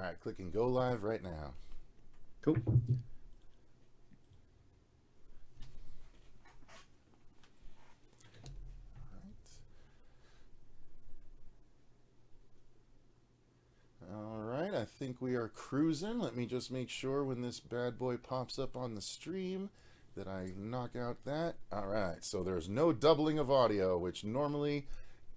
right, clicking go live right now. Cool. All right, I think we are cruising. Let me just make sure when this bad boy pops up on the stream that I knock out that. All right, so there's no doubling of audio, which normally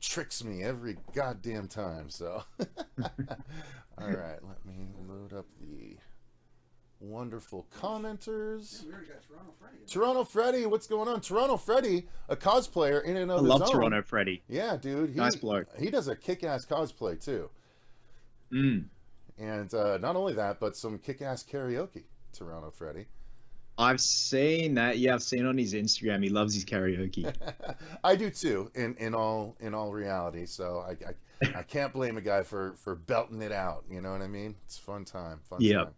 tricks me every goddamn time. So, all right, let me load up the wonderful commenters. Yeah, we already got Toronto Freddy. Toronto Freddy, what's going on? Toronto Freddy, a cosplayer in and of I his love own. Toronto Freddy. Yeah, dude. Nice bloke. He does a kick-ass cosplay, too. Mm. And not only that, but some kick-ass karaoke, Toronto Freddy. I've seen that. Yeah, I've seen on his Instagram. He loves his karaoke. I do too, in all reality. So I can't blame a guy for belting it out. You know what I mean? It's fun time. Fun Yep. time.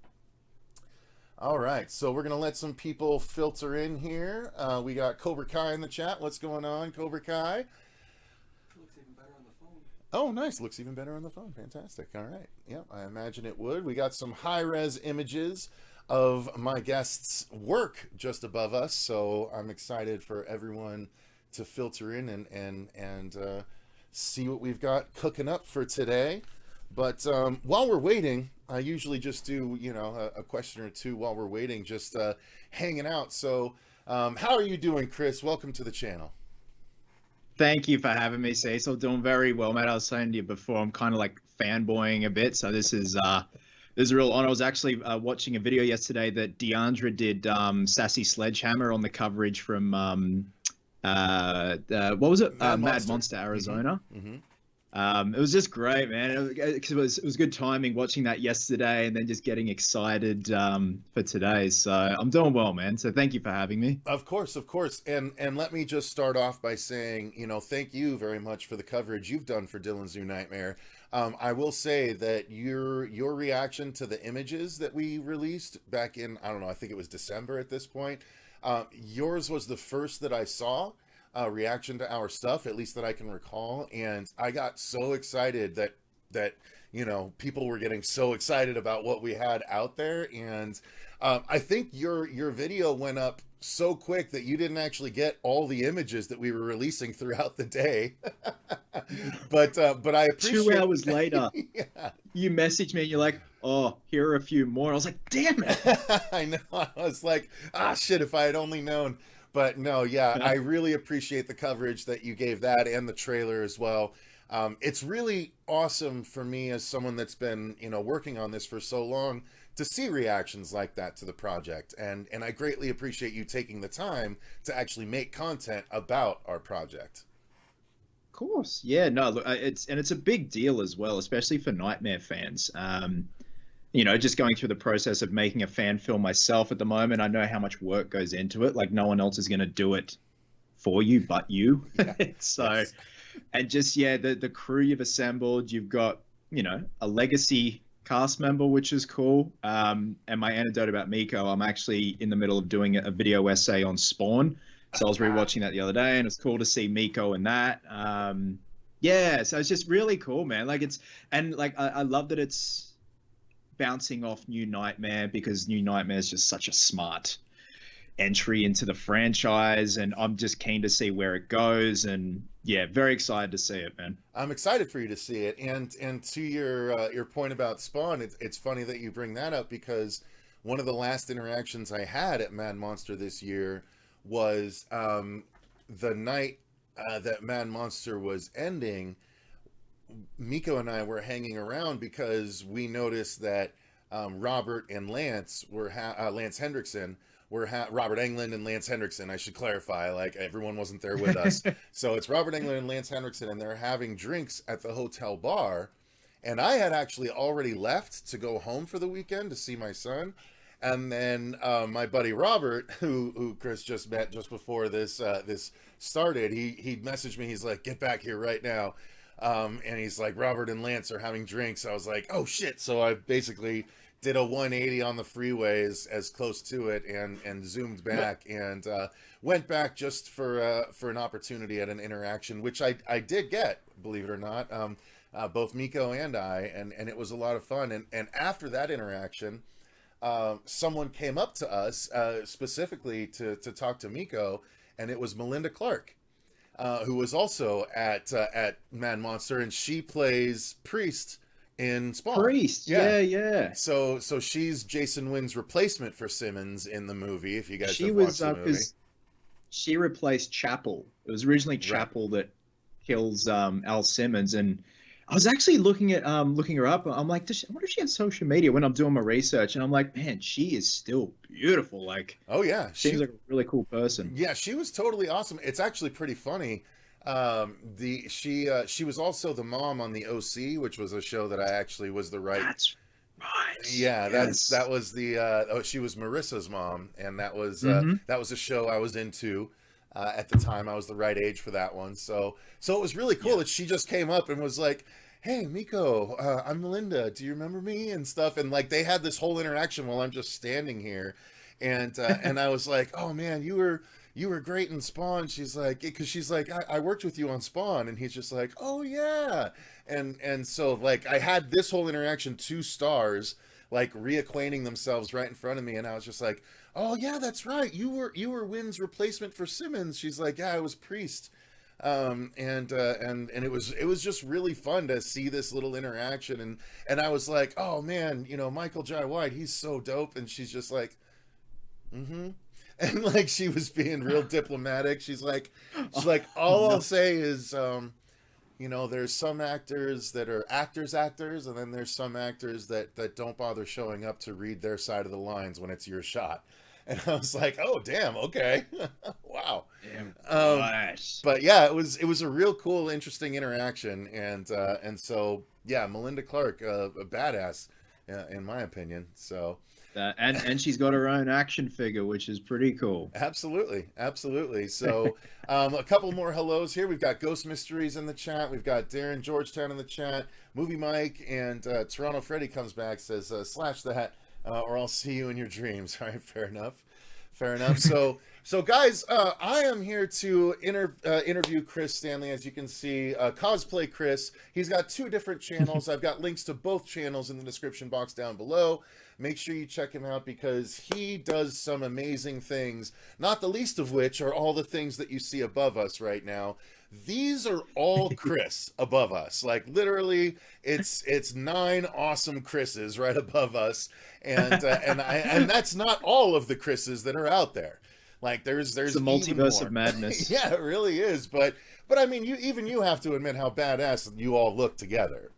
All right, so we're gonna let some people filter in here. We got Cobra Kai in the chat. What's going on, Cobra Kai? Looks even better on the phone. Oh, nice. Looks even better on the phone. Fantastic. All right. Yep, I imagine it would. We got some high-res images of my guest's work just above us, so I'm excited for everyone to filter in and see what we've got cooking up for today. But while we're waiting, I usually just do, a question or two while we're waiting, just hanging out. So how are you doing, Chris? Welcome to the channel. Thank you for having me, Cecil. Doing very well, mate. I was saying to you before, I'm kind of like fanboying a bit, so this is a real honor. I was actually watching a video yesterday that Deandra did Sassy Sledgehammer on the coverage from what was it? Mad Monster, Arizona. Mm-hmm. It was just great, man. It was good timing watching that yesterday and then just getting excited for today. So I'm doing well, man. So thank you for having me. Of course. And let me just start off by saying, thank you very much for the coverage you've done for Dylan's New Nightmare. I will say that your reaction to the images that we released back in, I don't know, I think it was December at this point. Yours was the first that I saw. Reaction to our stuff, at least that I can recall, and I got so excited that people were getting so excited about what we had out there, and I think your video went up so quick that you didn't actually get all the images that we were releasing throughout the day. but I appreciate 2 hours later, yeah. You messaged me and you're like, "Oh, here are a few more." I was like, "Damn it!" I know. I was like, shit! If I had only known. But no, yeah, I really appreciate the coverage that you gave that and the trailer as well. It's really awesome for me as someone that's been, working on this for so long to see reactions like that to the project. And I greatly appreciate you taking the time to actually make content about our project. Of course. Yeah, no, look, it's a big deal as well, especially for Nightmare fans. Just going through the process of making a fan film myself at the moment, I know how much work goes into it. Like no one else is going to do it for you but you. Yeah. So, yes. And just, the crew you've assembled, you've got, a legacy cast member, which is cool. And my anecdote about Miko, I'm actually in the middle of doing a video essay on Spawn. So I was rewatching that the other day and it's cool to see Miko in that. So it's just really cool, man. I love that it's bouncing off New Nightmare because New Nightmare is just such a smart entry into the franchise, and I'm just keen to see where it goes, and very excited to see it, man. I'm excited for you to see it, and to your point about Spawn, it's funny that you bring that up because one of the last interactions I had at Mad Monster this year was the night that Mad Monster was ending. Miko and I were hanging around because we noticed that Robert and Lance were Lance Hendrickson were Robert Englund and Lance Hendrickson. I should clarify, like everyone wasn't there with us. So it's Robert Englund and Lance Hendrickson, and they're having drinks at the hotel bar. And I had actually already left to go home for the weekend to see my son. And then my buddy Robert, who Chris just met just before this started, he messaged me. He's like, "Get back here right now." And he's like, "Robert and Lance are having drinks." I was like, "Oh shit." So I basically did a 180 on the freeways as close to it and zoomed back and went back just for an opportunity at an interaction, which I did get, believe it or not, both Miko and I, and it was a lot of fun. And after that interaction, someone came up to us specifically to talk to Miko, and it was Melinda Clark, who was also at Mad Monster, and she plays Priest in Spawn. Priest, yeah. So she's Jason Wynn's replacement for Simmons in the movie. If you guys have watched the movie, she replaced Chapel. It was originally Chapel that kills Al Simmons, and I was actually looking her up. I'm like, I wonder if she has social media when I'm doing my research, and I'm like, man, she is still beautiful. Like, oh yeah, seems like a really cool person. Yeah, she was totally awesome. It's actually pretty funny. She was also the mom on the OC, which was a show that I actually was the right. That's right. Yeah, that was the she was Marissa's mom, and that was a show I was into at the time. I was the right age for that one, so it was really cool that she just came up and was like, "Hey, Miko, I'm Melinda. Do you remember me?" and stuff, and like they had this whole interaction while I'm just standing here, and I was like, "Oh man, you were great in Spawn." She's like, because she's like, I worked with you on Spawn, and he's just like, "Oh yeah," and so like I had this whole interaction, 2 stars, like reacquainting themselves right in front of me, and I was just like, "Oh yeah, that's right. You were Wynn's replacement for Simmons." She's like, "Yeah, I was Priest," and it was just really fun to see this little interaction, and I was like, "Oh man, Michael Jai White, he's so dope," and she's just like, "Mm-hmm." And like she was being real diplomatic. She's like, all I'll say is, there's some actors that are actors, and then there's some actors that don't bother showing up to read their side of the lines when it's your shot. And I was like, oh damn, okay, wow. Damn, but yeah, it was a real cool, interesting interaction, and so yeah, Melinda Clark, a badass, in my opinion. So. And she's got her own action figure, which is pretty cool. Absolutely. So a couple more hellos here. We've got Ghost Mysteries in the chat. We've got Darren Georgetown in the chat. Movie Mike and Toronto Freddy comes back, says, slash that, or I'll see you in your dreams. All right, fair enough. So guys, I am here to interview Chris Stanley. As you can see, Cosplay Chris. He's got 2 different channels. I've got links to both channels in the description box down below. Make sure you check him out because he does some amazing things, not the least of which are all the things that you see above us right now. These are all Chris above us. Like literally, it's 9 awesome Chris's right above us, and that's not all of the Chris's that are out there. Like there's a multiverse of madness. Yeah, it really is. But I mean, you have to admit how badass you all look together.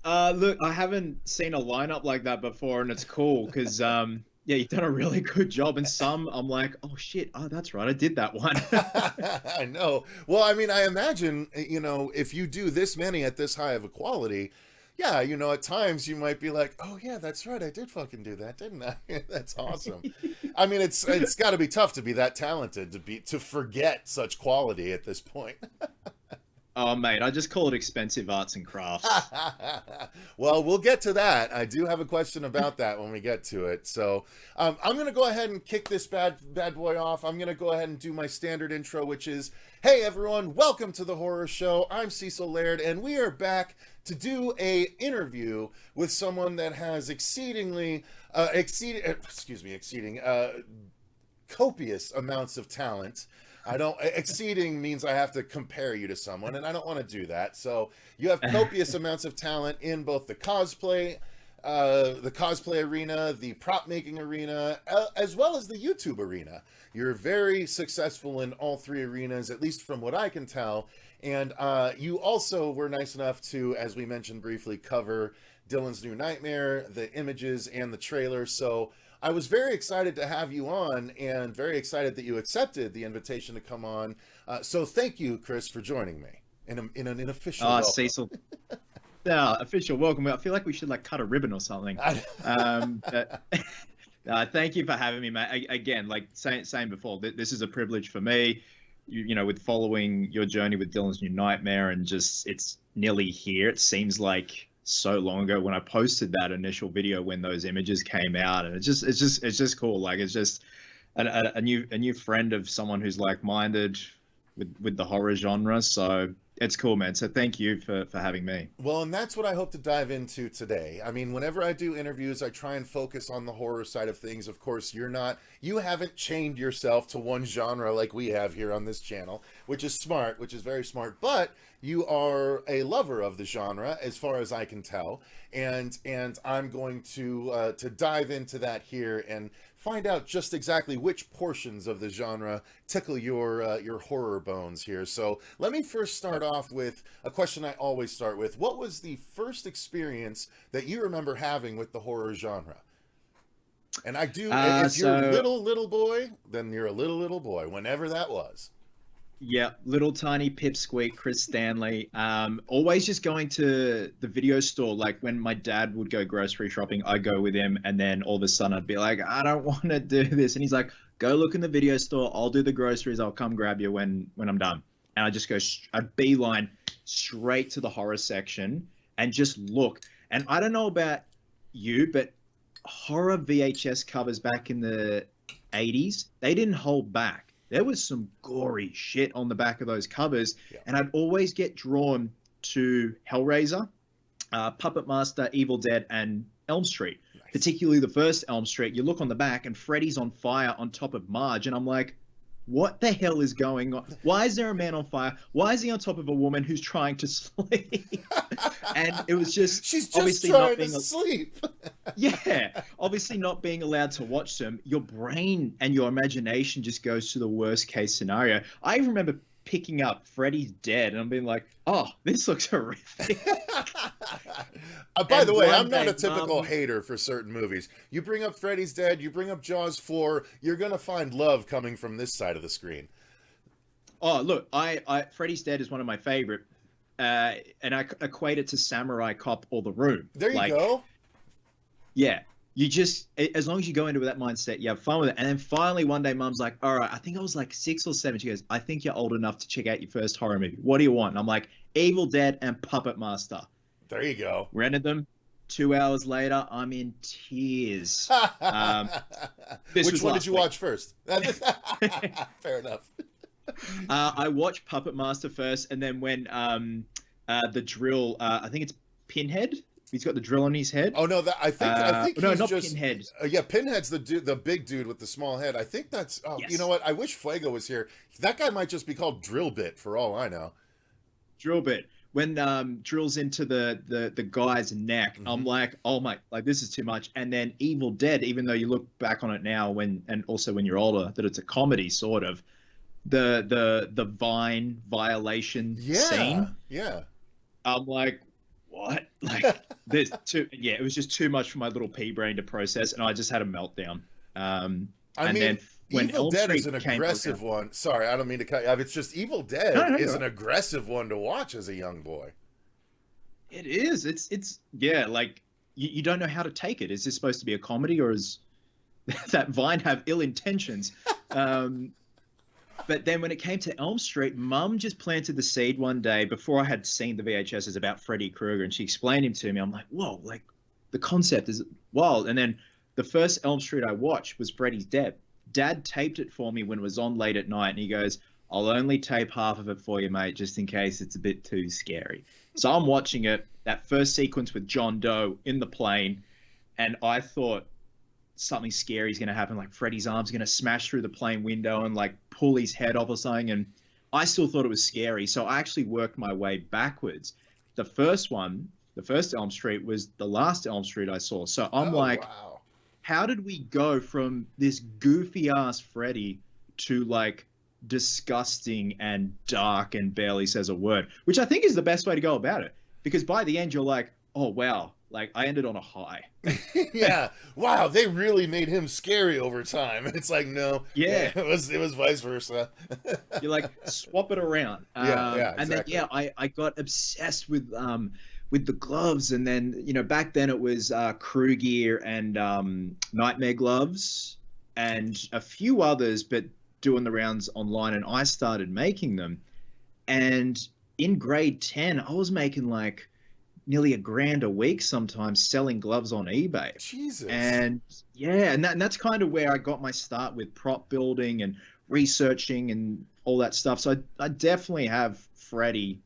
Look, I haven't seen a lineup like that before, and it's cool because you've done a really good job. And some, I'm like, oh shit, oh that's right, I did that one. I know. Well, I mean, I imagine if you do this many at this high of a quality, yeah, at times you might be like, oh yeah, that's right, I did fucking do that, didn't I? That's awesome. I mean, it's got to be tough to be that talented to forget such quality at this point. Oh, mate, I just call it expensive arts and crafts. Well, we'll get to that. I do have a question about that when we get to it. So I'm going to go ahead and kick this bad boy off. I'm going to go ahead and do my standard intro, which is, hey, everyone, welcome to the horror show. I'm Cecil Laird, and we are back to do a interview with someone that has exceeding copious amounts of talent. Exceeding means I have to compare you to someone, and I don't want to do that. So you have copious amounts of talent in both the cosplay arena, the prop making arena, as well as the YouTube arena. You're very successful in all 3 arenas, at least from what I can tell. And you also were nice enough to, as we mentioned briefly, cover Dylan's New Nightmare, the images, and the trailer. So I was very excited to have you on, and very excited that you accepted the invitation to come on. So thank you, Chris, for joining me in an official welcome. Cecil. Official welcome. I feel like we should cut a ribbon or something. Thank you for having me, mate. Again, like saying before, this is a privilege for me. With following your journey with Dylan's New Nightmare, and just it's nearly here. It seems like so long ago when I posted that initial video when those images came out, and it's just cool. Like, it's just a new friend of someone who's like-minded with the horror genre. So it's cool, man. So thank you for having me. Well, and that's what I hope to dive into today. I mean, whenever I do interviews, I try and focus on the horror side of things. Of course, you haven't chained yourself to one genre like we have here on this channel, which is smart, which is very smart, but you are a lover of the genre, as far as I can tell, and I'm going to dive into that here and find out just exactly which portions of the genre tickle your horror bones here. So let me first start off with a question I always start with. What was the first experience that you remember having with the horror genre? And I do, if you're a little boy, then you're a little boy, whenever that was. Yeah, little tiny pipsqueak Chris Stanley. Always just going to the video store. Like when my dad would go grocery shopping, I'd go with him, and then all of a sudden I'd be like, I don't want to do this. And he's like, go look in the video store. I'll do the groceries. I'll come grab you when I'm done. And I just go, I'd beeline straight to the horror section and just look. And I don't know about you, but horror VHS covers back in the 80s, they didn't hold back. There was some gory shit on the back of those covers, yeah. And I'd always get drawn to Hellraiser, Puppet Master, Evil Dead, and Elm Street. Nice. Particularly the first Elm Street. You look on the back, and Freddy's on fire on top of Marge, and I'm like, what the hell is going on? Why is there a man on fire? Why is he on top of a woman who's trying to sleep? And it was just she's just obviously trying not being to sleep. Yeah, obviously not being allowed to watch them. Your brain and your imagination just goes to the worst case scenario. I remember picking up Freddy's Dead and I'm being like, oh, this looks horrific. By the way, I'm not a typical hater for certain movies. You bring up Freddy's Dead, you bring up Jaws 4, you're going to find love coming from this side of the screen. Oh, look, Freddy's Dead is one of my favorite. And I equate it to Samurai Cop or The Room. There you go. Yeah. You just, as long as you go into that mindset, you have fun with it. And then finally one day Mum's like, all right, I think I was like 6 or 7. She goes, I think you're old enough to check out your first horror movie. What do you want? And I'm like, Evil Dead and Puppet Master. There you go. Rented them. 2 hours later, I'm in tears. Which one did you watch first? Fair enough. I watched Puppet Master first, and then when the drill, I think it's Pinhead. He's got the drill on his head. Oh no, I think no, he's not just, Pinhead. Yeah, Pinhead's the big dude with the small head. I think that's. Oh, yes. You know what? I wish Fuego was here. That guy might just be called Drill Bit for all I know. Drill Bit. When drills into the guy's neck, mm-hmm. I'm like, oh my, like this is too much. And then Evil Dead, even though you look back on it now, and also when you're older, that it's a comedy sort of. The Vine violation scene. Yeah. I'm like, what? Like there's it was just too much for my little pea brain to process, and I just had a meltdown. Then when Evil Dead is an aggressive one. Sorry, I don't mean to cut you off. It's just Evil Dead is an aggressive one to watch as a young boy. It is. It's like you don't know how to take it. Is this supposed to be a comedy, or is that Vine have ill intentions? But then when it came to Elm Street, Mum just planted the seed one day before I had seen the VHSs about Freddy Krueger, and she explained him to me. I'm like, whoa, like the concept is wild. And then the first Elm Street I watched was Freddy's Dead. Dad taped it for me when it was on late at night, and he goes, I'll only tape half of it for you, mate, just in case it's a bit too scary. So I'm watching it, that first sequence with John Doe in the plane, and I thought something scary is going to happen, like Freddy's arm's going to smash through the plane window and like pull his head off or something, and I still thought it was scary. So I actually worked my way backwards. The first Elm Street was the last Elm Street I saw. So I'm wow. How did we go from this goofy ass Freddy to like disgusting and dark and barely says a word, which I think is the best way to go about it, because by the end you're like, oh wow, like I ended on a high. Yeah. Wow, they really made him scary over time. It's like, no. Yeah. It was vice versa. You're like, swap it around. Exactly. And then I got obsessed with the gloves, and then back then it was crew gear and nightmare gloves and a few others, but doing the rounds online, and I started making them. And in grade 10, I was making like nearly $1,000 a week sometimes selling gloves on eBay. Jesus. And yeah, and that's kind of where I got my start with prop building and researching and all that stuff. So I definitely have Freddy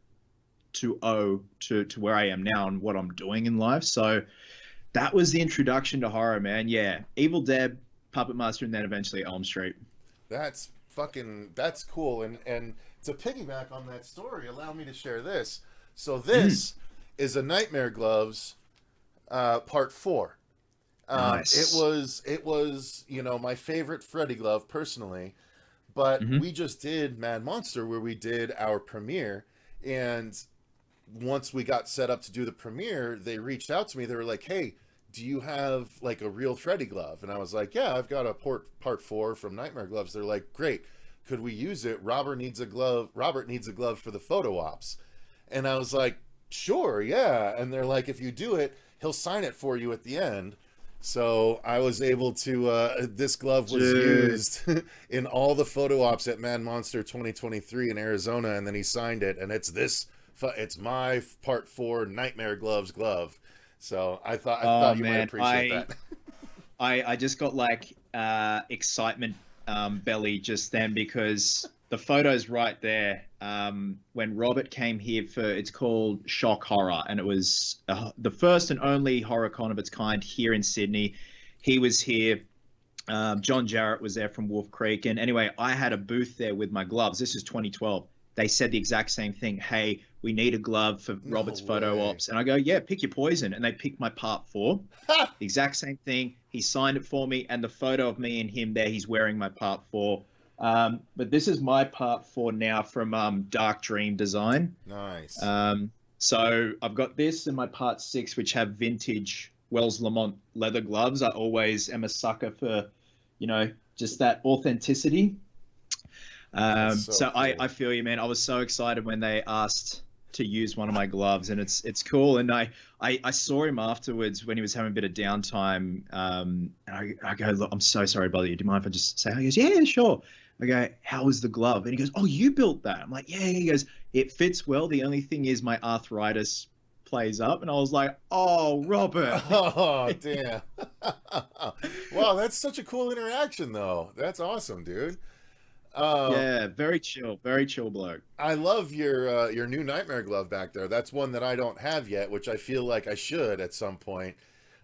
to owe to where I am now and what I'm doing in life. So that was the introduction to horror, man. Yeah, Evil Dead, Puppet Master, and then eventually Elm Street. That's cool. And to piggyback on that story, allow me to share this. So this is a Nightmare Gloves part 4. Nice. It was my favorite Freddy glove personally, but we just did Mad Monster where we did our premiere, and once we got set up to do the premiere, they reached out to me. They were like, "Hey, do you have like a real Freddy glove?" And I was like, "Yeah, I've got a part 4 from Nightmare Gloves." They're like, "Great, could we use it? Robert needs a glove for the photo ops." And I was like, "Sure, yeah." And they're like, "If you do it, he'll sign it for you at the end." So I was able to, this glove was used in all the photo ops at Mad Monster 2023 in Arizona, and then he signed it, and it's my part 4 Nightmare Gloves glove. So I thought you might appreciate that. I just got like excitement belly just then, because the photo's right there. When Robert came here it's called Shock Horror, and it was the first and only horror con of its kind here in Sydney. He was here. John Jarrett was there from Wolf Creek. And anyway, I had a booth there with my gloves. This is 2012. They said the exact same thing. "Hey, we need a glove for Robert's photo ops." And I go, "Yeah, pick your poison." And they picked my part 4. The exact same thing. He signed it for me. And the photo of me and him there, he's wearing my part 4. But this is my part 4 now from Dark Dream Design. Nice. So I've got this and my part 6, which have vintage Wells Lamont leather gloves. I always am a sucker for, just that authenticity. So cool. I feel you, man. I was so excited when they asked to use one of my gloves, and it's cool. And I saw him afterwards when he was having a bit of downtime. And I go, "Look, I'm so sorry to bother you. Do you mind if I just say?" He goes, "Yeah, sure." I go, "How was the glove?" And he goes, "Oh, you built that?" I'm like, "Yeah." He goes, "It fits well. The only thing is my arthritis plays up." And I was like, "Oh, Robert." Oh, damn. Wow, that's such a cool interaction, though. That's awesome, dude. Yeah, very chill bloke. I love your new Nightmare glove back there. That's one that I don't have yet, which I feel like I should at some point.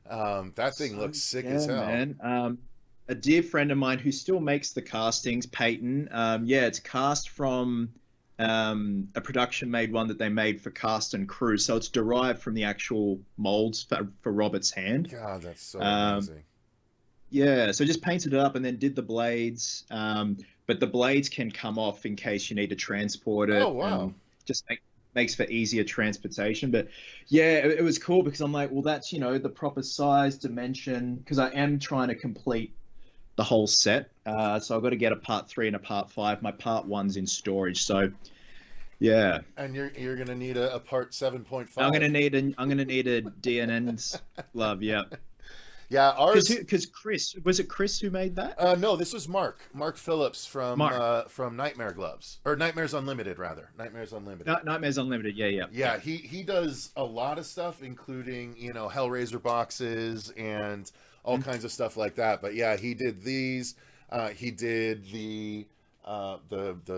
That thing looks sick as hell. Man. A dear friend of mine who still makes the castings, Peyton. It's cast from a production made one that they made for Cast and Crew. So it's derived from the actual molds for Robert's hand. God, that's so amazing. Yeah, so just painted it up and then did the blades. But the blades can come off in case you need to transport it. Oh, wow. Just makes for easier transportation. But yeah, it was cool because I'm like, well, that's, the proper size, dimension, because I am trying to complete the whole set. So I've got to get a part 3 and a part 5. My part 1's in storage. So yeah. And you're gonna need a part 7.5. I'm gonna need a DNN's glove. Yeah. Yeah, ours. Because Chris who made that? No, this was Mark Phillips from Nightmare Gloves, or Nightmares Unlimited, rather. Nightmares Unlimited. Nightmares Unlimited. Yeah. Yeah, he does a lot of stuff, including Hellraiser boxes and all kinds of stuff like that. But yeah, he did these. He did the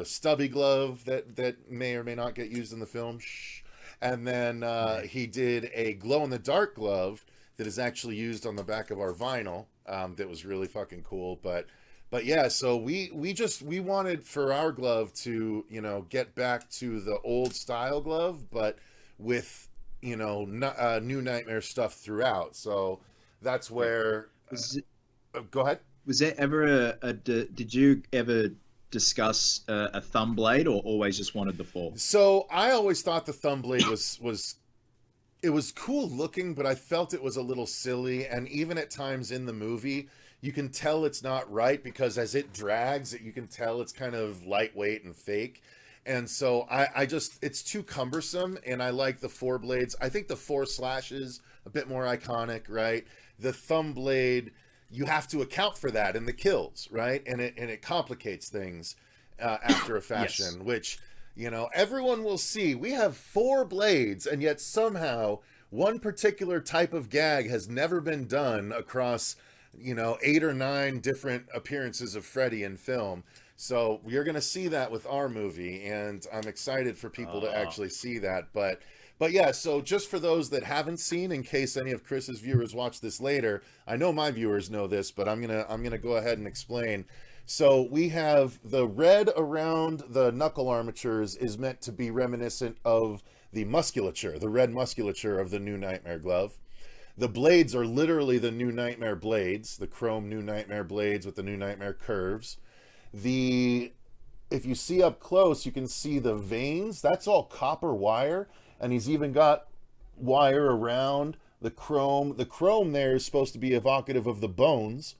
stubby glove that may or may not get used in the film. Shh. And then he did a glow in the dark glove that is actually used on the back of our vinyl. That was really fucking cool. But yeah, so we wanted for our glove to get back to the old style glove, but with new Nightmare stuff throughout. So that's where. Go ahead. Was there ever did you ever discuss a thumb blade, or always just wanted the 4? So I always thought the thumb blade was it was cool looking, but I felt it was a little silly. And even at times in the movie, you can tell it's not right because as it drags, you can tell it's kind of lightweight and fake. And so I just, it's too cumbersome. And I like the 4 blades. I think the 4 slashes a bit more iconic, right? The thumb blade, you have to account for that in the kills, right? And it complicates things after a fashion, yes. Which, everyone will see. We have 4 blades, and yet somehow one particular type of gag has never been done across, 8 or 9 different appearances of Freddy in film. So you're going to see that with our movie, and I'm excited for people to actually see that. But yeah, so just for those that haven't seen, in case any of Chris's viewers watch this later, I know my viewers know this, but I'm gonna go ahead and explain. So we have the red around the knuckle armatures is meant to be reminiscent of the musculature, the red musculature of the New Nightmare glove. The blades are literally the New Nightmare blades, the chrome New Nightmare blades with the New Nightmare curves. If you see up close, you can see the veins. That's all copper wire, and he's even got wire around the chrome. The chrome there is supposed to be evocative of the bones,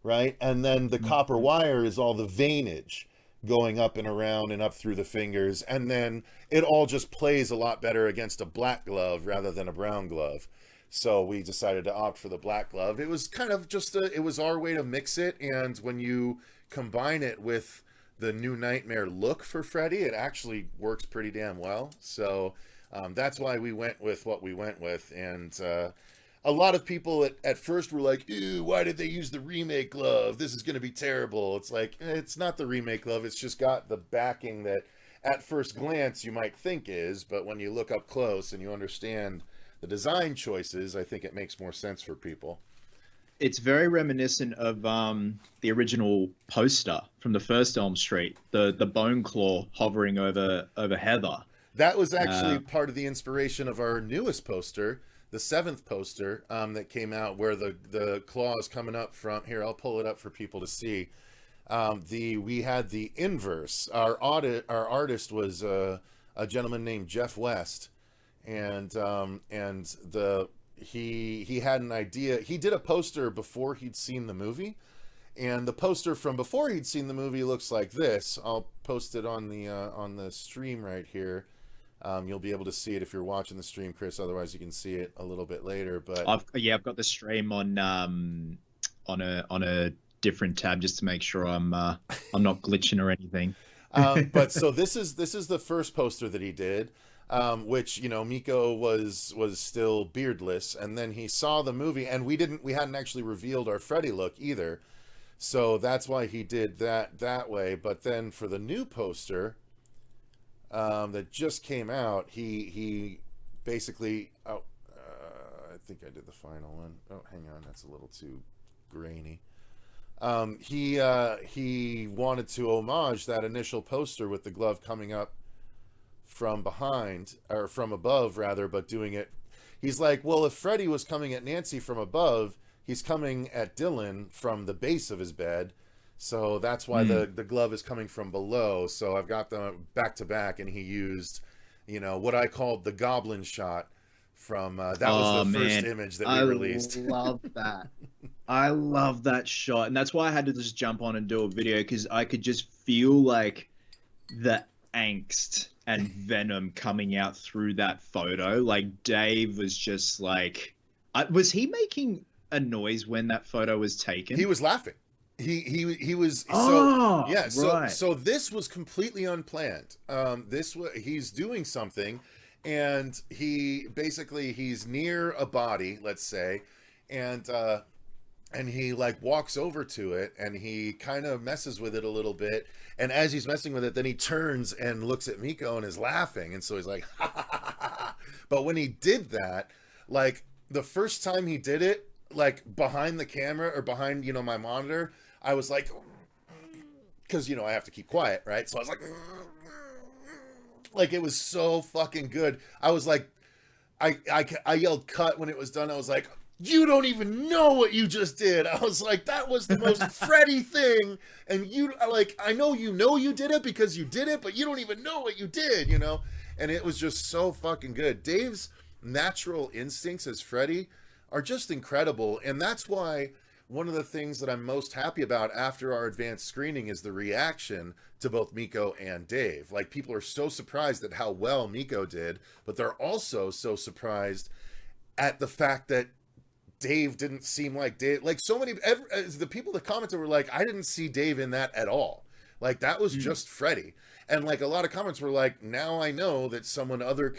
right? And then the copper wire is all the veinage going up and around and up through the fingers. And then it all just plays a lot better against a black glove rather than a brown glove. So we decided to opt for the black glove. It was kind of just it was our way to mix it. And when you combine it with the New Nightmare look for Freddy, it actually works pretty damn well. So that's why we went with what we went with. And a lot of people at first were like, ew, why did they use the remake glove? This is going to be terrible. It's like, it's not the remake glove. It's just got the backing that at first glance you might think is, but when you look up close and you understand the design choices, I think it makes more sense for people. It's very reminiscent of the original poster from the first Elm Street, the bone claw hovering over Heather. That was actually part of the inspiration of our newest poster, the 7th poster that came out, where the claw is coming up from here. I'll pull it up for people to see. We had the inverse. Our artist was a gentleman named Jeff West, and he had an idea. He did a poster before he'd seen the movie, and the poster from before he'd seen the movie looks like this. I'll post it on the stream right here. You'll be able to see it if you're watching the stream, Chris. Otherwise, you can see it a little bit later. But I've got the stream on a different tab just to make sure I'm not glitching or anything. But so this is the first poster that he did, which Miko was still beardless, and then he saw the movie, and we hadn't actually revealed our Freddy look either, so that's why he did that way. But then for the new poster that just came out, he basically I think I did the final one. Oh, hang on, that's a little too grainy. He wanted to homage that initial poster with the glove coming up from behind, or from above rather, but doing it. He's like, well, if Freddy was coming at Nancy from above, he's coming at Dylan from the base of his bed. So that's why the glove is coming from below. So I've got them back to back, and he used, what I called the goblin shot from, that was the first image that we released. I love that. I love that shot. And that's why I had to just jump on and do a video, because I could just feel like the angst and venom coming out through that photo. Like Dave was just like, was he making a noise when that photo was taken? He was laughing. He was so this was completely unplanned. He's doing something, and he's near a body, let's say, and he like walks over to it, and he kind of messes with it a little bit, and as he's messing with it, then he turns and looks at Miko and is laughing, and so he's like ha, ha, ha, ha, ha. But when he did that, like the first time he did it, like behind the camera or behind my monitor, I was like, because I have to keep quiet, right? So I was like it was so fucking good. I was like, I yelled cut when it was done. I was like, you don't even know what you just did. I was like, that was the most Freddy thing, and I know you did it because you did it, but you don't even know what you did, And it was just so fucking good. Dave's natural instincts as Freddy are just incredible, and that's why one of the things that I'm most happy about after our advanced screening is the reaction to both Miko and Dave. Like, people are so surprised at how well Miko did, but they're also so surprised at the fact that Dave didn't seem like Dave. Like, so many, the people that commented were like, I didn't see Dave in that at all. Like that was just Freddy. And like a lot of comments were like, now I know that someone other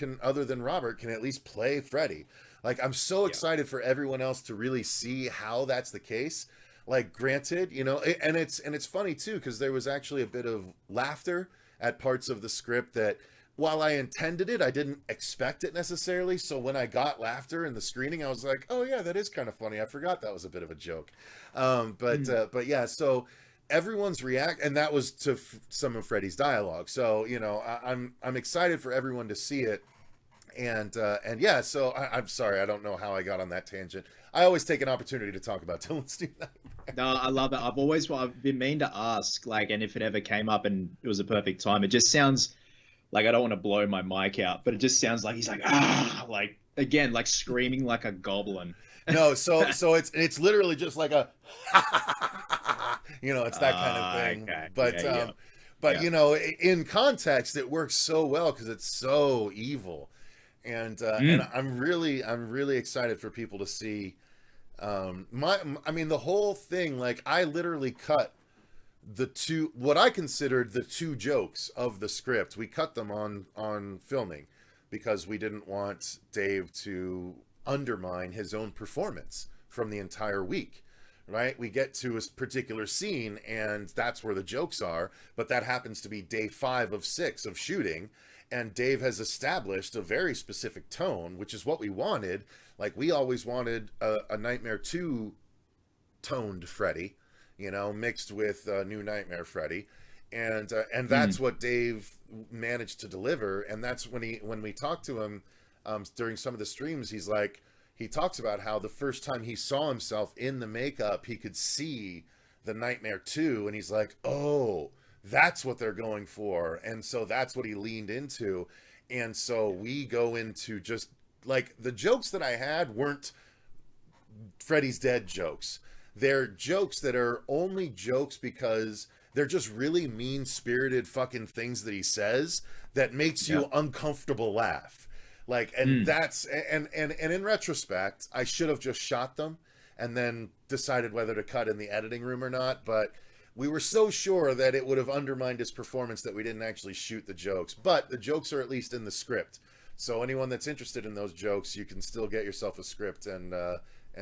than Robert can at least play Freddy. Like I'm so excited for everyone else to really see how that's the case. Like granted, you know, and it's funny too, because there was actually a bit of laughter at parts of the script that while I intended it, I didn't expect it necessarily. So when I got laughter in the screening, I was like, oh yeah, that is kind of funny. I forgot that was a bit of a joke. But yeah, so everyone's and that was to some of Freddy's dialogue. So, you know, I'm excited for everyone to see it. And yeah, so I'm sorry, I don't know how I got on that tangent. I always take an opportunity to talk about Dylan's New Nightmare. No, I love it. I've been mean to ask, like, and if it ever came up and it was a perfect time, it just sounds like, I don't want to blow my mic out, but it just sounds like he's like, like, again, like screaming like a goblin. No, so it's literally just like a, you know, it's that kind of thing. Okay. But you know, in context, it works so well because it's so evil, and I'm really excited for people to see. I mean, the whole thing. Like, I literally cut what I considered the two jokes of the script. We cut them on filming because we didn't want Dave to undermine his own performance from the entire week. Right? We get to a particular scene and that's where the jokes are, but that happens to be day 5 of 6 of shooting. And Dave has established a very specific tone, which is what we wanted. Like, we always wanted a Nightmare 2 toned Freddy, you know, mixed with New Nightmare Freddy. And that's what Dave managed to deliver. And that's when we talked to him during some of the streams, he talks about how the first time he saw himself in the makeup, he could see the Nightmare 2, and he's like, oh, that's what they're going for. And so that's what he leaned into. And so we go into just, like, the jokes that I had weren't Freddy's dead jokes. They're jokes that are only jokes because they're just really mean-spirited fucking things that he says that makes you uncomfortable laugh. Like, and that's, and in retrospect, I should have just shot them and then decided whether to cut in the editing room or not. But we were so sure that it would have undermined his performance that we didn't actually shoot the jokes. But the jokes are at least in the script. So anyone that's interested in those jokes, you can still get yourself a script and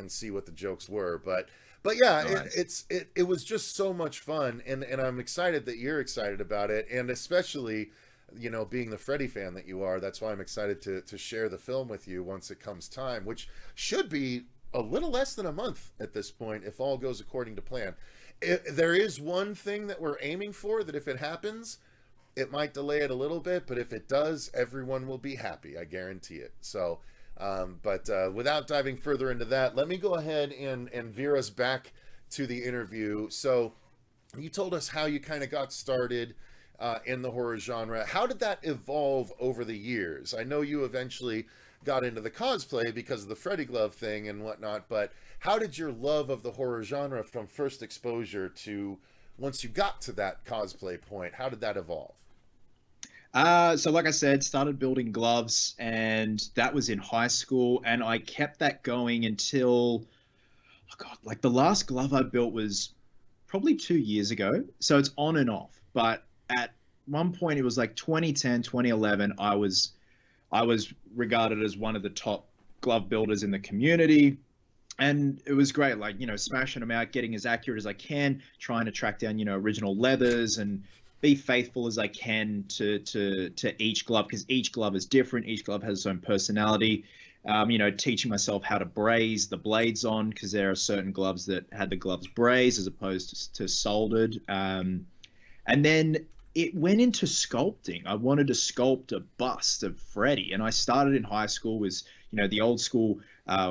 see what the jokes were. But yeah, nice. It was just so much fun. And I'm excited that you're excited about it. And especially, you know, being the Freddy fan that you are, that's why I'm excited to share the film with you once it comes time, which should be a little less than a month at this point if all goes according to plan. There is one thing that we're aiming for, that if it happens, it might delay it a little bit, but if it does, everyone will be happy. I guarantee it. So, but without diving further into that, let me go ahead and veer us back to the interview. So you told us how you kind of got started in the horror genre. How did that evolve over the years? I know you eventually got into the cosplay because of the Freddy glove thing and whatnot, but how did your love of the horror genre from first exposure to once you got to that cosplay point, how did that evolve? So like I said, started building gloves, and that was in high school, and I kept that going until, oh God, like the last glove I built was probably 2 years ago. So it's on and off, but at one point it was like 2010, 2011, I was regarded as one of the top glove builders in the community. And it was great, like, you know, smashing them out, getting as accurate as I can, trying to track down, you know, original leathers and be faithful as I can to each glove, because each glove is different. Each glove has its own personality. You know, teaching myself how to braze the blades on, because there are certain gloves that had the gloves brazed as opposed to soldered. And then it went into sculpting. I wanted to sculpt a bust of Freddy, and I started in high school with, you know, the old school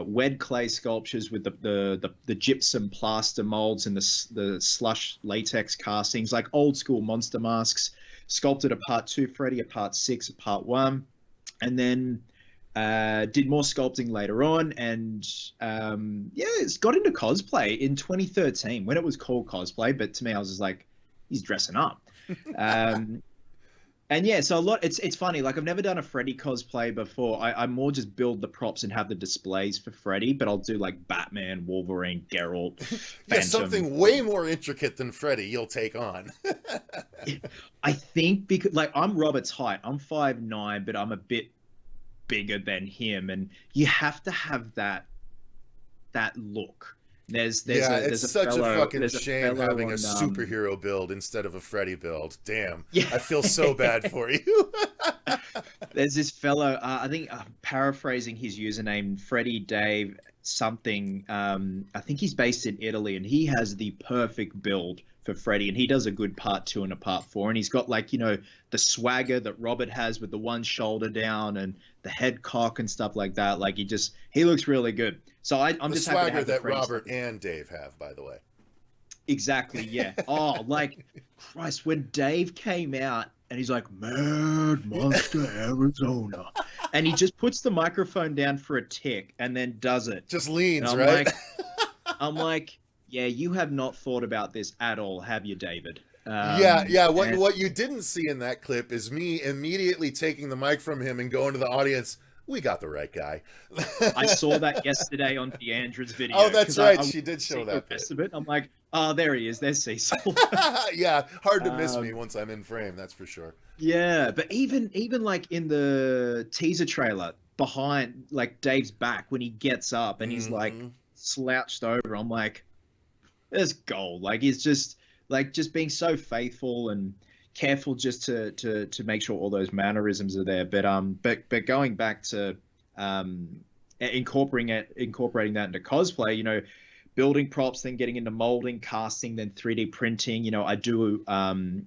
wet clay sculptures with the gypsum plaster molds and the slush latex castings, like old school monster masks. Sculpted a part 2 Freddy, a part 6, a part 1, and then did more sculpting later on, and it's got into cosplay in 2013 when it was called cosplay, but to me I was just like, he's dressing up. And yeah, so a lot. It's funny. Like I've never done a Freddy cosplay before. I more just build the props and have the displays for Freddy. But I'll do like Batman, Wolverine, Geralt, Yeah, Phantom. something way more intricate than Freddy you'll take on. I think because like I'm Robert's height. I'm 5'9", but I'm a bit bigger than him, and you have to have that look. There's such fellow, a fucking there's a shame fellow having a on, superhero build instead of a Freddy build. Damn. Yeah. I feel so bad for you. There's this fellow, I think paraphrasing his username, Freddy Dave something. I think he's based in Italy, and he has the perfect build for Freddy, and he does a good part 2 and a part 4, and he's got like, you know, the swagger that Robert has with the one shoulder down and the head cock and stuff like that. Like he looks really good. So I'm the just happy to swagger have the that Freddy Robert stuff. and Dave have, by the way. Exactly, yeah. Oh, like, Christ, when Dave came out and he's like, Mad Monster Arizona, and he just puts the microphone down for a tick and then does it. Just leans, I'm right? Like, I'm like, yeah, you have not thought about this at all, have you, David? Yeah. What you didn't see in that clip is me immediately taking the mic from him and going to the audience. We got the right guy. I saw that yesterday on Deandra's video. Oh, that's right. I She did show that. The rest of it. I'm like, oh, there he is. There's Cecil. Yeah, hard to miss me once I'm in frame. That's for sure. Yeah, but even like in the teaser trailer, behind like Dave's back when he gets up and he's like slouched over, I'm like, there's gold. Like he's just being so faithful and careful just to make sure all those mannerisms are there. But going back to incorporating that into cosplay, you know, building props, then getting into molding, casting, then 3D printing. You know, I do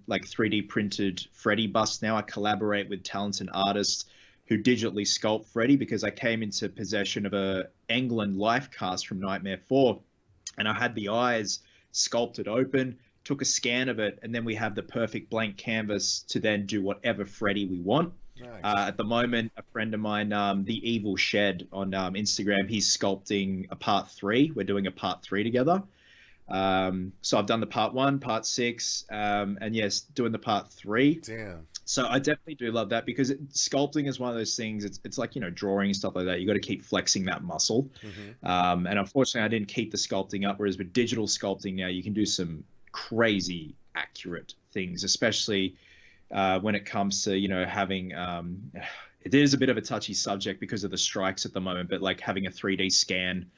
like 3D printed Freddy busts now. I collaborate with talented artists who digitally sculpt Freddy because I came into possession of a England life cast from Nightmare 4, and I had the eyes sculpted open, took a scan of it, and then we have the perfect blank canvas to then do whatever Freddy we want. Nice. At the moment, a friend of mine, the Evil Shed on Instagram, he's sculpting a part 3. We're doing a part 3 together. So I've done the part 1, part 6, and yes, doing the part 3. Damn. So I definitely do love that because sculpting is one of those things. It's like, you know, drawing and stuff like that. You got to keep flexing that muscle. And unfortunately, I didn't keep the sculpting up. Whereas with digital sculpting now, you can do some crazy accurate things, especially when it comes to, you know, having it is a bit of a touchy subject because of the strikes at the moment, but like having a 3D scan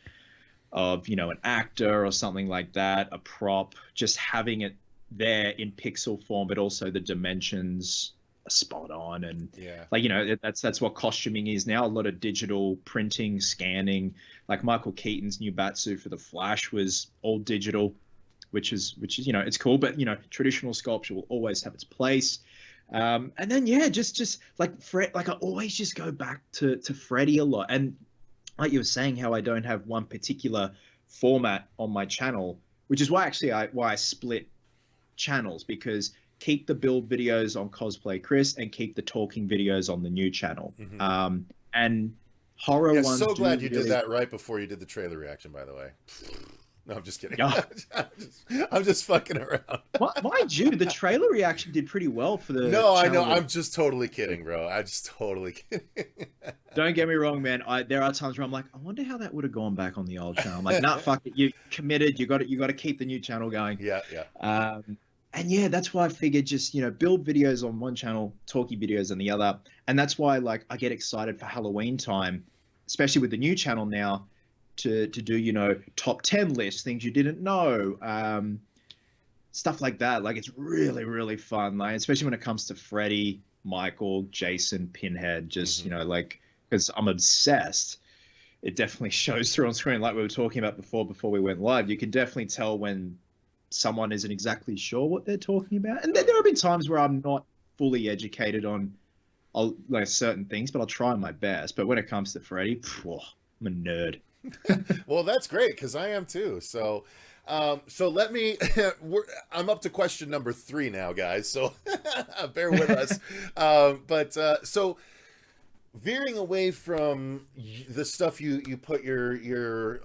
of, you know, an actor or something like that, a prop, just having it there in pixel form, but also the dimensions are spot on. And like, you know, that's what costuming is now. A lot of digital printing, scanning, like Michael Keaton's new Batsuit for the Flash was all digital, which is, you know, it's cool, but, you know, traditional sculpture will always have its place. And then, yeah, just like like I always just go back to Freddy a lot. And like you were saying, how I don't have one particular format on my channel, which is why I split channels, because keep the build videos on Cosplay Chris and keep the talking videos on the new channel. And horror ones. So glad you did that right before you did the trailer reaction, by the way. No, I'm just kidding. I'm just fucking around. Mind you, the trailer reaction did pretty well for the. No, I know. I'm just totally kidding, bro. I'm just totally kidding. Don't get me wrong, man. There are times where I'm like, I wonder how that would have gone back on the old channel. I'm like, nah, fuck it. You committed. You got to keep the new channel going. Yeah. And yeah, that's why I figured just, you know, build videos on one channel, talkie videos on the other. And that's why, like, I get excited for Halloween time, especially with the new channel now, to do, you know, top 10 lists, things you didn't know, stuff like that. Like, it's really, really fun, like, especially when it comes to Freddy, Michael, Jason, Pinhead, just, you know, like, because I'm obsessed. It definitely shows through on screen, like we were talking about before we went live. You can definitely tell when someone isn't exactly sure what they're talking about. And there have been times where I'm not fully educated on like certain things, but I'll try my best. But when it comes to Freddy, I'm a nerd. Well, that's great, because I am too. So let me I'm up to question number 3 now, guys, so bear with us. So veering away from the stuff you put your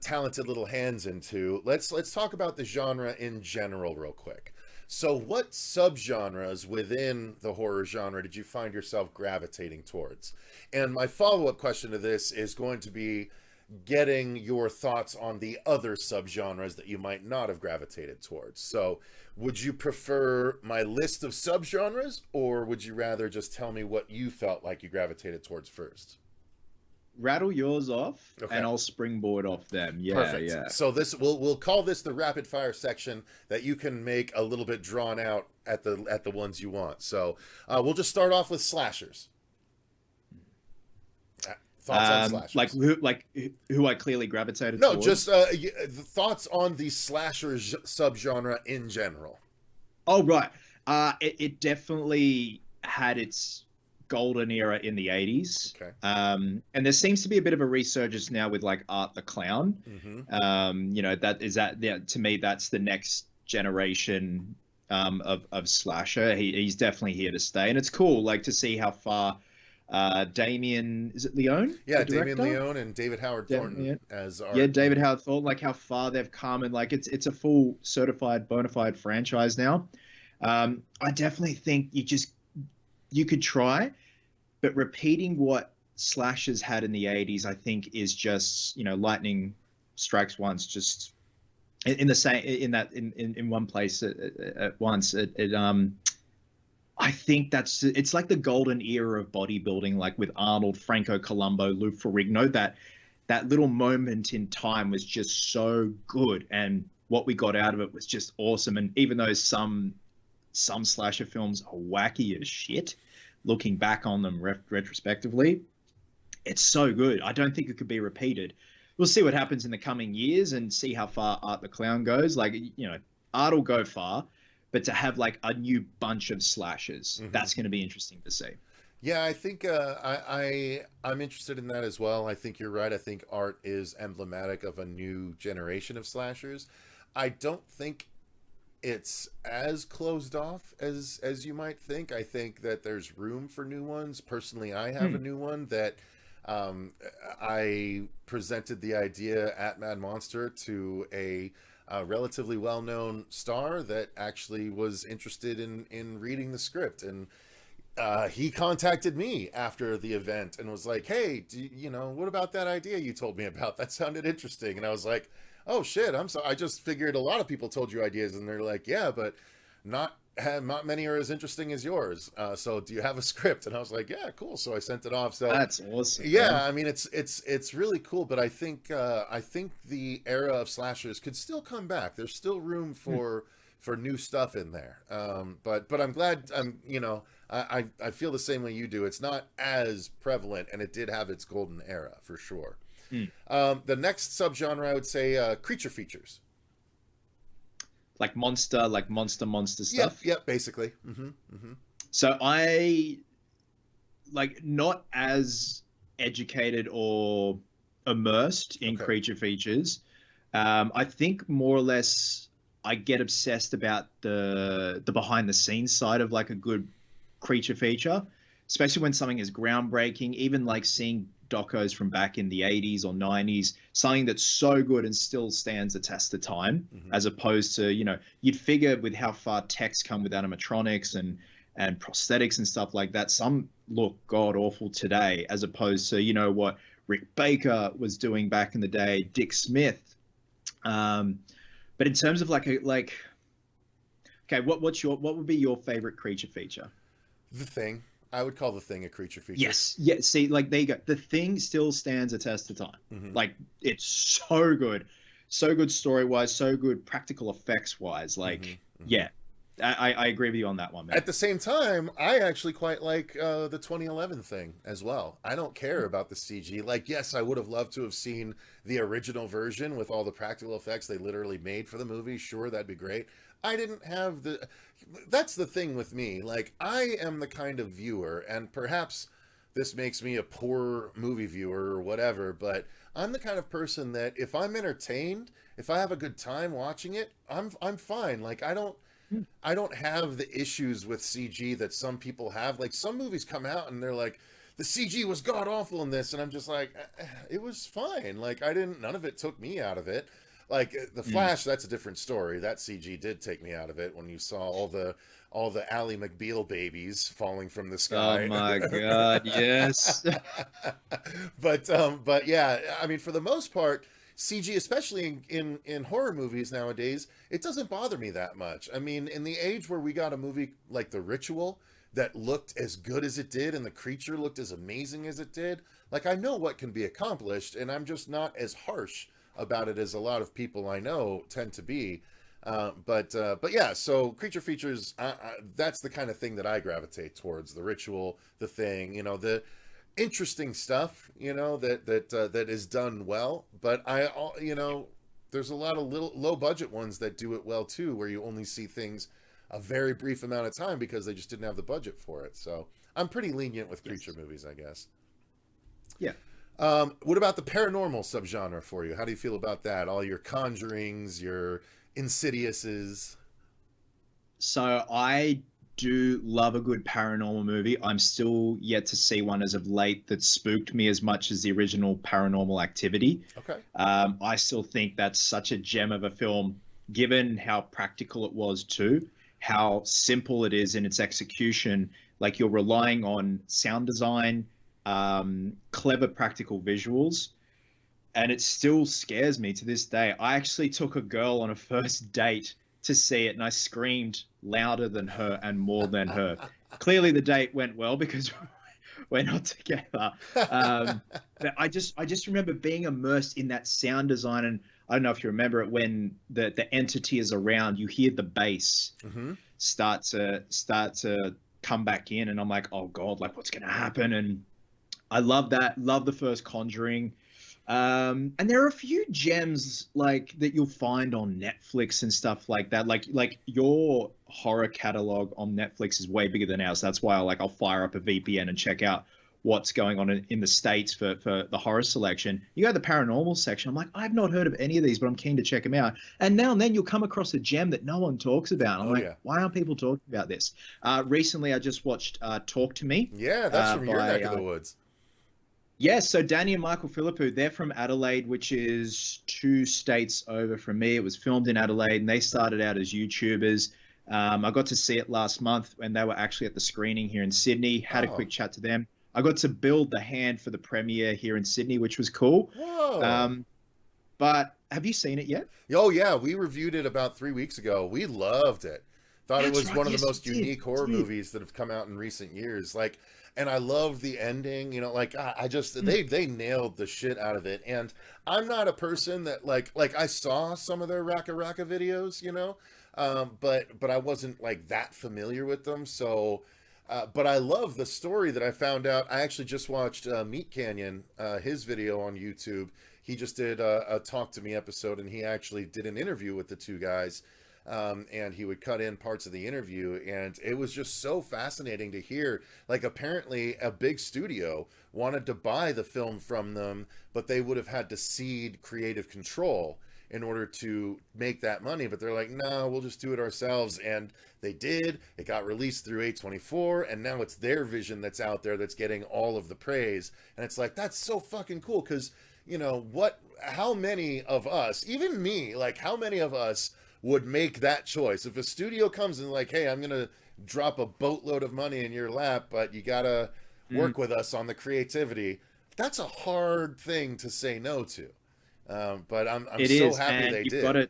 talented little hands into, let's talk about the genre in general real quick. So, what subgenres within the horror genre did you find yourself gravitating towards? And my follow-up question to this is going to be getting your thoughts on the other subgenres that you might not have gravitated towards. So, would you prefer my list of subgenres, or would you rather just tell me what you felt like you gravitated towards first? Rattle yours off, Okay. and I'll springboard off them. Yeah, Perfect. yeah. So we'll call this the rapid fire section that you can make a little bit drawn out at the ones you want. So we'll just start off with slashers. Thoughts on slashers? Like who I clearly gravitated No, towards? just the thoughts on the slasher subgenre in general. Oh, right. It definitely had its golden era in the 80s. Okay. And there seems to be a bit of a resurgence now with like Art the Clown. Mm-hmm. You know, to me, that's the next generation of slasher. He's definitely here to stay. And it's cool like to see how far Damien, is it Leone? Yeah, the Damien director? Leone and David Howard Thornton as our... Yeah, David Howard Thornton, like how far they've come, and like it's a full certified bona fide franchise now. I definitely think you could try, but repeating what slashers had in the 80s, I think, is just, you know, lightning strikes once, just in the same in one place at once. I think it's like the golden era of bodybuilding, like with Arnold, Franco Columbu, Lou Ferrigno. That little moment in time was just so good, and what we got out of it was just awesome. And even though some slasher films are wacky as shit, looking back on them retrospectively, it's so good. I don't think it could be repeated. We'll see what happens in the coming years and see how far Art the Clown goes. Like, you know, Art will go far, but to have like a new bunch of slashers, that's going to be interesting to see. Yeah, I think I'm interested in that as well. I think you're right. I think Art is emblematic of a new generation of slashers. I don't think it's as closed off as you might think. I think that there's room for new ones. Personally, I have a new one that I presented the idea at Mad Monster to a relatively well-known star that actually was interested in reading the script, and he contacted me after the event and was like, "Hey, what about that idea you told me about? That sounded interesting." And I was like, "Oh shit, I'm sorry. I just figured a lot of people told you ideas," and they're like, "Yeah, but not many are as interesting as yours. So do you have a script?" And I was like, "Yeah, cool." So I sent it off. So that's awesome. Yeah, man. I mean it's really cool, but I think the era of slashers could still come back. There's still room for new stuff in there. But I'm glad I feel the same way you do. It's not as prevalent, and it did have its golden era for sure. The next subgenre I would say creature features. Like monster stuff. Yep, basically. So I like not as educated or immersed in creature features. I think more or less I get obsessed about the behind the scenes side of like a good creature feature, especially when something is groundbreaking, even like seeing docos from back in the 80s or 90s, something that's so good and still stands the test of time, as opposed to, you'd figure with how far tech's come with animatronics and prosthetics and stuff like that, some look god awful today, as opposed to, what Rick Baker was doing back in the day, Dick Smith. But in terms of okay, what would be your favorite creature feature? The Thing. I would call The Thing a creature feature. Yes. Yeah. See, there you go. The Thing still stands a test of time. Like, it's so good story wise, so good practical effects wise. Yeah, I agree with you on that one, man. At the same time, I actually quite like the 2011 Thing as well. I don't care about the CG. Like, yes, I would have loved to have seen the original version with all the practical effects they literally made for the movie. Sure, that'd be great. I didn't have that's the thing with me. Like, I am the kind of viewer, and perhaps this makes me a poor movie viewer or whatever, but I'm the kind of person that if I'm entertained, if I have a good time watching it, I'm fine. Like, I don't have the issues with CG that some people have. Like, some movies come out and they're like, the CG was god awful in this, and I'm just like, it was fine. Like, none of it took me out of it. Like the Flash, that's a different story. That CG did take me out of it when you saw all the Ally McBeal babies falling from the Oh sky. my God, yes. But yeah, I mean, for the most part, CG, especially in horror movies nowadays, it doesn't bother me that much. I mean, in the age where we got a movie like The Ritual that looked as good as it did and the creature looked as amazing as it did, like I know what can be accomplished, and I'm just not as harsh about it as a lot of people I know tend to be. But yeah, so creature features, that's the kind of thing that I gravitate towards. The Ritual, The Thing, the interesting stuff, that is done well. But there's a lot of little low budget ones that do it well too, where you only see things a very brief amount of time because they just didn't have the budget for it. So I'm pretty lenient with creature movies, I guess. Yeah. What about the paranormal subgenre for you? How do you feel about that? All your Conjurings, your Insidiouses. So I do love a good paranormal movie. I'm still yet to see one as of late that spooked me as much as the original Paranormal Activity. Okay. I still think that's such a gem of a film, given how practical it was too, how simple it is in its execution. Like you're relying on sound design, clever practical visuals, and it still scares me to this day. I actually took a girl on a first date to see it, and I screamed louder than her and more than her. Clearly the date went well because we're not together. But I just remember being immersed in that sound design, and I don't know if you remember it, when the entity is around, you hear the bass start to come back in, and I'm like, oh God, like what's gonna happen? And I love that. Love the first Conjuring. And there are a few gems like that you'll find on Netflix and stuff like that. Like your horror catalog on Netflix is way bigger than ours. That's why I'll fire up a VPN and check out what's going on in the States for the horror selection. You go to the paranormal section. I'm like, I've not heard of any of these, but I'm keen to check them out. And now and then you'll come across a gem that no one talks about. I'm why aren't people talking about this? Recently, I just watched Talk to Me. Yeah, that's from your neck of the woods. Yes, so Danny and Michael Philippou, they're from Adelaide, which is 2 states over from me. It was filmed in Adelaide, and they started out as YouTubers. I got to see it last month when they were actually at the screening here in Sydney. Had a quick chat to them. I got to build the hand for the premiere here in Sydney, which was cool. Whoa. But have you seen it yet? Oh, yeah. We reviewed it about 3 weeks ago. We loved it. Thought it was one of the most unique horror movies that have come out in recent years. And I love the ending, I just, they nailed the shit out of it. And I'm not a person that like I saw some of their Raka videos, but I wasn't that familiar with them. So, but I love the story that I found out. I actually just watched Meat Canyon, his video on YouTube. He just did a Talk to Me episode, and he actually did an interview with the two guys. And he would cut in parts of the interview, and it was just so fascinating to hear. Apparently a big studio wanted to buy the film from them, but they would have had to cede creative control in order to make that money. But they're like, no, we'll just do it ourselves. And they did. It got released through A24, and now it's their vision that's out there that's getting all of the praise. And it's like, that's so fucking cool, because how many of us, even me, how many of us would make that choice? If a studio comes and hey, I'm gonna drop a boatload of money in your lap, but you gotta work with us on the creativity, that's a hard thing to say no to. But I'm so happy they did. You've got to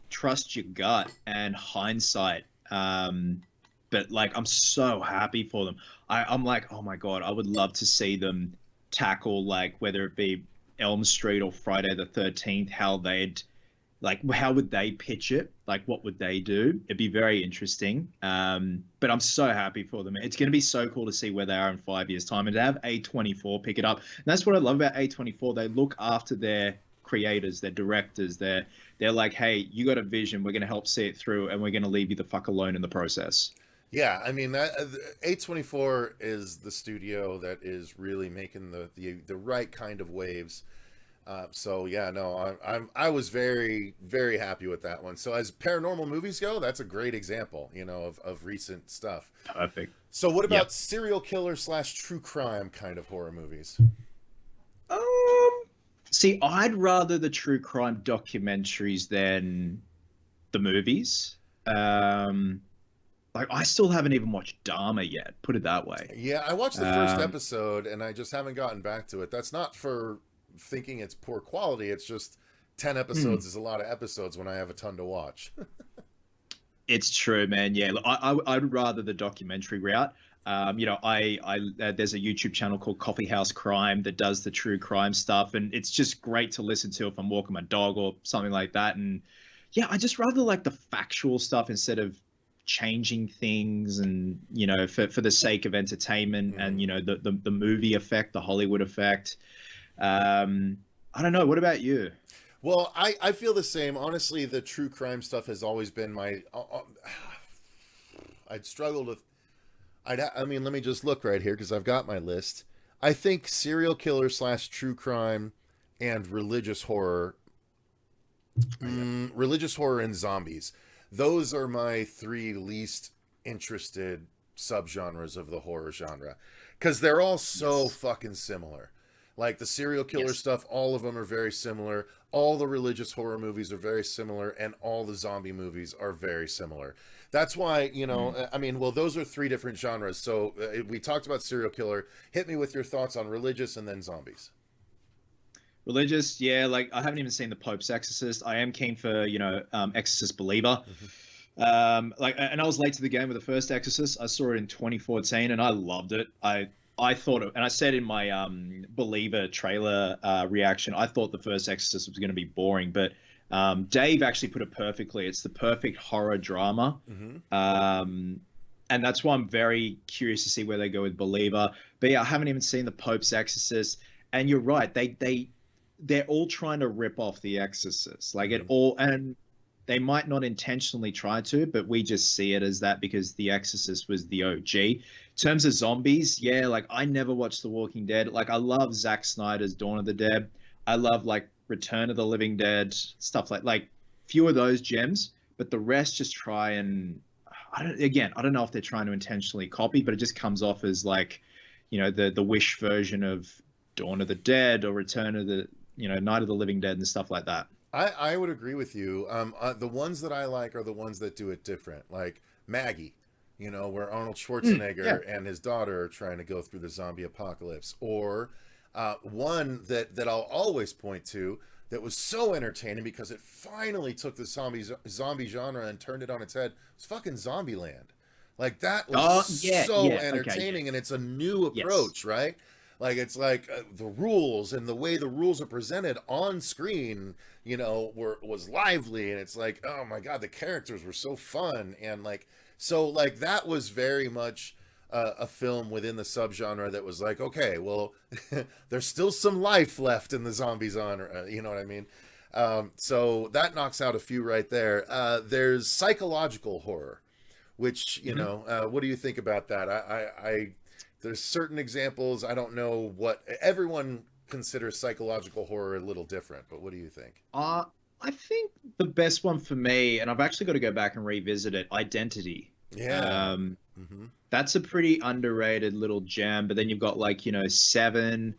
trust your gut and hindsight. But I'm so happy for them. I'm like, oh my God, I would love to see them tackle whether it be Elm Street or Friday the 13th, how they'd how would they pitch it? What would they do? It'd be very interesting. But I'm so happy for them. It's going to be so cool to see where they are in 5 years' time, and to have A24 pick it up. And that's what I love about A24. They look after their creators, their directors. They're like, hey, you got a vision. We're going to help see it through, and we're going to leave you the fuck alone in the process. Yeah, I mean, that A24 is the studio that is really making the right kind of waves. So yeah, no, I was very, very happy with that one. So as paranormal movies go, that's a great example, of recent stuff. Perfect. So what about serial killer / true crime kind of horror movies? See, I'd rather the true crime documentaries than the movies. Like I still haven't even watched Dharma yet. Put it that way. Yeah, I watched the first episode and I just haven't gotten back to it. That's not for thinking it's poor quality. It's just 10 episodes is a lot of episodes when I have a ton to watch. It's true, man. Yeah, look, I'd rather the documentary route. You know, there's a YouTube channel called Coffee House Crime that does the true crime stuff, and it's just great to listen to if I'm walking my dog or something like that. And yeah, I just rather like the factual stuff instead of changing things and, you know, for the sake of entertainment and, you know, the movie effect, the Hollywood effect. I don't know. What about you? Well, I feel the same. Honestly, the true crime stuff has always been my... I'd struggled with... I mean, let me just look right here because I've got my list. I think serial killer / true crime and religious horror... religious horror and zombies. Those are my 3 least interested subgenres of the horror genre. Because they're all so fucking similar. Like the serial killer stuff, all of them are very similar. All the religious horror movies are very similar. And all the zombie movies are very similar. That's why, you know, I mean, well, those are 3 different genres. So we talked about serial killer. Hit me with your thoughts on religious and then zombies. Religious, yeah. Like I haven't even seen the Pope's Exorcist. I am keen for, you know, Exorcist Believer. Like, and I was late to the game with the first Exorcist. I saw it in 2014 and I loved it. I thought it, and I said in my Believer trailer reaction, I thought the first Exorcist was going to be boring, but Dave actually put it perfectly. It's the perfect horror drama. And that's why I'm very curious to see where they go with Believer. But yeah, I haven't even seen the Pope's Exorcist. And you're right. They're all trying to rip off The Exorcist. Like it all, and they might not intentionally try to, but we just see it as that because The Exorcist was the OG. In terms of zombies, yeah, like I never watched The Walking Dead. Like I love Zack Snyder's Dawn of the Dead. I love like Return of the Living Dead, stuff like few of those gems, but the rest just try and I don't know if they're trying to intentionally copy, but it just comes off as like, you know, the Wish version of Dawn of the Dead or Return of the, you know, Night of the Living Dead and stuff like that. I would agree with you. The ones that I like are the ones that do it different, like Maggie, you know, where Arnold Schwarzenegger and his daughter are trying to go through the zombie apocalypse. Or one that I'll always point to that was so entertaining because it finally took the zombie genre and turned it on its head was fucking Zombieland. Like that was entertaining, and it's a new approach, right? Like it's like the rules and the way the rules are presented on screen, you know, was lively, and it's like, oh my god, the characters were so fun, and like that was very much a film within the subgenre that was like, okay, well, there's still some life left in the zombie genre, you know what I mean? So that knocks out a few right there. There's psychological horror, which, you know, what do you think about that? I there's certain examples. I don't know what everyone considers psychological horror a little different, but what do you think? I think the best one for me, and I've actually got to go back and revisit it, Identity. Yeah. That's a pretty underrated little gem, but then you've got like, you know, Seven.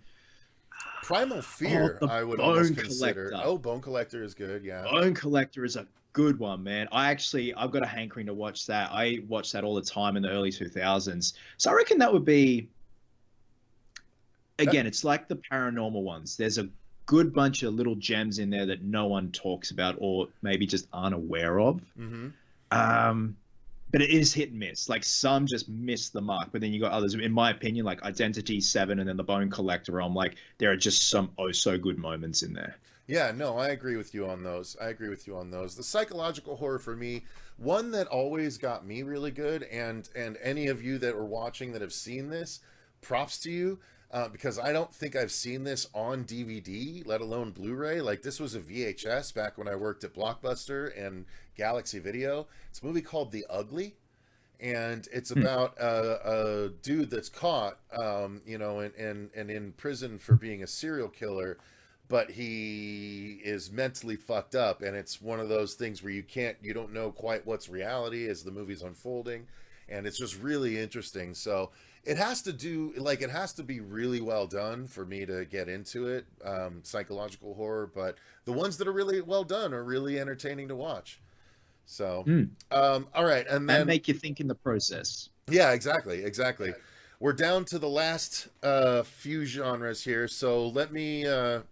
Primal Fear, I would almost consider. Oh, Bone Collector is good, yeah. Bone Collector is a good one, man. I've got a hankering to watch that. I watched that all the time in the early 2000s. So I reckon that would be, again, it's like the paranormal ones. There's a good bunch of little gems in there that no one talks about or maybe just aren't aware of. But it is hit and miss. Like some just miss the mark, but then you got others, in my opinion, like Identity, Seven, and then the Bone Collector. I'm like, there are just some so good moments in there. Yeah, no, I agree with you on those. The psychological horror for me, one that always got me really good, and any of you that are watching that have seen this, props to you, because I don't think I've seen this on DVD, let alone Blu-ray. Like this was a VHS back when I worked at Blockbuster and Galaxy Video. It's a movie called The Ugly, and it's about a dude that's caught, you know, and in prison for being a serial killer, but he is mentally fucked up, and it's one of those things where you don't know quite what's reality as the movie's unfolding. and it's just really interesting. So it has to be really well done for me to get into it, psychological horror. But the ones that are really well done are really entertaining to watch. So, all right, and then make you think in the process. Yeah, exactly. We're down to the last few genres here, so let me. We're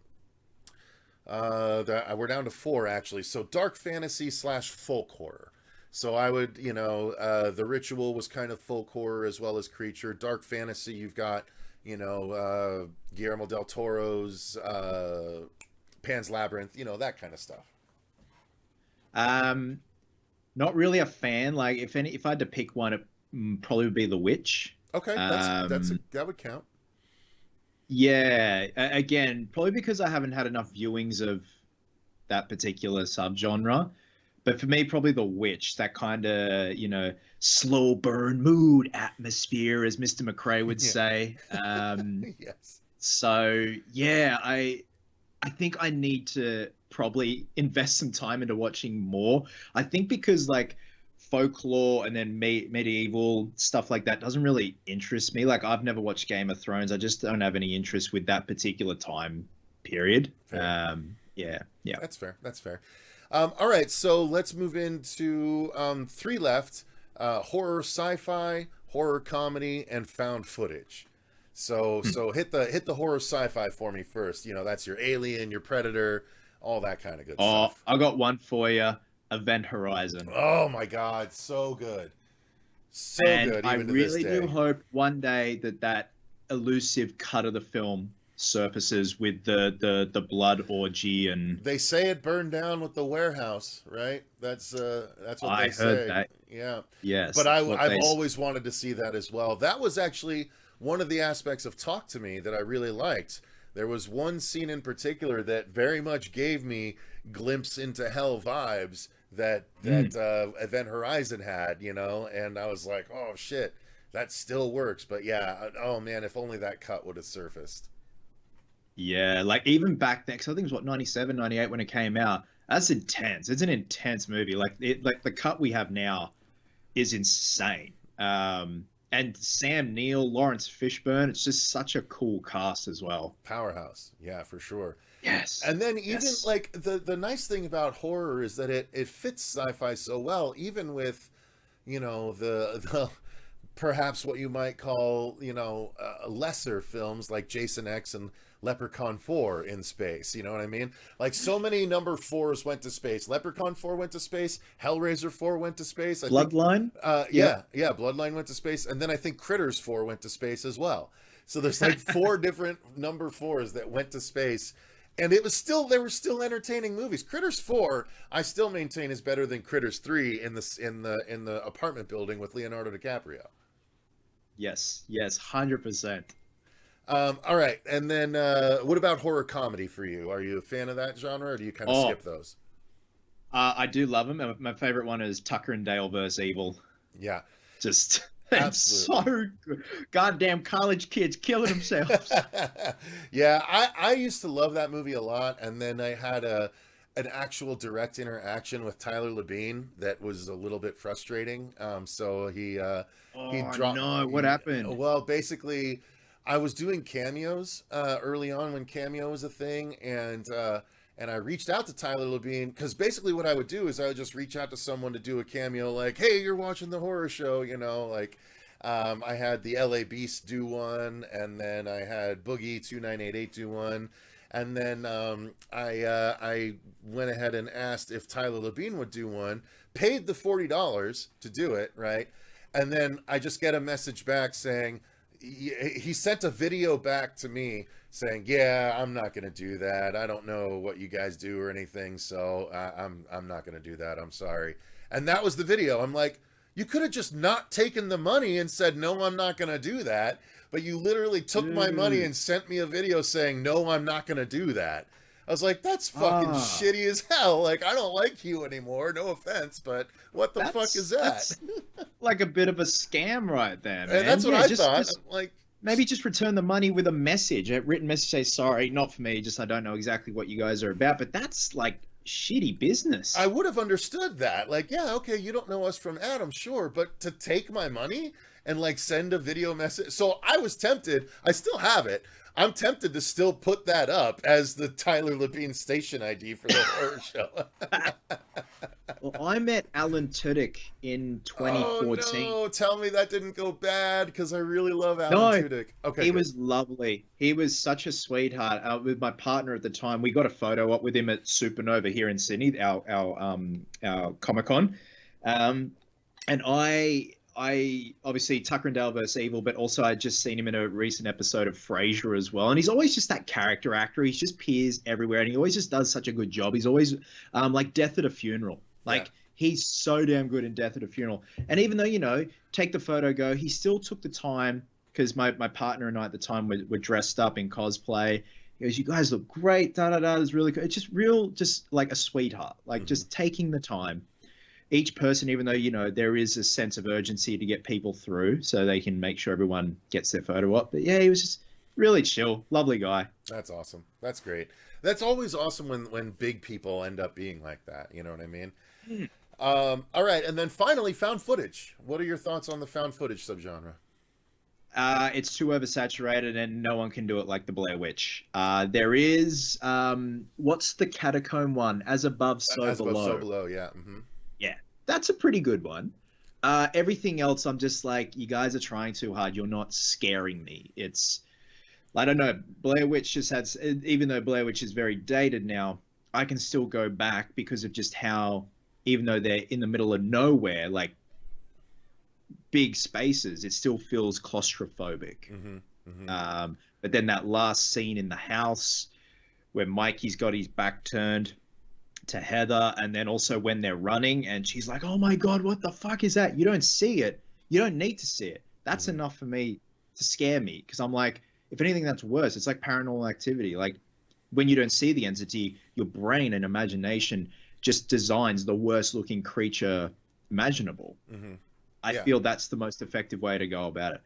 down to 4 actually. So dark fantasy / folk horror. So I would, the Ritual was kind of folk horror as well as creature. Dark fantasy, you've got, Guillermo del Toro's Pan's Labyrinth, that kind of stuff. Not really a fan. Like if I had to pick one, it probably would be The Witch. Okay, that would count. Yeah, again, probably because I haven't had enough viewings of that particular subgenre. But for me, probably The Witch, that kind of, slow burn mood atmosphere, as Mr. McRae would say. Yes. So, yeah, I think I need to probably invest some time into watching more. I think because, like, folklore and then medieval stuff like that doesn't really interest me. Like, I've never watched Game of Thrones. I just don't have any interest with that particular time period. Fair. Yeah. That's fair. All right, so let's move into 3 left: horror, sci-fi, horror comedy, and found footage. So hit the horror sci-fi for me first. That's your Alien, your Predator, all that kind of good stuff. I got one for you: Event Horizon. Oh my God, so good, good. I really do hope one day that elusive cut of the film surfaces with the blood orgy, and they say it burned down with the warehouse, right? That's what I heard that. Yeah. Yes. But I've always wanted to see that as well. That was actually one of the aspects of Talk to Me that I really liked. There was one scene in particular that very much gave me glimpse into hell vibes that Event Horizon had, and I was like, oh shit, that still works. But yeah, oh man, if only that cut would have surfaced. Yeah, like even back then, because I think it was 97, 98 when it came out. That's intense. It's an intense movie. Like the cut we have now is insane. And Sam Neill, Lawrence Fishburne, it's just such a cool cast as well. Powerhouse. Yeah, for sure. Yes. And then even like the nice thing about horror is that it fits sci-fi so well, even with, the perhaps what you might call, lesser films like Jason X and Leprechaun 4 in space. You know what I mean? Like so many number 4s went to space. Leprechaun 4 went to space. Hellraiser 4 went to space. Bloodline? Yeah. Bloodline went to space. And then I think Critters 4 went to space as well. So there's like 4 different number 4s that went to space. And they were still entertaining movies. Critters 4, I still maintain, is better than Critters 3 in the apartment building with Leonardo DiCaprio. Yes, 100%. All right, and then what about horror comedy for you? Are you a fan of that genre, or do you kind of skip those? I do love them. My favorite one is Tucker and Dale vs. Evil. Yeah, just so good. Goddamn college kids killing themselves. Yeah, I used to love that movie a lot, and then I had an actual direct interaction with Tyler Labine that was a little bit frustrating. So he dropped. No, what happened? Well, basically, I was doing cameos early on when Cameo was a thing, and I reached out to Tyler Labine because basically what I would do is I would just reach out to someone to do a cameo, like, hey, you're watching the horror show, like I had the LA Beast do one, and then I had Boogie 2988 do one, and then I went ahead and asked if Tyler Labine would do one, paid the $40 to do it, right? And then I just get a message back saying, he sent a video back to me saying, yeah, I'm not going to do that. I don't know what you guys do or anything, so I'm not going to do that. I'm sorry. And that was the video. I'm like, you could have just not taken the money and said, no, I'm not going to do that. But you literally took my money and sent me a video saying, no, I'm not going to do that. I was like, that's fucking shitty as hell. Like, I don't like you anymore. No offense, but what the fuck is that? That's like a bit of a scam right there, man. And that's what I thought. Like, maybe just return the money with a message, a written message, say, sorry, not for me, just I don't know exactly what you guys are about. But that's like shitty business. I would have understood that. Like, yeah, okay, you don't know us from Adam, sure, but to take my money and like send a video message. So I was tempted. I still have it. I'm tempted to still put that up as the Tyler Labine station ID for the horror show. Well, I met Alan Tudyk in 2014. Oh no, tell me that didn't go bad because I really love Alan Tudyk. Okay, he good. was lovely. He was such a sweetheart. With my partner at the time, we got a photo up with him at Supernova here in Sydney, our Comic-Con. And I obviously Tucker and Dale vs. Evil, but also I'd just seen him in a recent episode of Frasier as well. And he's always just that character actor. He's just appears everywhere, and he always just does such a good job. He's always like Death at a Funeral. Like, he's so damn good in Death at a Funeral. And even though, you know, take the photo, go, he still took the time, because my partner and I at the time were dressed up in cosplay. He goes, you guys look great, da-da-da, it's really good. It's just real, just like a sweetheart. Like, just taking the time. Each person, even though, you know, there is a sense of urgency to get people through so they can make sure everyone gets their photo up. But yeah, he was just really chill. Lovely guy. That's awesome. That's great. That's always awesome when big people end up being like that. You know what I mean? All right. And then finally, found footage. What are your thoughts on the found footage subgenre? It's too oversaturated and no one can do it like the Blair Witch. There is, what's the Catacomb one? As Above, So As Below. Above, So Below, yeah. Yeah, that's a pretty good one. Everything else, I'm just like, you guys are trying too hard. You're not scaring me. It's, I don't know, Blair Witch just had, even though Blair Witch is very dated now, I can still go back because of just how, even though they're in the middle of nowhere, like big spaces, it still feels claustrophobic. But then that last scene in the house where Mikey's got his back turned to Heather, and then also when they're running and she's like, oh my God, what the fuck is that? You don't see it. You don't need to see it. That's enough for me to scare me, because I'm like, if anything, that's worse. It's like Paranormal Activity. Like, when you don't see the entity, your brain and imagination just designs the worst looking creature imaginable. I feel that's the most effective way to go about it.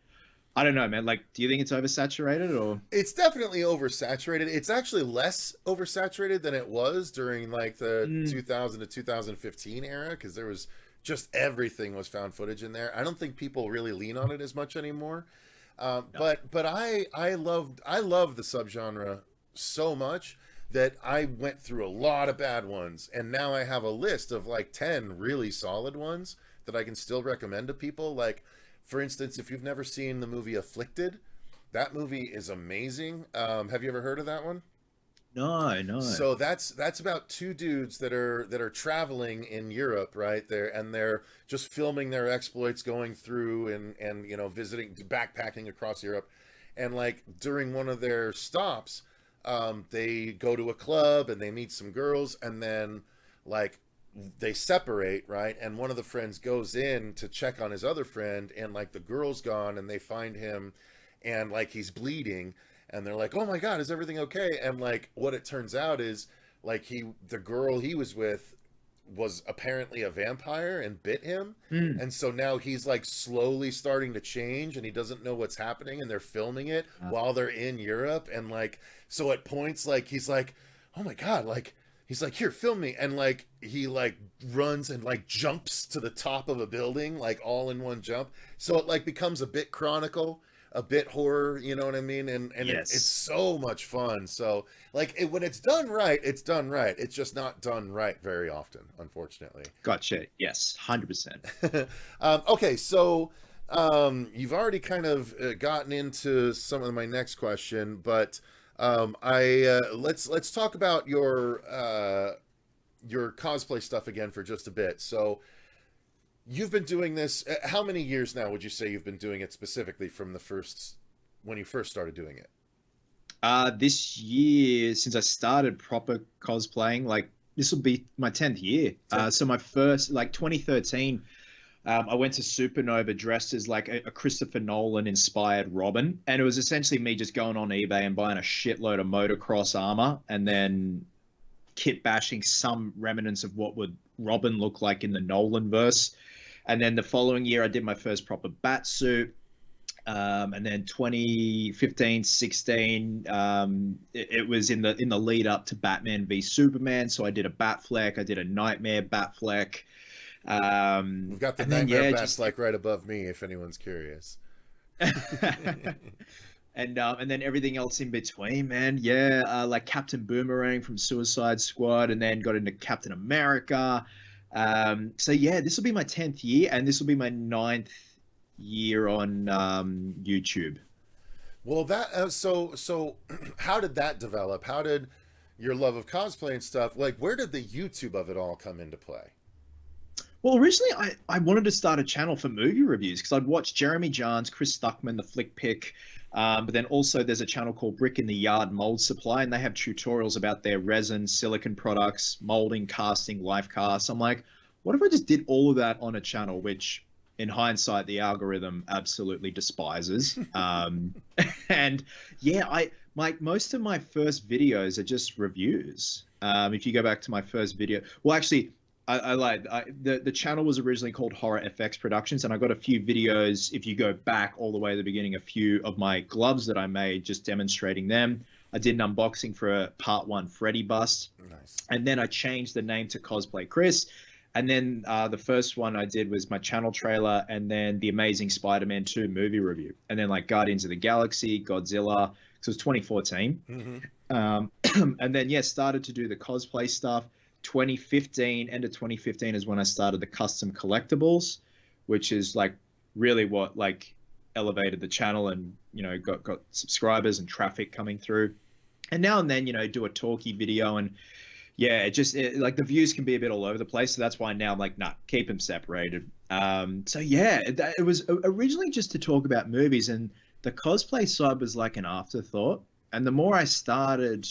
I don't know, man. Like, do you think it's oversaturated or? It's definitely oversaturated. It's actually less oversaturated than it was during like the 2000 to 2015 era, because there was just everything was found footage in there. I don't think people really lean on it as much anymore. No. But I love the subgenre so much that I went through a lot of bad ones, and now I have a list of like 10 really solid ones that I can still recommend to people. Like, for instance, if you've never seen the movie Afflicted, that movie is amazing. Have you ever heard of that one? No. So that's about two dudes that are traveling in Europe, right? They're just filming their exploits, going through and you know, visiting, backpacking across Europe, and like during one of their stops, they go to a club and they meet some girls, and then like they separate, right? And one of the friends goes in to check on his other friend, and like the girl's gone, and they find him and like he's bleeding, and they're like, oh my God, is everything okay? And like what it turns out is like the girl he was with was apparently a vampire and bit him. And so now he's like slowly starting to change, and he doesn't know what's happening, and they're filming it while they're in Europe. And like, so at points, like he's like, oh my God, like he's like, here, film me. And like, he like runs and like jumps to the top of a building, like all in one jump. So it like becomes a bit Chronicle, a bit horror, you know what I mean? And Yes. it's so much fun. So like when it's done right, it's done right. It's just not done right very often, unfortunately. Gotcha. Yes, 100%. Okay, so you've already kind of gotten into some of my next question, but let's talk about your cosplay stuff again for just a bit. So you've been doing this, how many years now would you say you've been doing it specifically from when you first started doing it? This year, since I started proper cosplaying, like this will be my 10th year. So my first, like 2013, I went to Supernova dressed as like a Christopher Nolan inspired Robin. And it was essentially me just going on eBay and buying a shitload of motocross armor and then kit bashing some remnants of what would Robin look like in the Nolan verse. And then the following year, I did my first proper bat suit. And then 2015, 16, it was in the lead up to Batman v Superman. So I did a Batfleck, I did a Nightmare Batfleck. We've got the Nightmare Batfleck right above me, if anyone's curious. And then everything else in between, man. Yeah, like Captain Boomerang from Suicide Squad, and then got into Captain America. So yeah, this will be my 10th year, and this will be my 9th year on YouTube. Well, that so how did that develop? How did your love of cosplay and stuff, like, where did the YouTube of it all come into play? Well, originally I wanted to start a channel for movie reviews because I'd watched Jeremy Jahns, Chris Stuckman, the Flick Pick, but then also there's a channel called Brick in the Yard Mold Supply, and they have tutorials about their resin, silicon products, molding, casting, life casts. I'm like, what if I just did all of that on a channel, which in hindsight, the algorithm absolutely despises. And yeah, most of my first videos are just reviews. If you go back to my first video, well, actually, I lied. The channel was originally called Horror FX Productions, and I got a few videos, if you go back all the way to the beginning, a few of my gloves that I made, just demonstrating them. I did an unboxing for a part 1 Freddy bust. Nice. And then I changed the name to Cosplay Chris. And then the first one I did was my channel trailer, and then the Amazing Spider-Man 2 movie review. And then like Guardians of the Galaxy, Godzilla, because it was 2014. Mm-hmm. And then, yeah, started to do the cosplay stuff. 2015, end of 2015 is when I started the custom collectibles, which is like really what like elevated the channel and, you know, got subscribers and traffic coming through. And now and then, you know, do a talkie video, and yeah, like the views can be a bit all over the place. So that's why now I'm like, nah, keep them separated. So yeah, it was originally just to talk about movies, and the cosplay side was like an afterthought. And the more I started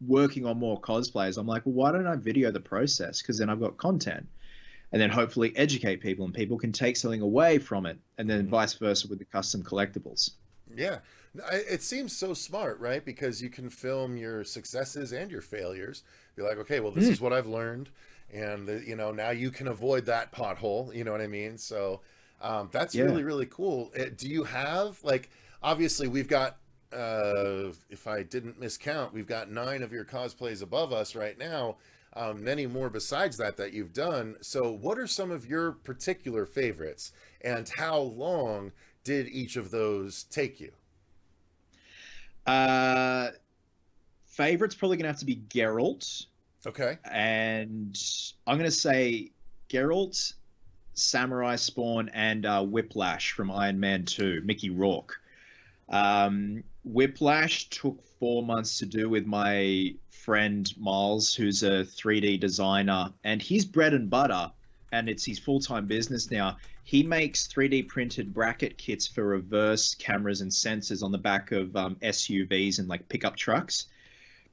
working on more cosplays, I'm like, well, why don't I video the process? Because then I've got content, and then hopefully educate people, and people can take something away from it, and then vice versa with the custom collectibles. Yeah, it seems so smart, right? Because you can film your successes and your failures. You're like, okay, well, this is what I've learned, and you know, now you can avoid that pothole. You know what I mean? So that's really, really cool. Do you have, like, obviously we've got, if I didn't miscount, we've got 9 of your cosplays above us right now. Many more besides that you've done. So what are some of your particular favorites, and how long did each of those take you? Favorite's probably gonna have to be Geralt. Okay. And I'm gonna say Geralt, Samurai Spawn, and Whiplash from Iron Man 2, Mickey Rourke. Whiplash took 4 months to do with my friend Miles, who's a 3D designer, and his bread and butter, and it's his full-time business now. He makes 3D printed bracket kits for reverse cameras and sensors on the back of SUVs and like pickup trucks.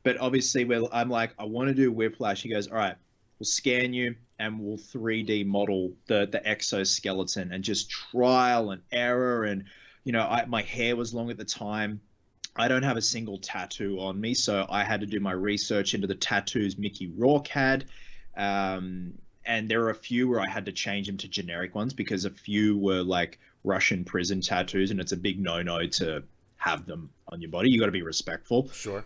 But obviously, I'm like, I want to do Whiplash. He goes, all right, we'll scan you and we'll 3D model the exoskeleton, and just trial and error. And, you know, my hair was long at the time. I don't have a single tattoo on me, so I had to do my research into the tattoos Mickey Rourke had. And there are a few where I had to change them to generic ones because a few were like Russian prison tattoos, and it's a big no-no to have them on your body. You got to be respectful. Sure.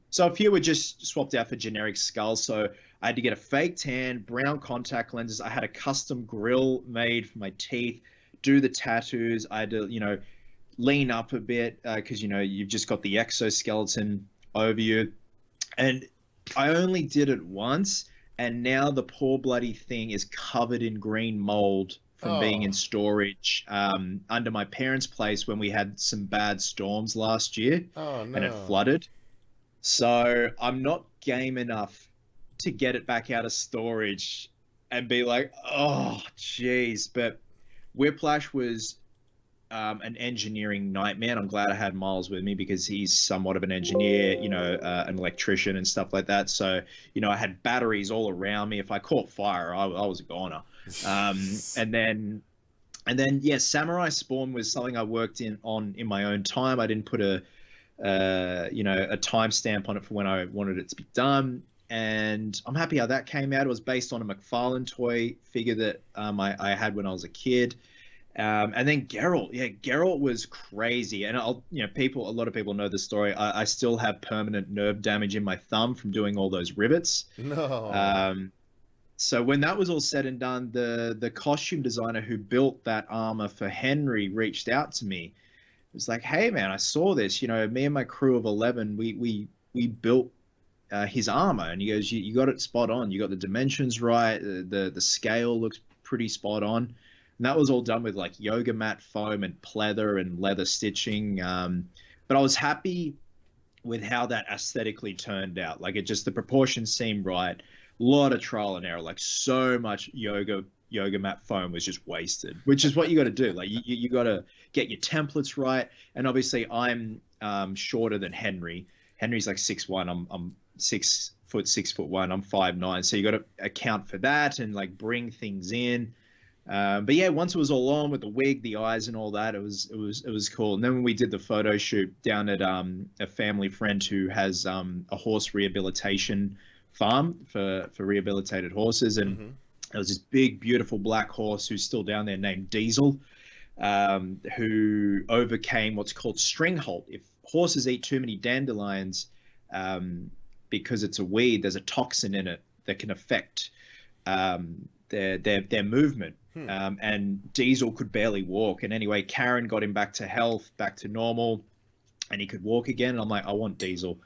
So a few were just swapped out for generic skulls. So I had to get a fake tan, brown contact lenses. I had a custom grill made for my teeth, do the tattoos. I had to, you know, lean up a bit because, you know, you've just got the exoskeleton over you. And I only did it once. And now the poor bloody thing is covered in green mold from being in storage under my parents' place when we had some bad storms last year. Oh, no. And it flooded. So I'm not game enough to get it back out of storage and be like, oh, geez. But Whiplash was an engineering nightmare. I'm glad I had Miles with me because he's somewhat of an engineer, you know, an electrician and stuff like that. So, you know, I had batteries all around me. If I caught fire, I was a goner. And then, yeah, Samurai Spawn was something I worked on in my own time. I didn't put a timestamp on it for when I wanted it to be done. And I'm happy how that came out. It was based on a McFarlane toy figure that I had when I was a kid. And then Geralt, yeah, Geralt was crazy. And a lot of people know the story. I still have permanent nerve damage in my thumb from doing all those rivets. No. So when that was all said and done, the costume designer who built that armor for Henry reached out to me. It was like, hey man, I saw this. Me and my crew of 11, we built his armor, and he goes, you got it spot on. You got the dimensions right. The scale looks pretty spot on. And that was all done with like yoga mat foam and pleather and leather stitching. But I was happy with how that aesthetically turned out. Like the proportions seemed right. A lot of trial and error, like so much yoga mat foam was just wasted, which is what you got to do. Like you got to get your templates right. And obviously I'm shorter than Henry. Henry's like 6'1". I'm 6'1". I'm 5'9". So you got to account for that and like bring things in. But yeah, once it was all on with the wig, the eyes, and all that, it was cool. And then when we did the photo shoot down at a family friend who has a horse rehabilitation farm for rehabilitated horses, and there was this big, beautiful black horse who's still down there named Diesel, who overcame what's called string halt. If horses eat too many dandelions, because it's a weed, there's a toxin in it that can affect their movement. And Diesel could barely walk. And anyway, Karen got him back to health, back to normal, and he could walk again. And I'm like, I want Diesel.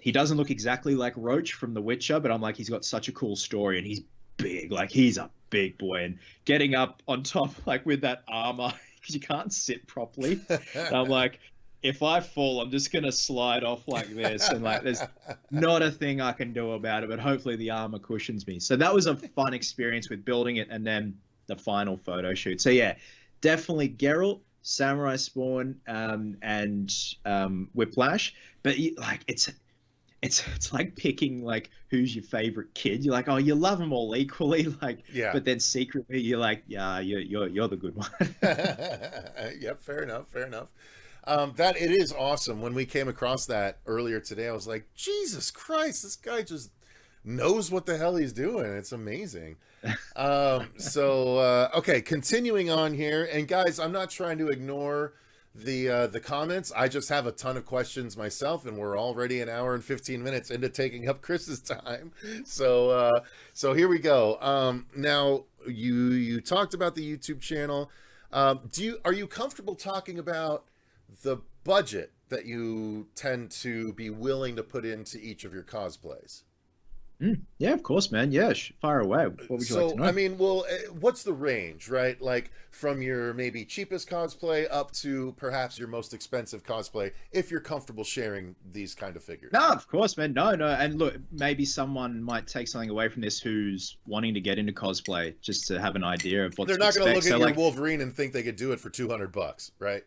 He doesn't look exactly like Roach from The Witcher, but I'm like, he's got such a cool story, and he's big. Like, he's a big boy. And getting up on top, like with that armor, because you can't sit properly. And I'm like, if I fall, I'm just going to slide off like this. And like, there's not a thing I can do about it, but hopefully the armor cushions me. So that was a fun experience with building it. And then the final photo shoot. So yeah, definitely Geralt, Samurai Spawn, and Whiplash. But like, it's like picking like who's your favorite kid. You're like, oh, you love them all equally, like, yeah. But then secretly you're like, yeah, you're the good one. Yep, fair enough. That it is awesome. When we came across that earlier today, I was like, Jesus Christ, this guy just knows what the hell he's doing. It's amazing. Okay, continuing on here, and guys, I'm not trying to ignore the comments. I just have a ton of questions myself, and we're already an hour and 15 minutes into taking up Chris's time. So here we go. Now you talked about the YouTube channel. Are you comfortable talking about the budget that you tend to be willing to put into each of your cosplays? Yeah, of course, man. Yeah, fire away. What would you like to know? I mean, well, what's the range, right? Like from your maybe cheapest cosplay up to perhaps your most expensive cosplay, if you're comfortable sharing these kind of figures. No, of course, man. No. And look, maybe someone might take something away from this who's wanting to get into cosplay, just to have an idea of what they're not going to look at your Wolverine and think they could do it for $200, right?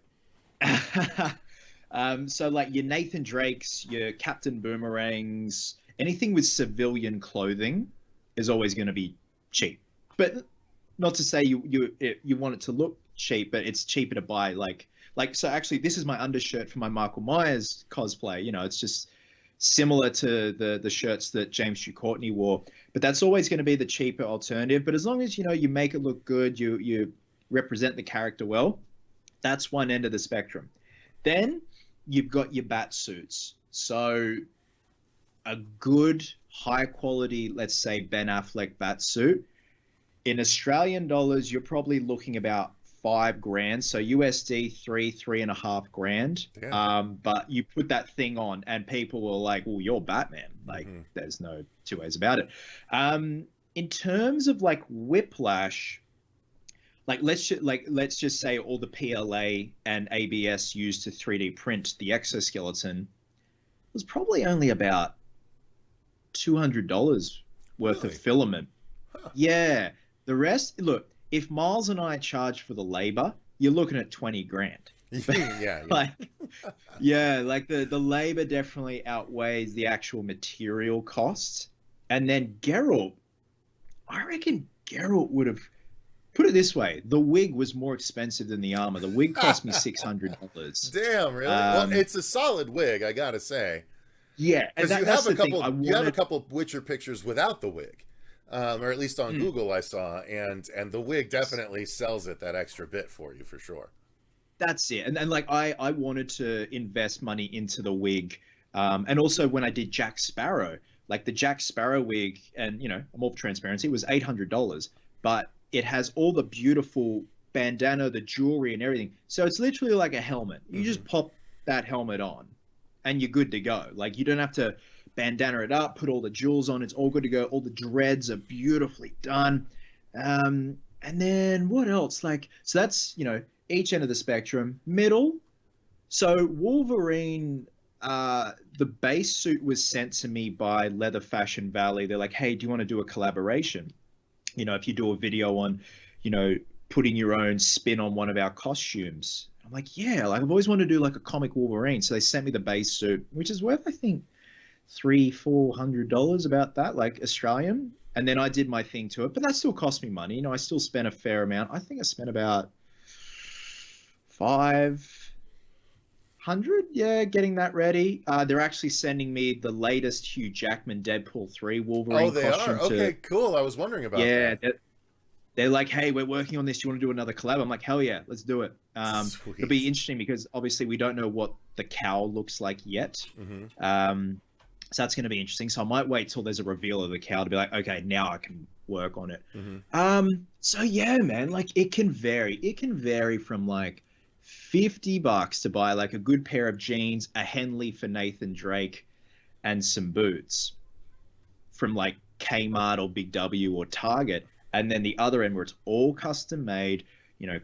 So like your Nathan Drakes, your Captain Boomerangs, anything with civilian clothing is always going to be cheap. But not to say you want it to look cheap, but it's cheaper to buy like so actually this is my undershirt for my Michael Myers cosplay. It's just similar to the shirts that James Hugh Courtney wore, but that's always going to be the cheaper alternative. But as long as you make it look good, you represent the character well, that's one end of the spectrum. Then you've got your bat suits. So a good high quality, let's say Ben Affleck bat suit, in Australian dollars, you're probably looking about $5,000. So USD, $3.5 grand. But you put that thing on and people were like, well, you're Batman. Like, there's no two ways about it. In terms of like Whiplash, like let's just say all the PLA and ABS used to 3D print the exoskeleton was probably only about $200 worth of filament. Huh. Yeah. The rest, look, if Miles and I charge for the labor, you're looking at 20 grand. Yeah. Like the labor definitely outweighs the actual material costs. And then Geralt, I reckon Geralt would have, put it this way, the wig was more expensive than the armor. The wig cost me $600. Damn, really? Well, it's a solid wig, I gotta say. Yeah, because you have a couple Witcher pictures without the wig. or at least on Google I saw, and the wig definitely sells it that extra bit for you for sure. That's it. And like I wanted to invest money into the wig. And also when I did Jack Sparrow, like the Jack Sparrow wig, and I'm all for transparency, it was $800, but it has all the beautiful bandana, the jewelry and everything. So it's literally like a helmet. You just pop that helmet on and you're good to go. Like you don't have to bandana it up, put all the jewels on. It's all good to go. All the dreads are beautifully done. And then what else? Like, so that's, each end of the spectrum. Middle. So Wolverine, the base suit was sent to me by Leather Fashion Valley. They're like, hey, do you want to do a collaboration? If you do a video on, putting your own spin on one of our costumes. I'm like, yeah, like I've always wanted to do like a comic Wolverine. So they sent me the base suit, which is worth, I think, $300-400, about that, like Australian. And then I did my thing to it, but that still cost me money. I still spent a fair amount. I think I spent about $500, getting that ready. They're actually sending me the latest Hugh Jackman Deadpool 3 Wolverine costume. Oh, they are? Okay, cool. I was wondering about that. Yeah, they're like, hey, we're working on this. Do you want to do another collab? I'm like, hell yeah, let's do it. It'll be interesting because obviously we don't know what the cowl looks like yet. So that's going to be interesting. So I might wait till there's a reveal of the cowl to be like, okay, now I can work on it. So yeah, man, like it can vary. It can vary from like $50 to buy like a good pair of jeans, a Henley for Nathan Drake, and some boots from like Kmart or Big W or Target. And then the other end where it's all custom made,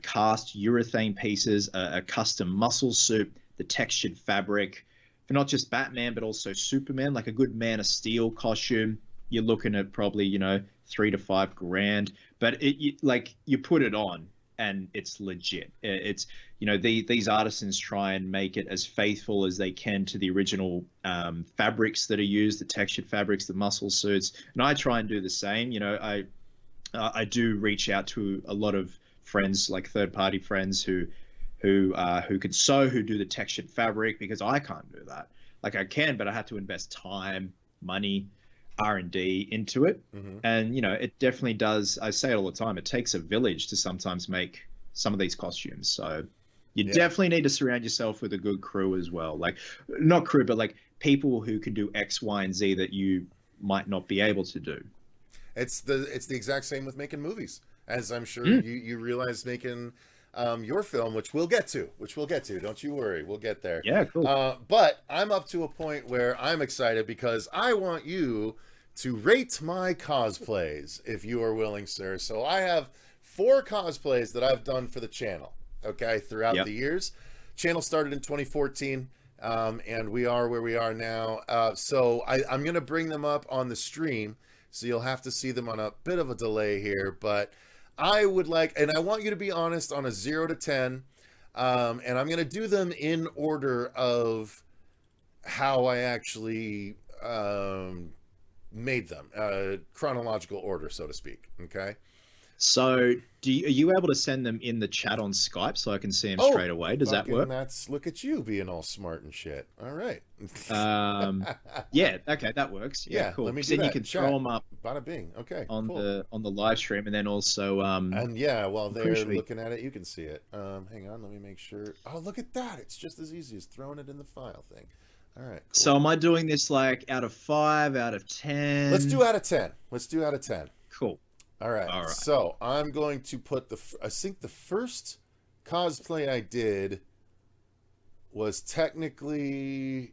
cast urethane pieces, a custom muscle suit, the textured fabric for not just Batman, but also Superman, like a good Man of Steel costume. You're looking at probably, $3 to $5 grand, but you put it on and it's legit. It's, these artisans try and make it as faithful as they can to the original fabrics that are used, the textured fabrics, the muscle suits. And I try and do the same. I do reach out to a lot of friends, like third-party friends who can sew, who do the textured fabric, because I can't do that. Like I can, but I have to invest time, money, R&D into it. And it definitely does. I say it all the time. It takes a village to sometimes make some of these costumes. So you definitely need to surround yourself with a good crew as well. Like not crew, but like people who can do X, Y, and Z that you might not be able to do. It's the exact same with making movies, as I'm sure you realize making your film, which we'll get to. Don't you worry, we'll get there. Yeah, cool. But I'm up to a point where I'm excited because I want you to rate my cosplays, if you are willing, sir. So I have 4 cosplays that I've done for the channel, okay, throughout the years. Channel started in 2014, and we are where we are now. So I'm going to bring them up on the stream. So you'll have to see them on a bit of a delay here, but I would like, and I want you to be honest on a 0 to 10, and I'm going to do them in order of how I actually made them, chronological order, so to speak. Okay. So are you able to send them in the chat on Skype so I can see them straight away? Does that work? Look at you being all smart and shit. All right. Yeah. Okay, that works. Yeah, cool. Let me do then that. you can Chat. throw them up. Bada bing. Okay. On cool. the live stream, and then also and yeah, while they're looking at it, you can see it. Hang on, let me make sure. Oh, look at that! It's just as easy as throwing it in the file thing. All right. Cool. So am I doing this like out of 5, out of 10? Let's do out of 10. Cool. All right. So I'm going to put I think the first cosplay I did was technically.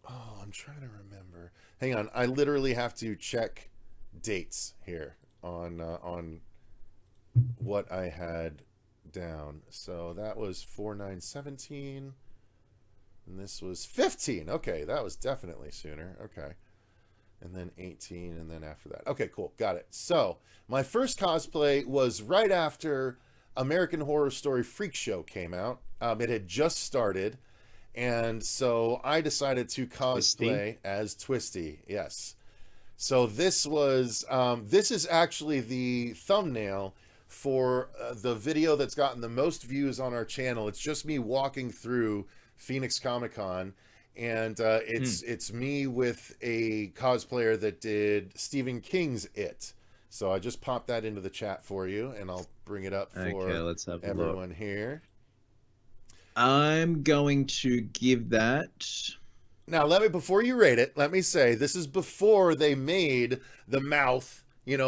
Oh, I'm trying to remember. Hang on, I literally have to check dates here on what I had down. So that was 4/9/17, and this was 15. Okay, that was definitely sooner. Okay. And then 18, and then after that. Okay, cool. Got it. So my first cosplay was right after American Horror Story Freak Show came out. It had just started, and so I decided to cosplay as Twisty. Yes. So this was this is actually the thumbnail for the video that's gotten the most views on our channel. It's just me walking through Phoenix Comic Con. and it's me with a cosplayer that did Stephen King's It. So I just popped that into the chat for you, and I'll bring it up for let's have everyone here. I'm going to give that. Now, before you rate it, let me say this is before they made the mouth,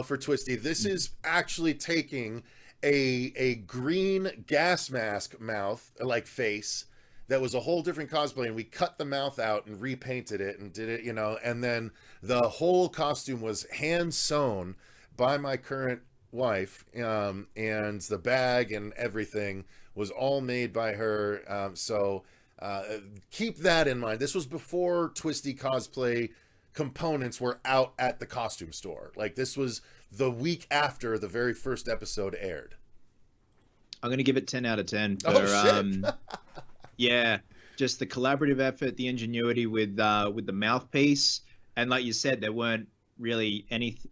for Twisty. This is actually taking a green gas mask mouth, like face, that was a whole different cosplay, and we cut the mouth out and repainted it and did it, and then the whole costume was hand sewn by my current wife, and the bag and everything was all made by her. So keep that in mind. This was before Twisty cosplay components were out at the costume store. Like, this was the week after the very first episode aired. I'm going to give it 10 out of 10 for, shit. yeah, just the collaborative effort, the ingenuity with the mouthpiece. And like you said, there weren't really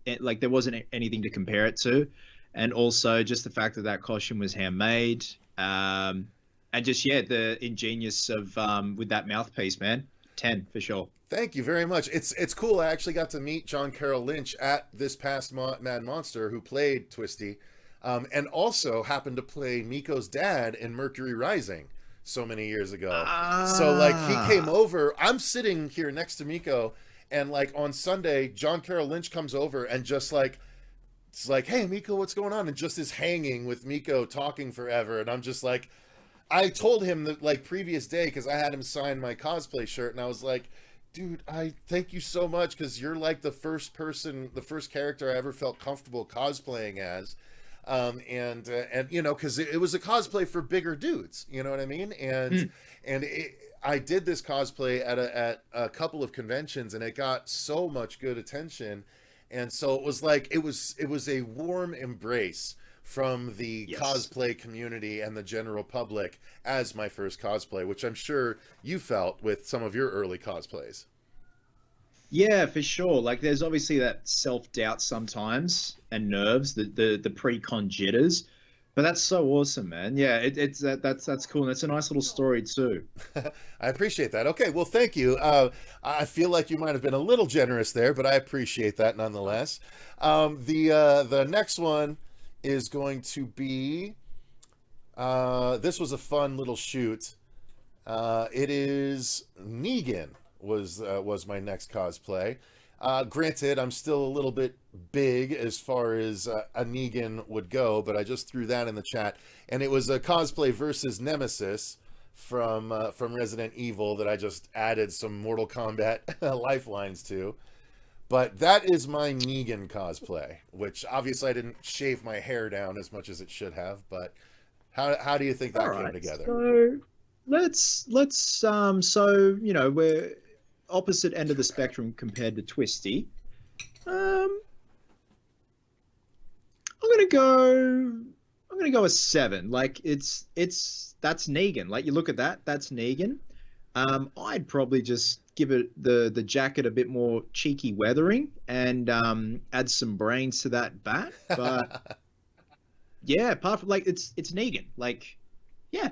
there wasn't anything to compare it to. And also just the fact that costume was handmade. And just, the ingenious of, with that mouthpiece, man. 10 for sure. Thank you very much. It's cool. I actually got to meet John Carroll Lynch at this past Mad Monster, who played Twisty, and also happened to play Miko's dad in Mercury Rising so many years ago. So, like, he came over. I'm sitting here next to Miko, and, like, on Sunday, John Carroll Lynch comes over and just, like, it's like, hey, Miko, what's going on? And just is hanging with Miko, talking forever. And I'm just like, I told him that, like, previous day, because I had him sign my cosplay shirt, and I was like, dude, I thank you so much, because you're, like, the first character I ever felt comfortable cosplaying as. And because it was a cosplay for bigger dudes, you know what I mean? And I did this cosplay at a couple of conventions, and it got so much good attention. And so it was like, it was a warm embrace from the cosplay community and the general public as my first cosplay, which I'm sure you felt with some of your early cosplays. Yeah, for sure. Like, there's obviously that self-doubt sometimes and nerves, the pre-con jitters, but that's so awesome, man. Yeah, that's cool. And it's a nice little story too. I appreciate that. Okay, well, thank you. I feel like you might have been a little generous there, but I appreciate that nonetheless. The next one is going to be, this was a fun little shoot. It is Negan was my next cosplay. Granted, I'm still a little bit big as far as a Negan would go, but I just threw that in the chat. And it was a cosplay versus Nemesis from Resident Evil that I just added some Mortal Kombat lifelines to. But that is my Negan cosplay, which obviously I didn't shave my hair down as much as it should have. But how do you think that came together? So let's we're opposite end of the spectrum compared to Twisty. I'm gonna go a 7. Like, that's Negan. Like, you look at that's Negan. I'd probably just give it the jacket a bit more cheeky weathering and add some brains to that bat. But yeah, apart from, like, it's Negan. Like, yeah,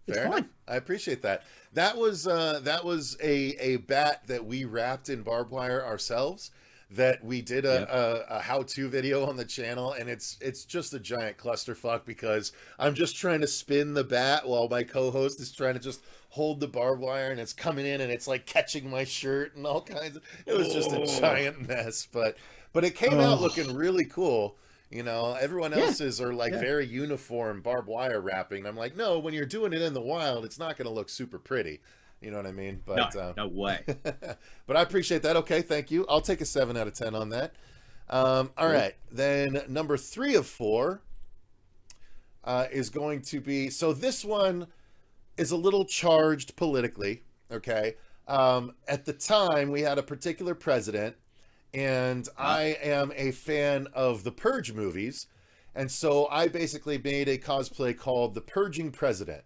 it's Fair fine. enough. I appreciate that. That was a bat that we wrapped in barbed wire ourselves. That we did a how-to video on the channel, and it's just a giant clusterfuck because I'm just trying to spin the bat while my co-host is trying to just hold the barbed wire, and it's coming in and it's like catching my shirt and all kinds of. It was just a giant mess, but it came out looking really cool. You know, everyone else's are like very uniform barbed wire wrapping. I'm like, no, when you're doing it in the wild, it's not going to look super pretty. You know what I mean? But no way. But I appreciate that. Okay, thank you. I'll take a 7 out of 10 on that. All right. Then number 3 of 4 is going to be... So this one is a little charged politically, okay? At the time, we had a particular president, and I am a fan of the Purge movies, and so I basically made a cosplay called The Purging President.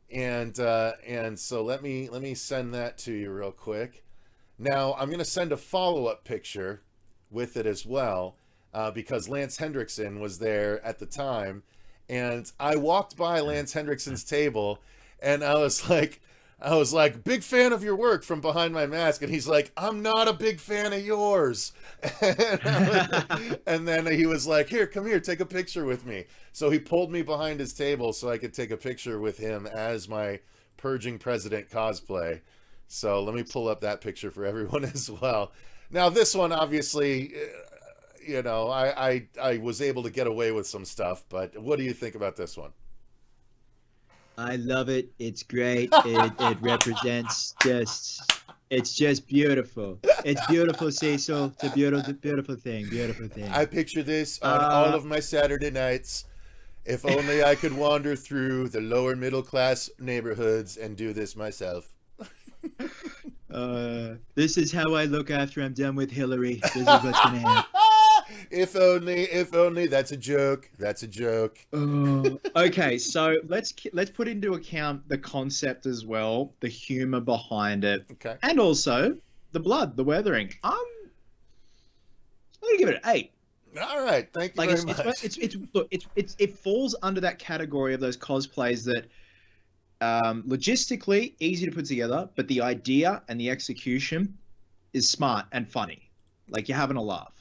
And so let me send that to you real quick. Now I'm going to send a follow-up picture with it as well, because Lance Hendrickson was there at the time, and I walked by Lance Hendrickson's table, and I was like, I was like, big fan of your work from behind my mask. And he's like, I'm not a big fan of yours. And then he was like, here, come here, take a picture with me. So he pulled me behind his table so I could take a picture with him as my purging president cosplay. So let me pull up that picture for everyone as well. Now, this one, obviously, you know, I was able to get away with some stuff. But what do you think about this one? I love it. It's great. It represents it's just beautiful. It's beautiful, Cecil. It's a beautiful thing. Beautiful thing. I picture this on all of my Saturday nights. If only I could wander through the lower middle class neighborhoods and do this myself. This is how I look after I'm done with Hillary. This is what's gonna happen. If only. That's a joke. That's a joke. Okay, so let's put into account the concept as well, the humor behind it, Okay. and also the blood, the weathering. I'm gonna give it an 8. All right. Thank you very much. It falls under that category of those cosplays that logistically easy to put together, but the idea and the execution is smart and funny. Like you're having a laugh.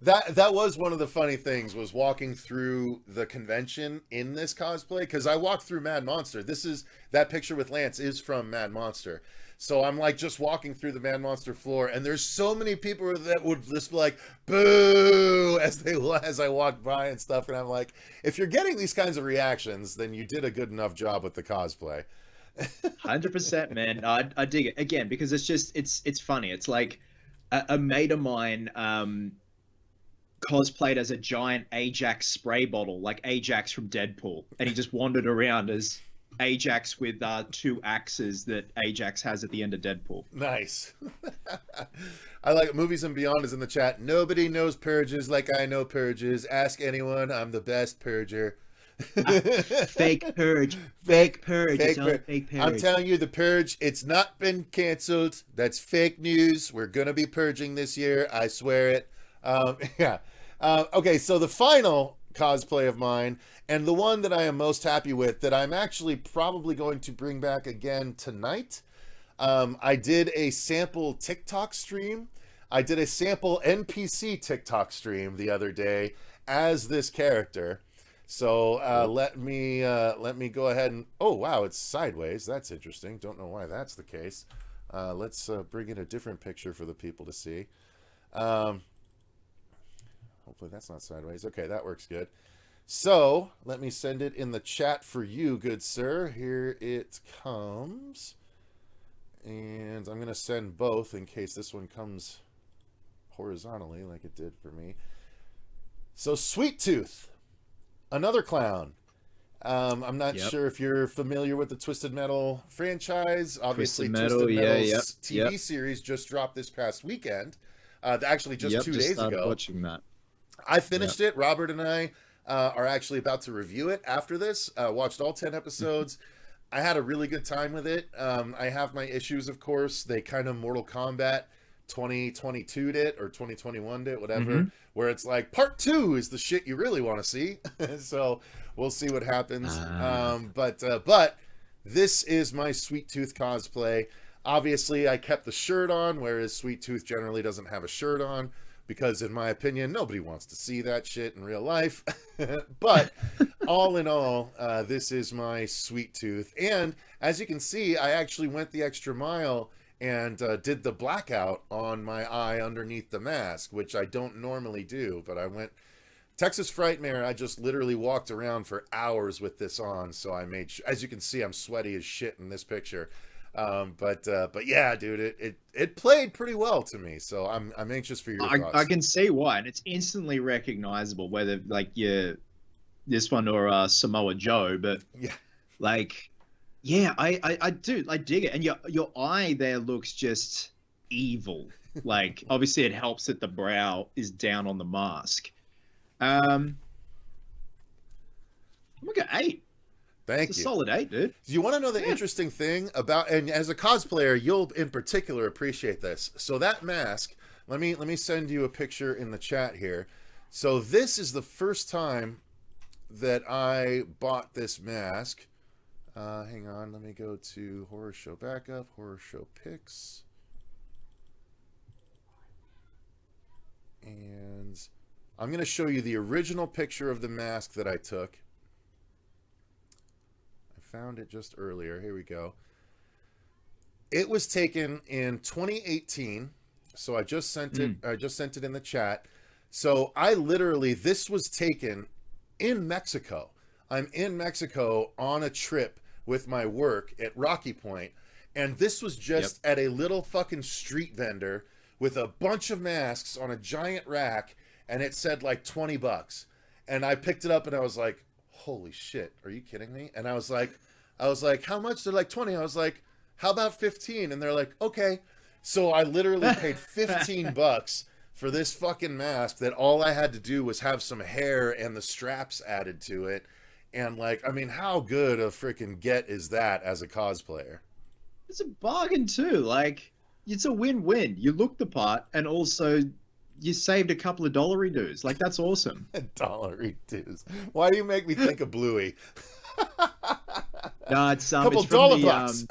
That was one of the funny things, was walking through the convention in this cosplay, because I walked through Mad Monster. That picture with Lance is from Mad Monster. So I'm like just walking through the Mad Monster floor, and there's so many people that would just be like, boo, as I walk by and stuff. And I'm like, if you're getting these kinds of reactions, then you did a good enough job with the cosplay. 100%, man. I dig it again because it's funny. It's like a mate of mine cosplayed as a giant Ajax spray bottle, like Ajax from Deadpool, and he just wandered around as Ajax with 2 axes that Ajax has at the end of Deadpool. Nice. I like it. Movies and Beyond is in the chat. Nobody knows purges like I know purges. Ask anyone. I'm the best purger. Fake purge. Fake purge. It's all fake purge. I'm telling you, the purge, it's not been canceled. That's fake news. We're going to be purging this year. I swear it. Yeah. Okay, so the final cosplay of mine, and the one that I am most happy with, that I'm actually probably going to bring back again tonight. I did a sample TikTok stream. I did a sample NPC TikTok stream the other day as this character. So let me go ahead and, oh wow, it's sideways. That's interesting. Don't know why that's the case. Let's bring in a different picture for the people to see. Hopefully that's not sideways. Okay, that works good. So let me send it in the chat for you, good sir. Here it comes. And I'm going to send both in case this one comes horizontally like it did for me. So Sweet Tooth, another clown. I'm not sure if you're familiar with the Twisted Metal franchise. Obviously, Twisted Metal's TV series just dropped this past weekend. Actually, just 2 days ago. Watching that. I finished it. Robert and I are actually about to review it after this. Watched all 10 episodes. I had a really good time with it. I have my issues, of course. They kind of Mortal Kombat 2022'd it, or 2021'd it, whatever, where it's like part 2 is the shit you really want to see. So we'll see what happens. But this is my Sweet Tooth cosplay. Obviously, I kept the shirt on, whereas Sweet Tooth generally doesn't have a shirt on, because in my opinion, nobody wants to see that shit in real life. But all in all, this is my Sweet Tooth. And as you can see, I actually went the extra mile and did the blackout on my eye underneath the mask, which I don't normally do. But I went Texas Frightmare. I just literally walked around for hours with this on. So I made sure, as you can see, I'm sweaty as shit in this picture. But yeah, dude, it played pretty well to me. So I'm anxious for your thoughts. I can see why, and it's instantly recognizable whether like you're this one or Samoa Joe. But yeah, like, yeah, I do, I dig it, and your eye there looks just evil. Like, obviously, it helps that the brow is down on the mask. I'm gonna go 8. Thank It's you. a solid 8, dude. Do you want to know the interesting thing about, and as a cosplayer, you'll in particular appreciate this. So that mask, let me send you a picture in the chat here. So this is the first time that I bought this mask. Hang on, let me go to horror show backup, horror show pics. And I'm going to show you the original picture of the mask that I took. I found it just earlier. Here we go. It was taken in 2018. So I just sent it. I just sent it in the chat. So I literally, this was taken in Mexico. I'm in Mexico on a trip with my work at Rocky Point, and this was just at a little fucking street vendor with a bunch of masks on a giant rack, and it said like $20. And I picked it up and I was like, holy shit, are you kidding me? And I was like, how much? They're like 20. I was like, how about 15? And they're like, okay. So I literally paid $15 for this fucking mask that all I had to do was have some hair and the straps added to it. And like, I mean, how good a freaking get is that as a cosplayer? It's a bargain too. Like, it's a win-win. You look the part, and also you saved a couple of dollary dues. Like, that's awesome. Dollary dues. Why do you make me think of Bluey? No, it's couple it's dollar from bucks.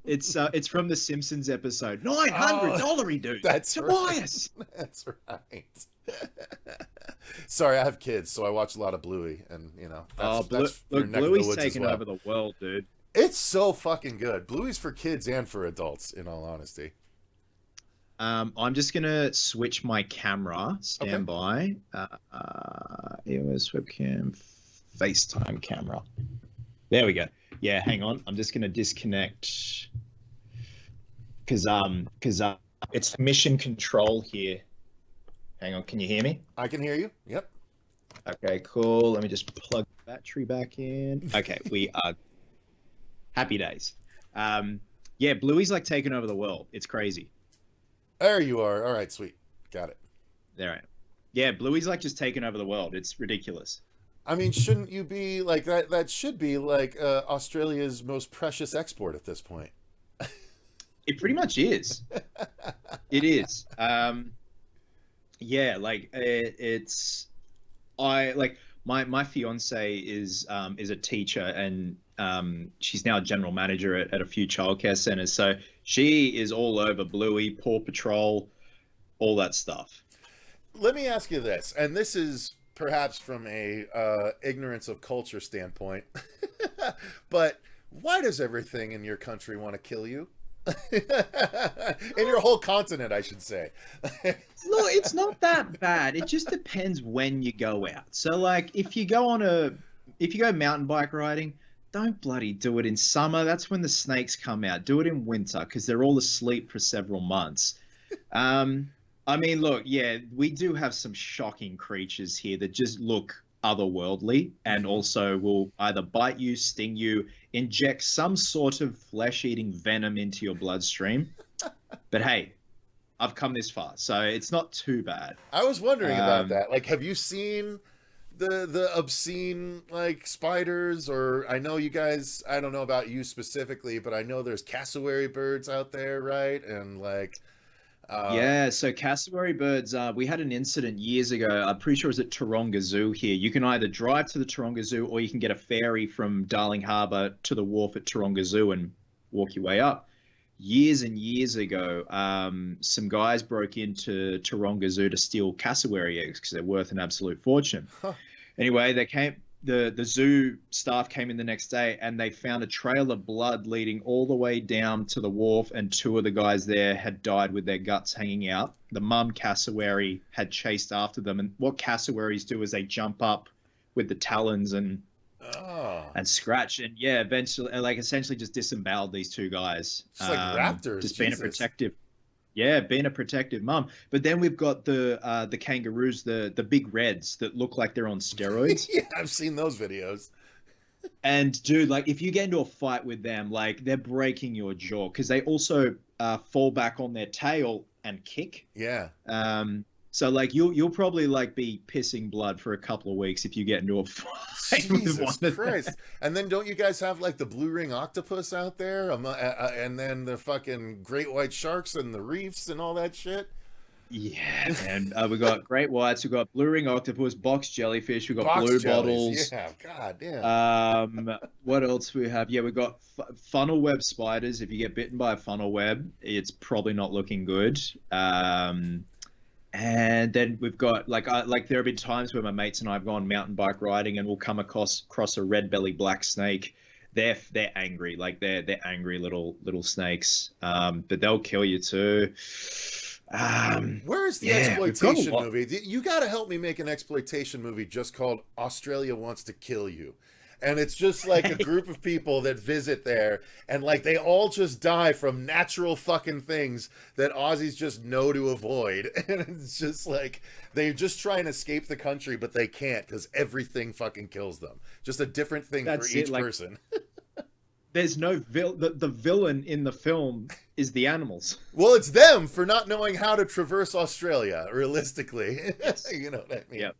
It's from the Simpsons episode. $900 dollary dues. That's Tobias. Right. That's right. Sorry, I have kids, so I watch a lot of Bluey, and you know. That's look, Bluey's taking over the world, dude. It's so fucking good. Bluey's for kids and for adults, in all honesty. I'm just gonna switch my camera. Stand by. EOS webcam, FaceTime camera. There we go. Yeah, hang on. I'm just gonna disconnect because it's mission control here. Hang on, can you hear me? I can hear you. Yep. Okay, cool. Let me just plug the battery back in. Okay, we are happy days. Yeah, Bluey's like taking over the world. It's crazy. There you are. All right, sweet. Got it. There I am. Yeah, Bluey's like just taking over the world. It's ridiculous. I mean, shouldn't you be like that? That should be like Australia's most precious export at this point. It pretty much is. It is. Yeah, like it's my fiance is a teacher, and she's now a general manager at a few childcare centers. So she is all over Bluey, Paw Patrol, all that stuff. Let me ask you this, and this is perhaps from a ignorance of culture standpoint, but why does everything in your country want to kill you? In your whole continent, I should say. Look, it's not that bad. It just depends when you go out. So, like, if you go mountain bike riding, don't bloody do it in summer. That's when the snakes come out. Do it in winter because they're all asleep for several months. I mean, look, yeah, we do have some shocking creatures here that just look otherworldly and also will either bite you, sting you, inject some sort of flesh-eating venom into your bloodstream. But hey, I've come this far, so it's not too bad. I was wondering about that. Like, have you seen the obscene like spiders? Or I know you guys, I don't know about you specifically, but I know there's cassowary birds out there, right? And like yeah, so cassowary birds, we had an incident years ago. I'm pretty sure it was at Taronga Zoo here. You can either drive to the Taronga Zoo or you can get a ferry from Darling Harbour to the wharf at Taronga Zoo and walk your way up. Years and years ago, some guys broke into Taronga Zoo to steal cassowary eggs because they're worth an absolute fortune. Huh. Anyway, the zoo staff came in the next day and they found a trail of blood leading all the way down to the wharf, and two of the guys there had died with their guts hanging out. The mum cassowary had chased after them, and what cassowaries do is they jump up with the talons and scratch, and yeah, eventually, like, essentially just disemboweled these two guys. It's like raptors. Just being a protective mum. But then we've got the kangaroos, the big reds that look like they're on steroids. Yeah, I've seen those videos. And dude, like, if you get into a fight with them, like, they're breaking your jaw because they also fall back on their tail and kick. Yeah. So like you'll probably like be pissing blood for a couple of weeks if you get into a fight with one of Christ. And then don't you guys have like the blue ring octopus out there, and then the fucking great white sharks and the reefs and all that shit? Yeah, and we got great whites, we got blue ring octopus, box jellyfish, we got Box blue jellies. bottles. Yeah, god damn. What else we have? Yeah, we got funnel web spiders. If you get bitten by a funnel web, it's probably not looking good. And then we've got like there have been times where my mates and I have gone mountain bike riding and we'll come across a red belly black snake. They're angry, like they're angry little snakes. But they'll kill you too. Where's the exploitation movie? You got to help me make an exploitation movie just called Australia Wants to Kill You. And it's just like a group of people that visit there and like they all just die from natural fucking things that Aussies just know to avoid. And it's just like they just try and escape the country, but they can't because everything fucking kills them. Just a different thing for each person. There's no the villain in the film is the animals. Well, it's them for not knowing how to traverse Australia realistically. You know what I mean? Yep.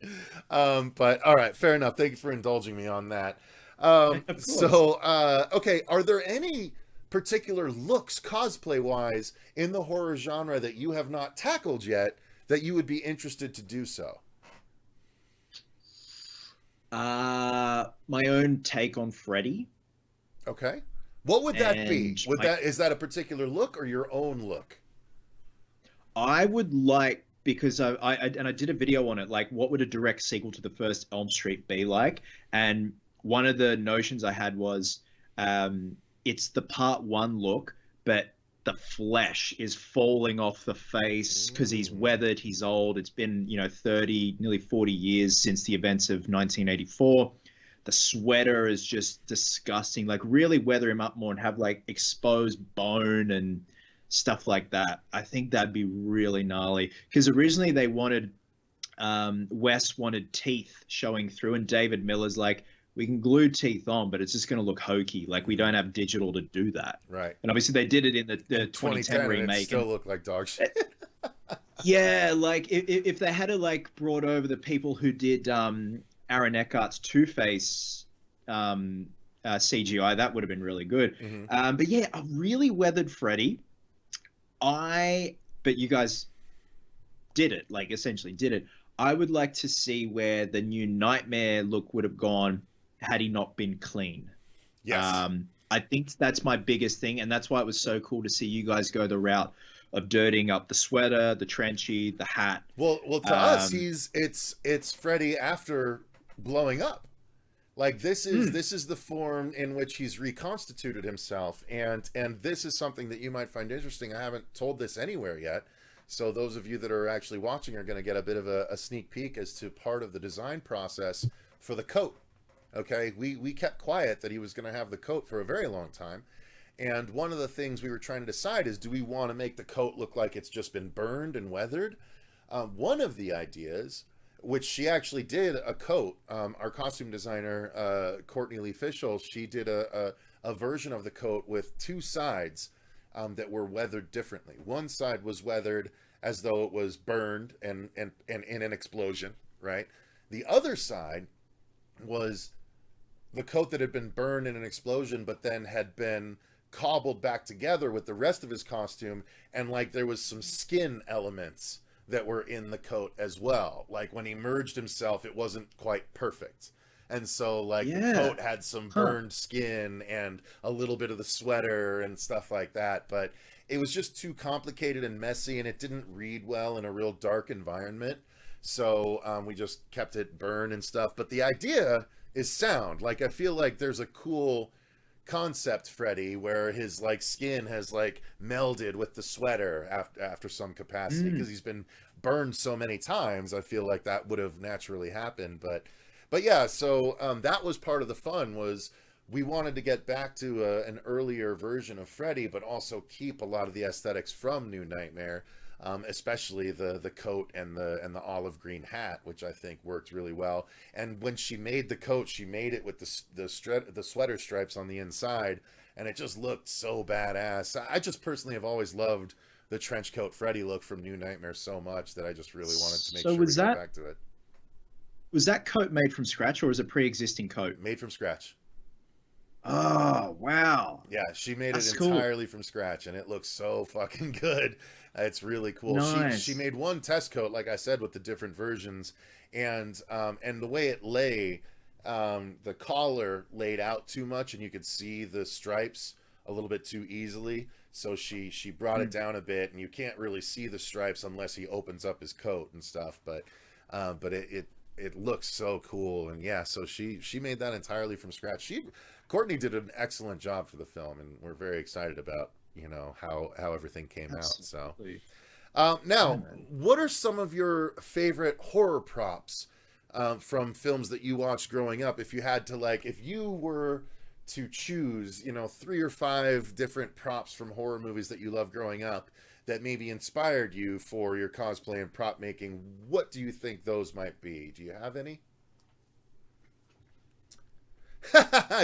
But all right, fair enough. Thank you for indulging me on that. Okay, are there any particular looks cosplay wise in the horror genre that you have not tackled yet that you would be interested to do so? My own take on Freddy. Okay. What would that be? Is that a particular look or your own look? I would like, because I did a video on it, like what would a direct sequel to the first Elm Street be like? And one of the notions I had was it's the part 1 look, but the flesh is falling off the face because he's weathered, he's old. It's been, 30, nearly 40 years since the events of 1984. The sweater is just disgusting. Like really weather him up more and have like exposed bone and stuff like that. I think that'd be really gnarly because originally they wanted, Wes wanted teeth showing through and David Miller's like, we can glue teeth on, but it's just going to look hokey. Like we don't have digital to do that. Right. And obviously they did it in the 2010 remake. It still looked like dog shit. Yeah. Like if they had like brought over the people who did, Aaron Eckhart's Two-Face CGI, that would have been really good. Mm-hmm. But yeah, a really weathered Freddy. But you guys did it, like essentially did it. I would like to see where the new Nightmare look would have gone had he not been clean. Yes. I think that's my biggest thing, and that's why it was so cool to see you guys go the route of dirtying up the sweater, the trenchy, the hat. Well, to us, it's Freddy after blowing up. Like this is the form in which he's reconstituted himself, and this is something that you might find interesting. I haven't told this anywhere yet, so those of you that are actually watching are going to get a bit of a sneak peek as to part of the design process for the coat. Okay, we kept quiet that he was going to have the coat for a very long time. And one of the things we were trying to decide is, do we want to make the coat look like it's just been burned and weathered? One of the ideas, which she actually did a coat, our costume designer, Courtney Lee Fishel, she did a version of the coat with 2 sides that were weathered differently. One side was weathered as though it was burned and in an explosion, right? The other side was the coat that had been burned in an explosion, but then had been cobbled back together with the rest of his costume, and like there was some skin elements that were in the coat as well. Like when he merged himself, it wasn't quite perfect, and so like the coat had some burned skin and a little bit of the sweater and stuff like that, but it was just too complicated and messy, and it didn't read well in a real dark environment, so we just kept it burned and stuff. But the idea is sound. Like I feel like there's a cool concept Freddy where his like skin has like melded with the sweater after some capacity, because he's been burned so many times. I feel like that would have naturally happened, but yeah, so that was part of the fun, was we wanted to get back to an earlier version of Freddy, but also keep a lot of the aesthetics from New Nightmare, especially the coat and the olive green hat, which I think worked really well. And when she made the coat, she made it with the sweater stripes on the inside, and it just looked so badass. I just personally have always loved the trench coat Freddy look from New Nightmare so much that I just really wanted to make sure we get back to it. Was that coat made from scratch, or was it a pre-existing coat? Made from scratch. Oh, wow. Yeah, she made That's it cool. entirely from scratch, and it looks so fucking good. It's really cool. She Nice. made one test coat, like I said, with the different versions, and the way it lay, the collar laid out too much, and you could see the stripes a little bit too easily. So she brought it down a bit, and you can't really see the stripes unless he opens up his coat and stuff. But it looks so cool, and yeah, so she made that entirely from scratch. Courtney did an excellent job for the film, and we're very excited about how everything came out. So Absolutely. now, Yeah, man. what are some of your favorite horror props from films that you watched growing up? If you had to, like, if you were to choose, 3 or 5 different props from horror movies that you loved growing up that maybe inspired you for your cosplay and prop making, what do you think those might be? Do you have any?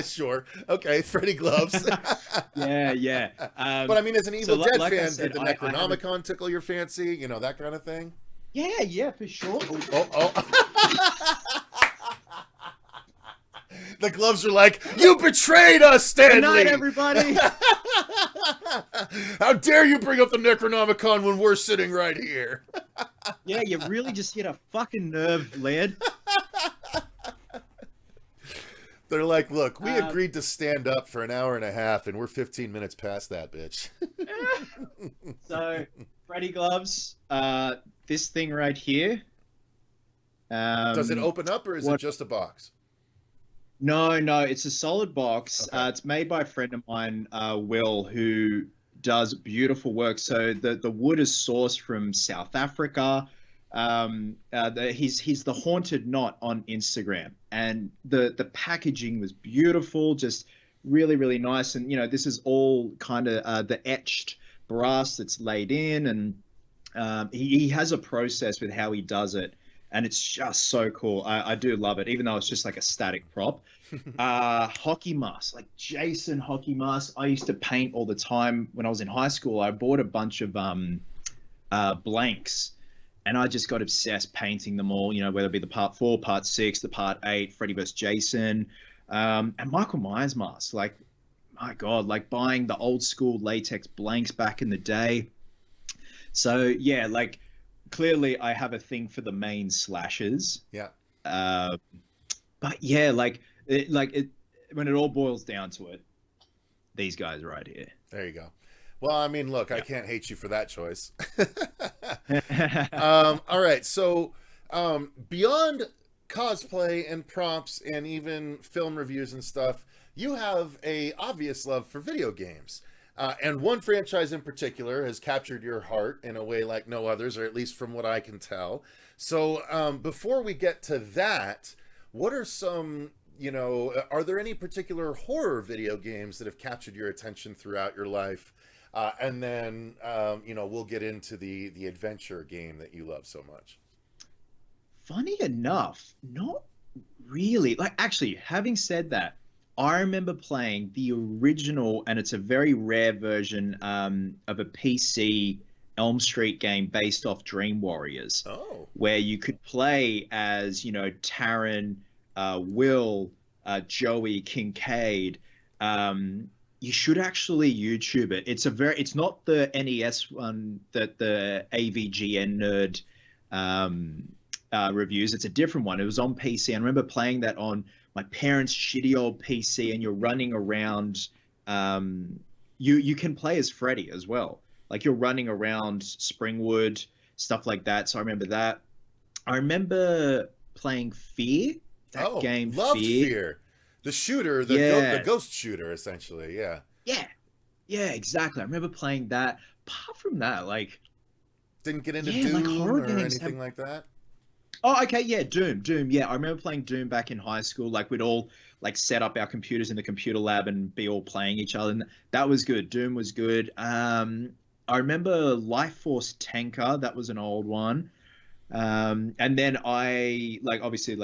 Sure. Okay, Freddy gloves. Yeah, yeah. But I mean, as an Evil like- Dead like I fan, said, did the I have a- Necronomicon tickle your fancy? That kind of thing? Yeah, for sure. Oh. The gloves are like, you betrayed us, Stanley! Good night, everybody. How dare you bring up the Necronomicon when we're sitting right here? Yeah, you really just hit a fucking nerve, Laird. They're like, look, we agreed to stand up for an hour and a half, and we're 15 minutes past that, bitch. So, Freddy gloves, this thing right here. Does it open up, or is it just a box? No, it's a solid box. Okay. It's made by a friend of mine, Will, who does beautiful work. So the wood is sourced from South Africa. He's the Haunted Knot on Instagram, and the packaging was beautiful, just really, really nice. And this is all kind of the etched brass that's laid in, and he has a process with how he does it. And it's just so cool. I do love it, even though it's just like a static prop. Hockey mask, like Jason hockey mask. I used to paint all the time when I was in high school. I bought a bunch of blanks, and I just got obsessed painting them all. Whether it be the part 4, part 6, the part 8, Freddy vs. Jason, and Michael Myers mask. Like, my God, like buying the old school latex blanks back in the day. So yeah, like. Clearly, I have a thing for the main slashers. Yeah. But yeah, when it all boils down to it, these guys right here. There you go. Well, I mean, look, I can't hate you for that choice. All right. So, beyond cosplay and props and even film reviews and stuff, you have a obvious love for video games. And one franchise in particular has captured your heart in a way like no others, or at least from what I can tell. So before we get to that, what are some, are there any particular horror video games that have captured your attention throughout your life? And then, we'll get into the adventure game that you love so much. Funny enough, not really. Like, actually, having said that, I remember playing the original, and it's a very rare version of a PC Elm Street game based off Dream Warriors. Oh. Where you could play as, Taron, Will, Joey, Kincaid. You should actually YouTube it. It's not the NES one that the AVGN nerd reviews. It's a different one. It was on PC. I remember playing that on my parents' shitty old PC, and you're running around. You can play as Freddy as well. Like, you're running around Springwood, stuff like that. So I remember that. I remember playing Fear. That game, loved Fear. The shooter, the ghost shooter, essentially. Yeah. Yeah, exactly. I remember playing that. Apart from that, like, didn't get into Doom or anything like that. Oh, okay, yeah, Doom. Yeah, I remember playing Doom back in high school. Like, we'd all like set up our computers in the computer lab and be all playing each other, and that was good. Doom was good. I remember Life Force Tanker. That was an old one. And then obviously,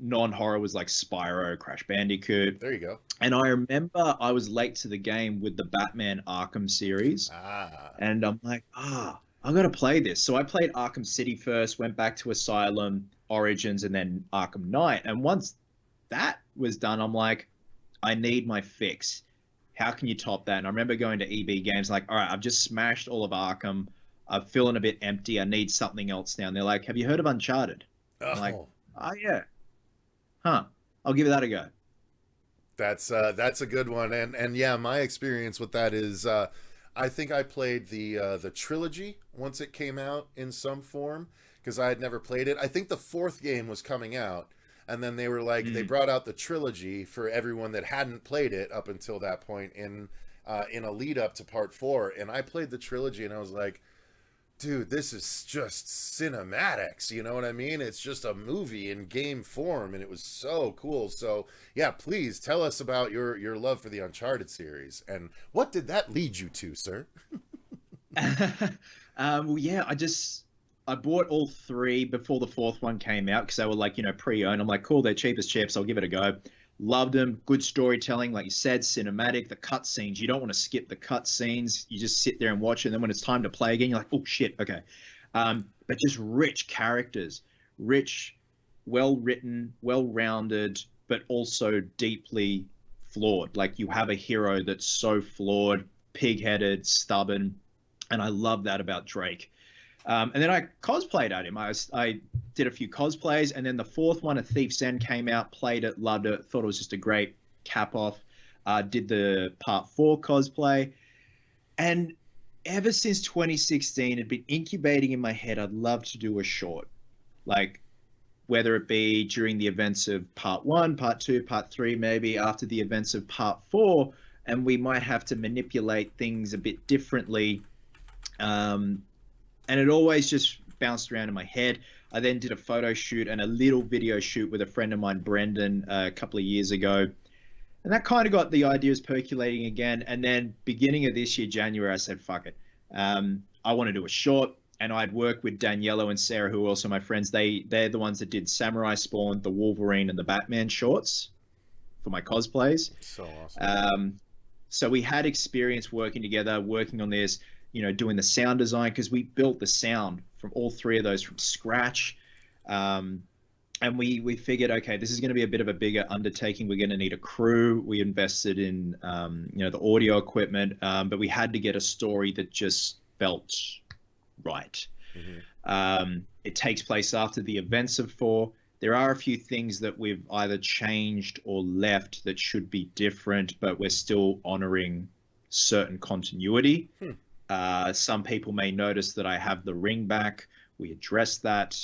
non-horror was like Spyro, Crash Bandicoot. There you go. And I remember I was late to the game with the Batman Arkham series. And I'm like, I got to play this. So I played Arkham City first, went back to Asylum, Origins, and then Arkham Knight. And once that was done, I'm like, I need my fix. How can you top that? And I remember going to EB Games, like, all right, I've just smashed all of Arkham. I'm feeling a bit empty. I need something else now. And they're like, have you heard of Uncharted? I'm like, oh yeah. Huh. I'll give that a go. That's a good one, and yeah, my experience with that is I think I played the trilogy once it came out in some form because I had never played it. I think the fourth game was coming out, and then they were like they brought out the trilogy for everyone that hadn't played it up until that point in a lead up to part 4, and I played the trilogy and I was like, dude, this is just cinematics, you know what I mean? It's just a movie in game form, and it was so cool. So, yeah, please tell us about your love for the Uncharted series, and what did that lead you to, sir? Well, yeah, I bought all 3 before the 4th one came out because they were like, pre-owned. I'm like, cool, they're cheap as chips. I'll give it a go. Loved them. Good storytelling, like you said, cinematic. The cutscenes, you don't want to skip the cutscenes. You just sit there and watch it. And then when it's time to play again, you're like, oh shit, okay. But just rich characters, rich, well-written, well-rounded, but also deeply flawed. Like you have a hero that's so flawed, pig-headed, stubborn, and I love that about Drake. And then I cosplayed at him. I did a few cosplays, and then the 4th one, A Thief's End, came out, played it, loved it, thought it was just a great cap off. Did the Part 4 cosplay. And ever since 2016, it'd been incubating in my head, I'd love to do a short. Like, whether it be during the events of Part 1, Part 2, Part 3, maybe after the events of Part 4, and we might have to manipulate things a bit differently. And it always just bounced around in my head. I then did a photo shoot and a little video shoot with a friend of mine, Brendan, a couple of years ago. And that kind of got the ideas percolating again. And then beginning of this year, January, I said, fuck it. I want to do a short. And I'd worked with Daniello and Sarah, who are also my friends. They're the ones that did Samurai Spawn, the Wolverine, and the Batman shorts for my cosplays. So awesome. So we had experience working together, working on this, doing the sound design, because we built the sound from all 3 of those from scratch. And we figured, okay, this is going to be a bit of a bigger undertaking. We're going to need a crew. We invested in, the audio equipment, but we had to get a story that just felt right. Mm-hmm. It takes place after the events of 4. There are a few things that we've either changed or left that should be different, but we're still honoring certain continuity. Some people may notice that I have the ring back. We addressed that.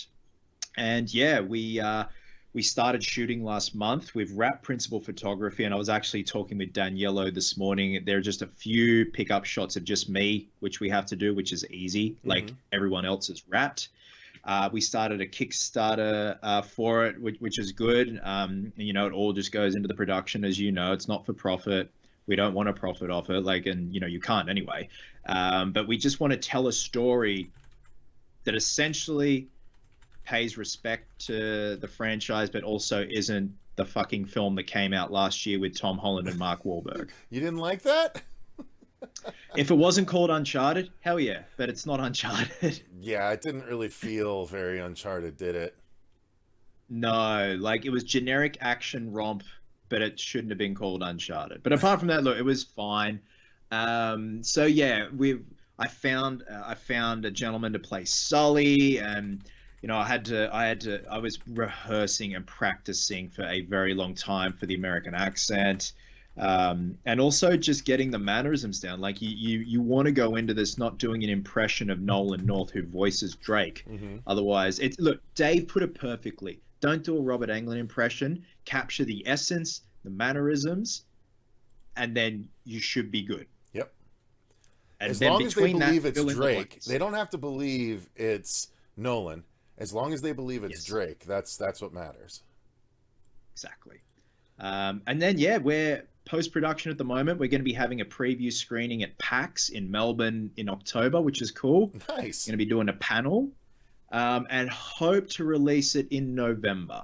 And yeah, we started shooting last month. We've wrapped principal photography, and I was actually talking with Daniello this morning. There are just a few pickup shots of just me, which we have to do, which is easy. Like everyone else is wrapped. We started a Kickstarter for it, which is good. It all just goes into the production, as you know. It's not for profit. We don't want to profit off it, and you can't anyway. But we just want to tell a story that essentially pays respect to the franchise, but also isn't the fucking film that came out last year with Tom Holland and Mark Wahlberg. You didn't like that? If it wasn't called Uncharted, hell yeah, but it's not Uncharted. Yeah, it didn't really feel very Uncharted, did it? No, it was generic action romp, but it shouldn't have been called Uncharted. But apart from that, look, it was fine. So yeah, I found a gentleman to play Sully, and I was rehearsing and practicing for a very long time for the American accent. And also just getting the mannerisms down. You want to go into this not doing an impression of Nolan North, who voices Drake. Otherwise, Dave put it perfectly. Don't do a Robert Englund impression. Capture the essence, the mannerisms, and then you should be good. Yep. And as then long as they believe that, it's Drake, they don't have to believe it's Nolan. As long as they believe it's Drake, that's what matters. Exactly. And then we're post-production at the moment. We're going to be having a preview screening at PAX in Melbourne in October, which is cool. Nice. Going to be doing a panel, and hope to release it in November.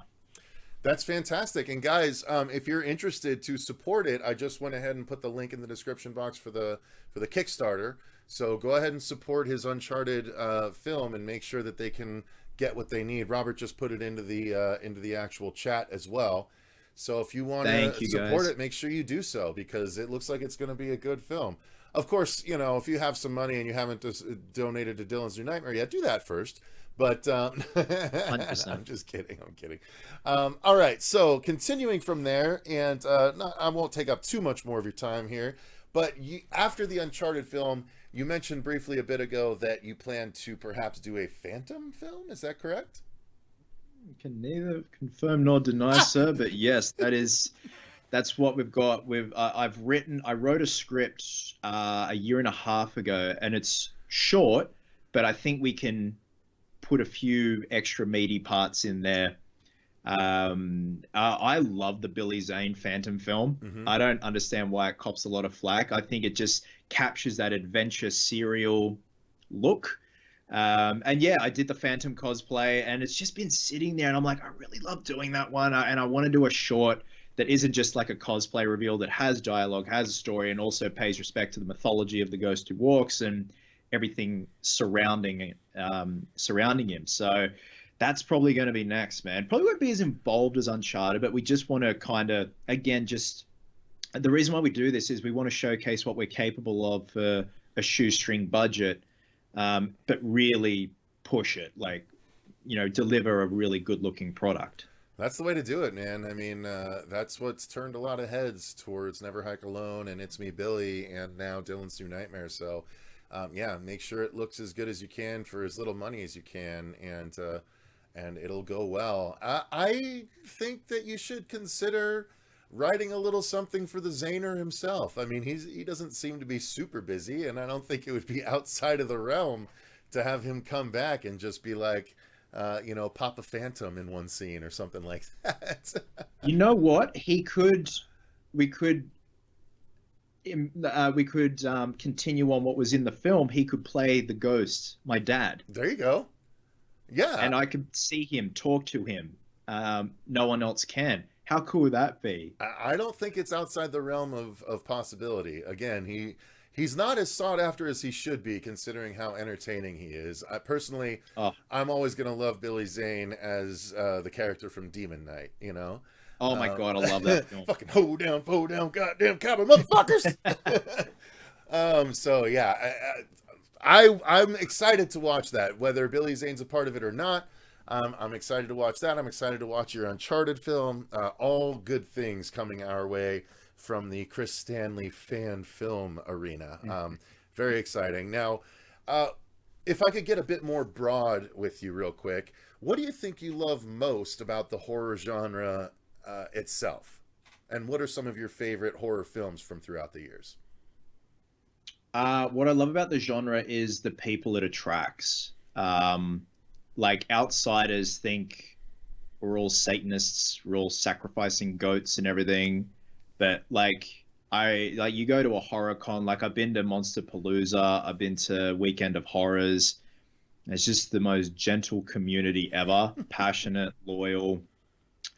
That's fantastic. And guys, if you're interested to support it, I just went ahead and put the link in the description box for the Kickstarter. So go ahead and support his Uncharted film and make sure that they can get what they need. Robert just put it into the actual chat as well. So if you want Thank to you, support guys. it, make sure you do so, because it looks like it's going to be a good film. Of course, you know, if you have some money and you haven't donated to Dylan's New Nightmare yet, do that first. But 100%. I'm just kidding. I'm kidding. All right. So continuing from there, and I won't take up too much more of your time here. But after the Uncharted film, you mentioned briefly a bit ago that you plan to perhaps do a Phantom film. Is that correct? Can neither confirm nor deny, sir. But yes, that's what we've got. I wrote a script a year and a half ago, and it's short, but I think we can put a few extra meaty parts in there. I love the Billy Zane Phantom film. Mm-hmm. I don't understand why it cops a lot of flack. I think it just captures that adventure serial look. And yeah, I did the Phantom cosplay, and it's just been sitting there, and I'm like, I really love doing that one, and I want to do a short that isn't just like a cosplay reveal, that has dialogue, has a story, and also pays respect to the mythology of the ghost who walks and everything surrounding him. So that's probably going to be next, man. Probably won't be as involved as Uncharted, but we just want to kind of, again, just the reason why we do this is we want to showcase what we're capable of for a shoestring budget, but really push it, like, you know, deliver a really good looking product. That's the way to do it, man. I mean, that's what's turned a lot of heads towards Never Hike Alone and It's Me, Billy, and now Dylan's New Nightmare. So, yeah, make sure it looks as good as you can for as little money as you can, and it'll go well. I think that you should consider writing a little something for the Zaner himself. I mean, he doesn't seem to be super busy, and I don't think it would be outside of the realm to have him come back and just be like, you know, pop a Phantom in one scene or something like that. You know what? We could continue on what was in the film. He could play the ghost, my dad. There you go. Yeah. And I could see him, talk to him. No one else can. How cool would that be? I don't think it's outside the realm of possibility. Again, he's not as sought after as he should be, considering how entertaining he is. I'm always going to love Billy Zane as the character from Demon Knight, you know? Oh my God, I love that film. Fucking hold down, goddamn cowboy motherfuckers! So yeah, I'm excited to watch that, whether Billy Zane's a part of it or not. I'm excited to watch that. I'm excited to watch your Uncharted film. All good things coming our way from the Chris Stanley fan film arena. Very exciting. Now, if I could get a bit more broad with you real quick, what do you think you love most about the horror genre itself? And what are some of your favorite horror films from throughout the years? What I love about the genre is the people it attracts. Like, outsiders think we're all Satanists, we're all sacrificing goats and everything. But you go to a horror con, like I've been to Monster Palooza, I've been to Weekend of Horrors. It's just the most gentle community ever, passionate, loyal,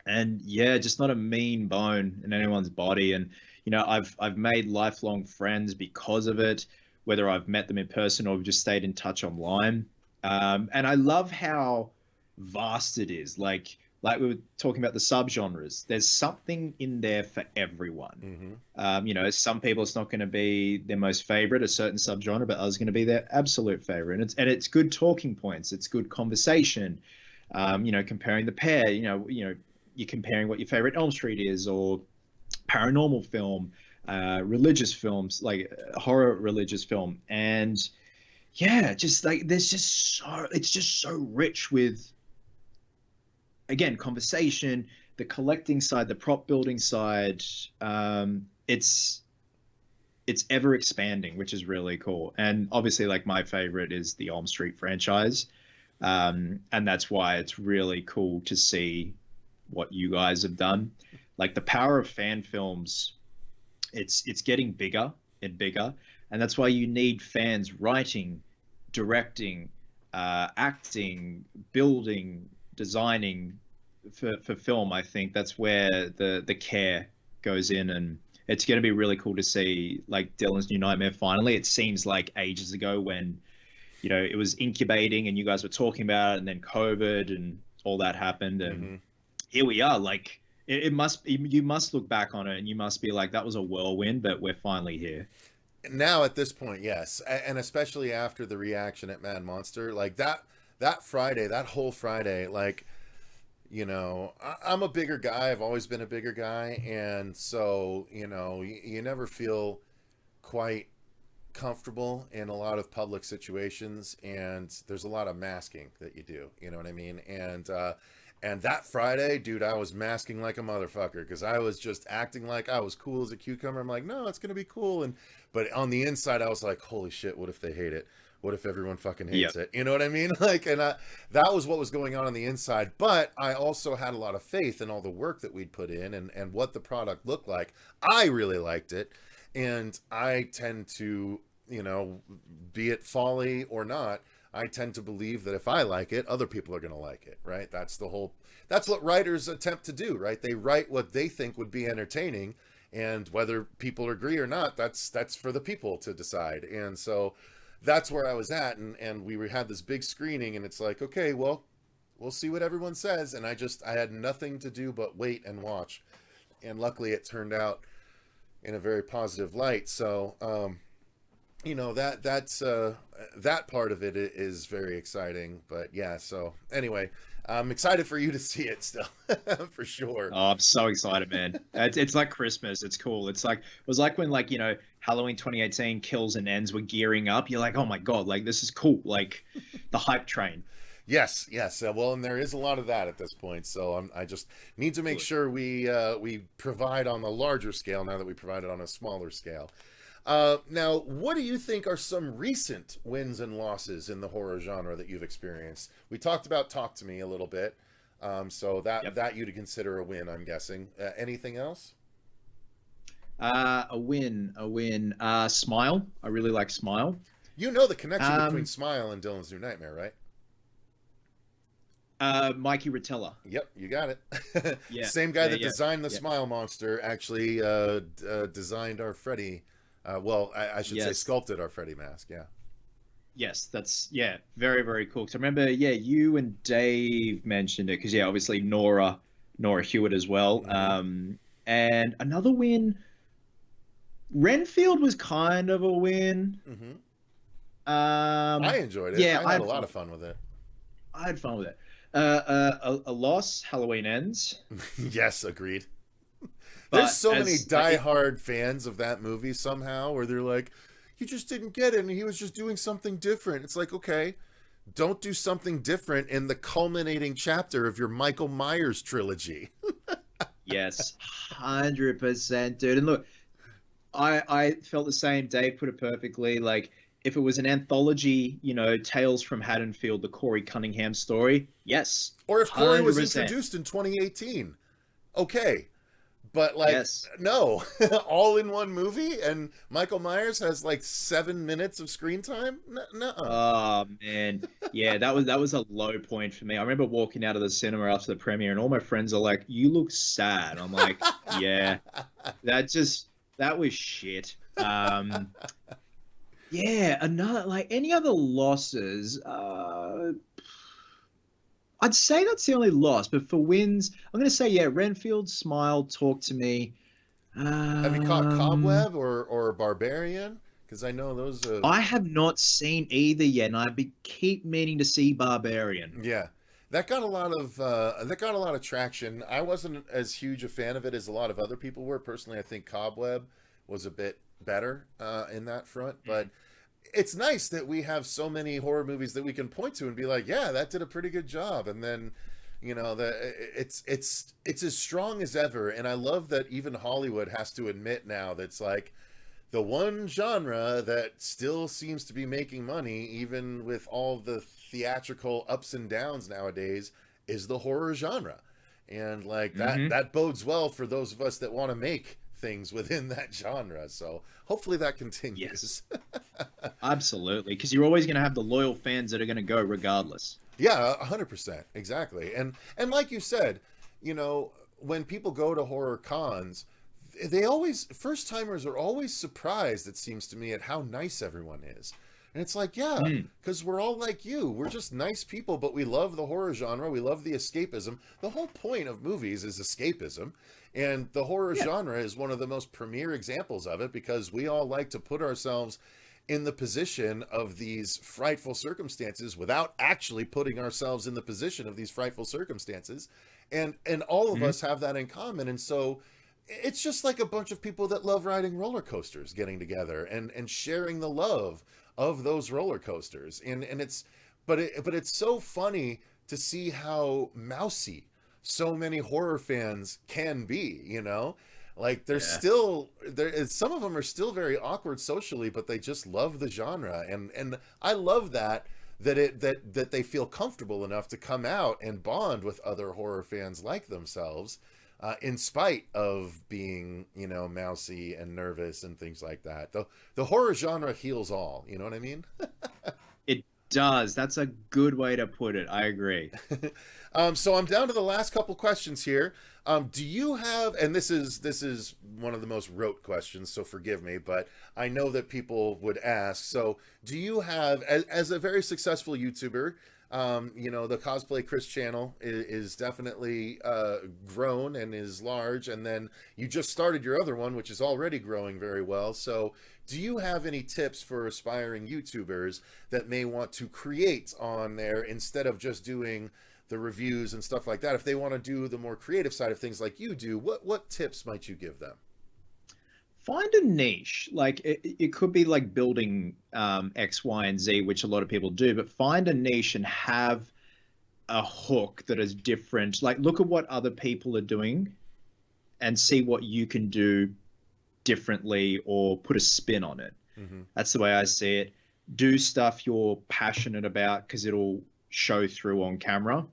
and yeah, just not a mean bone in anyone's body. And you know, I've made lifelong friends because of it, whether I've met them in person or we've just stayed in touch online. And I love how vast it is. Like we were talking about the subgenres. There's something in there for everyone. Mm-hmm. You know, some people it's not going to be their most favorite, a certain subgenre, but others going to be their absolute favorite. And it's good talking points. It's good conversation. You know, comparing the pair. You know, you're comparing what your favorite Elm Street is, or paranormal film, religious films, like horror religious film, and yeah, just like it's just so rich with, again, conversation, the collecting side, the prop building side. It's ever expanding, which is really cool. And obviously, like, my favorite is the Elm Street franchise, and that's why it's really cool to see what you guys have done. Like, the power of fan films, it's getting bigger and bigger. And that's why you need fans writing, directing, acting, building, designing for film. I think that's where the care goes in, and it's going to be really cool to see, like, Dylan's New Nightmare finally. It seems like ages ago when, you know, it was incubating and you guys were talking about it, and then COVID and all that happened, and here we are, like, it must, you must look back on it and you must be like, that was a whirlwind, but we're finally here. Now at this point, yes, and especially after the reaction at Mad Monster, like that Friday, that whole Friday, like, you know, I'm a bigger guy. I've always been a bigger guy, and so, you know, you never feel quite comfortable in a lot of public situations, and there's a lot of masking that you do, you know what I mean? And that Friday, dude, I was masking like a motherfucker because I was just acting like I was cool as a cucumber. I'm like, no, it's gonna be cool, but on the inside I was like, holy shit, what if they hate it? What if everyone fucking hates it? You know what I mean? Like, that was what was going on the inside. But I also had a lot of faith in all the work that we'd put in and what the product looked like. I really liked it. And I tend to, you know, be it folly or not, I tend to believe that if I like it, other people are going to like it, right? That's what writers attempt to do, right? They write what they think would be entertaining, and whether people agree or not, that's for the people to decide. And so that's where I was at, and we had this big screening, and it's like, okay, well, we'll see what everyone says. And I had nothing to do but wait and watch. And luckily it turned out in a very positive light. So, you know, that's that part of it is very exciting. But yeah, so anyway, I'm excited for you to see it still. For sure. Oh, I'm so excited, man. It's like Christmas. It's cool. It was like when, like, you know, Halloween 2018 Kills and Ends were gearing up. You're like, oh my God, like, this is cool. Like, the hype train. Yes. Well, and there is a lot of that at this point. So I just need to make sure we provide on the larger scale now that we provided on a smaller scale. Now, what do you think are some recent wins and losses in the horror genre that you've experienced? We talked about Talk to Me a little bit. So that you'd consider a win, I'm guessing. Anything else? A win. Smile. I really like Smile. You know the connection between Smile and Dylan's New Nightmare, right? Mikey Rotella. Yep, you got it. Yeah. Same guy that designed the Smile Monster actually designed our Freddy. I should say sculpted our Freddy mask. Yeah. Yes, that's very, very cool. So remember, you and Dave mentioned it because obviously Nora Hewitt as well. Mm-hmm. And another win. Renfield was kind of a win. Mm-hmm. I enjoyed it. Yeah, I had a lot of fun with it. I had fun with it. A loss. Halloween Ends. Yes, agreed. There's so many diehard fans of that movie somehow, where they're like, "He just didn't get it, and he was just doing something different." It's like, okay, don't do something different in the culminating chapter of your Michael Myers trilogy. Yes, 100%, dude. And look, I felt the same. Dave put it perfectly. Like, if it was an anthology, you know, Tales from Haddonfield, the Corey Cunningham story, yes. Or if Corey was introduced in 2018, okay. But, like, no, all in one movie, and Michael Myers has, like, 7 minutes of screen time? No. Oh, man. Yeah, that was a low point for me. I remember walking out of the cinema after the premiere, and all my friends are like, "You look sad." I'm like, yeah, that was shit. Yeah, another, like, any other losses, I'd say that's the only loss, but for wins, I'm going to say, Renfield, Smile, Talk to Me. Have you caught Cobweb or Barbarian? Because I know those... I have not seen either yet, and I keep meaning to see Barbarian. Yeah, that got a lot of traction. I wasn't as huge a fan of it as a lot of other people were. Personally, I think Cobweb was a bit better in that front, but it's nice that we have so many horror movies that we can point to and be like, yeah, that did a pretty good job. And then, you know, it's as strong as ever. And I love that even Hollywood has to admit now that's like the one genre that still seems to be making money, even with all the theatrical ups and downs nowadays, is the horror genre. And like that bodes well for those of us that want to make things within that genre. So hopefully that continues. Yes. Absolutely, because you're always going to have the loyal fans that are going to go regardless. Yeah, 100%, exactly. And like you said, you know, when people go to horror cons, first timers are always surprised, it seems to me, at how nice everyone is, And it's like, yeah, because we're all like you. We're just nice people, but we love the horror genre. We love the escapism. The whole point of movies is escapism. And the horror genre is one of the most premier examples of it, because we all like to put ourselves in the position of these frightful circumstances without actually putting ourselves in the position of these frightful circumstances. And all of us have that in common. And so it's just like a bunch of people that love riding roller coasters getting together and sharing the love of those roller coasters. And it's so funny to see how mousy so many horror fans can be, you know? Like there's still some of them are still very awkward socially, but they just love the genre. And I love that they feel comfortable enough to come out and bond with other horror fans like themselves, in spite of being, you know, mousy and nervous and things like that. The horror genre heals all, you know what I mean? It does. That's a good way to put it. I agree. So I'm down to the last couple questions here. Do you have, and this is one of the most rote questions, so forgive me, but I know that people would ask. So do you have, as a very successful YouTuber, you know, the Cosplay Chris channel is definitely grown and is large, and then you just started your other one, which is already growing very well. So do you have any tips for aspiring YouTubers that may want to create on there instead of just doing the reviews and stuff like that? If they want to do the more creative side of things like you do, what tips might you give them? Find a niche. Like it could be like building X, Y, and Z, which a lot of people do, but find a niche and have a hook that is different. Like look at what other people are doing and see what you can do differently or put a spin on it. That's the way I see it. Do stuff you're passionate about because it'll show through on camera.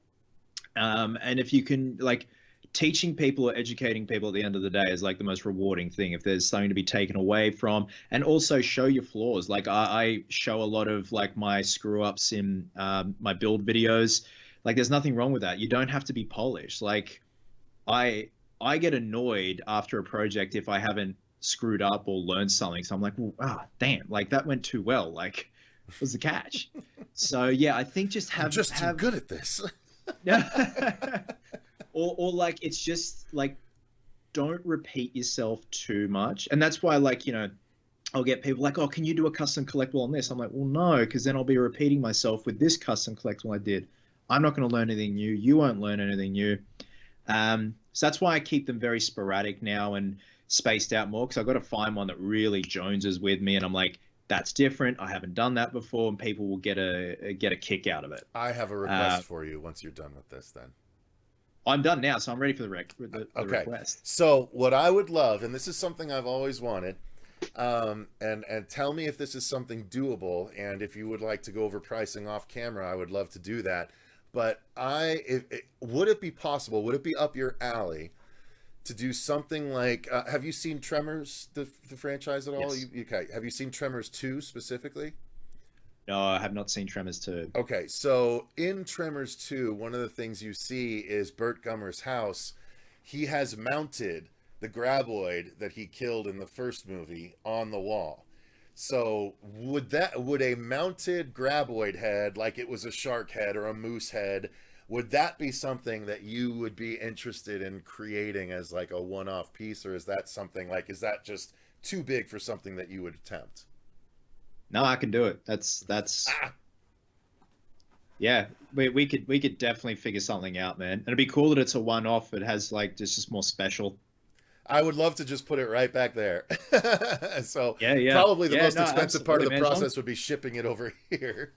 And if you can, like, teaching people or educating people at the end of the day is like the most rewarding thing if there's something to be taken away from. And also show your flaws. Like I show a lot of like my screw ups in my build videos. Like there's nothing wrong with that. You don't have to be polished. Like I get annoyed after a project if I haven't screwed up or learned something. So I'm like, well, damn, like that went too well. Like what was the catch? So yeah, I think just have too good at this. or like it's just like don't repeat yourself too much. And that's why, like, you know, I'll get people like, oh, can you do a custom collectible on this? I'm like, well, no, because then I'll be repeating myself with this custom collectible I did. I'm not going to learn anything new. You won't learn anything new. So that's why I keep them very sporadic now and spaced out more, because I've got to find one that really joneses with me. And I'm like, that's different. I haven't done that before, and people will get a kick out of it. I have a request for you once you're done with this then. I'm done now, so I'm ready for the request. So what I would love, and this is something I've always wanted, and tell me if this is something doable, and if you would like to go over pricing off camera, I would love to do that. But would it be possible, would it be up your alley to do something like, have you seen Tremors, the franchise at all? Yes. Okay. Have you seen Tremors 2 specifically? No, I have not seen Tremors 2. Okay, so in Tremors 2, one of the things you see is Burt Gummer's house. He has mounted the graboid that he killed in the first movie on the wall. So would a mounted graboid head, like it was a shark head or a moose head, would that be something that you would be interested in creating as like a one-off piece, or is that something like, is that just too big for something that you would attempt? No, I can do it. That's yeah, we could definitely figure something out, man. And it'd be cool that it's a one-off. It has like just more special. I would love to just put it right back there. So yeah. Probably the most expensive part of the man. process would be shipping it over here.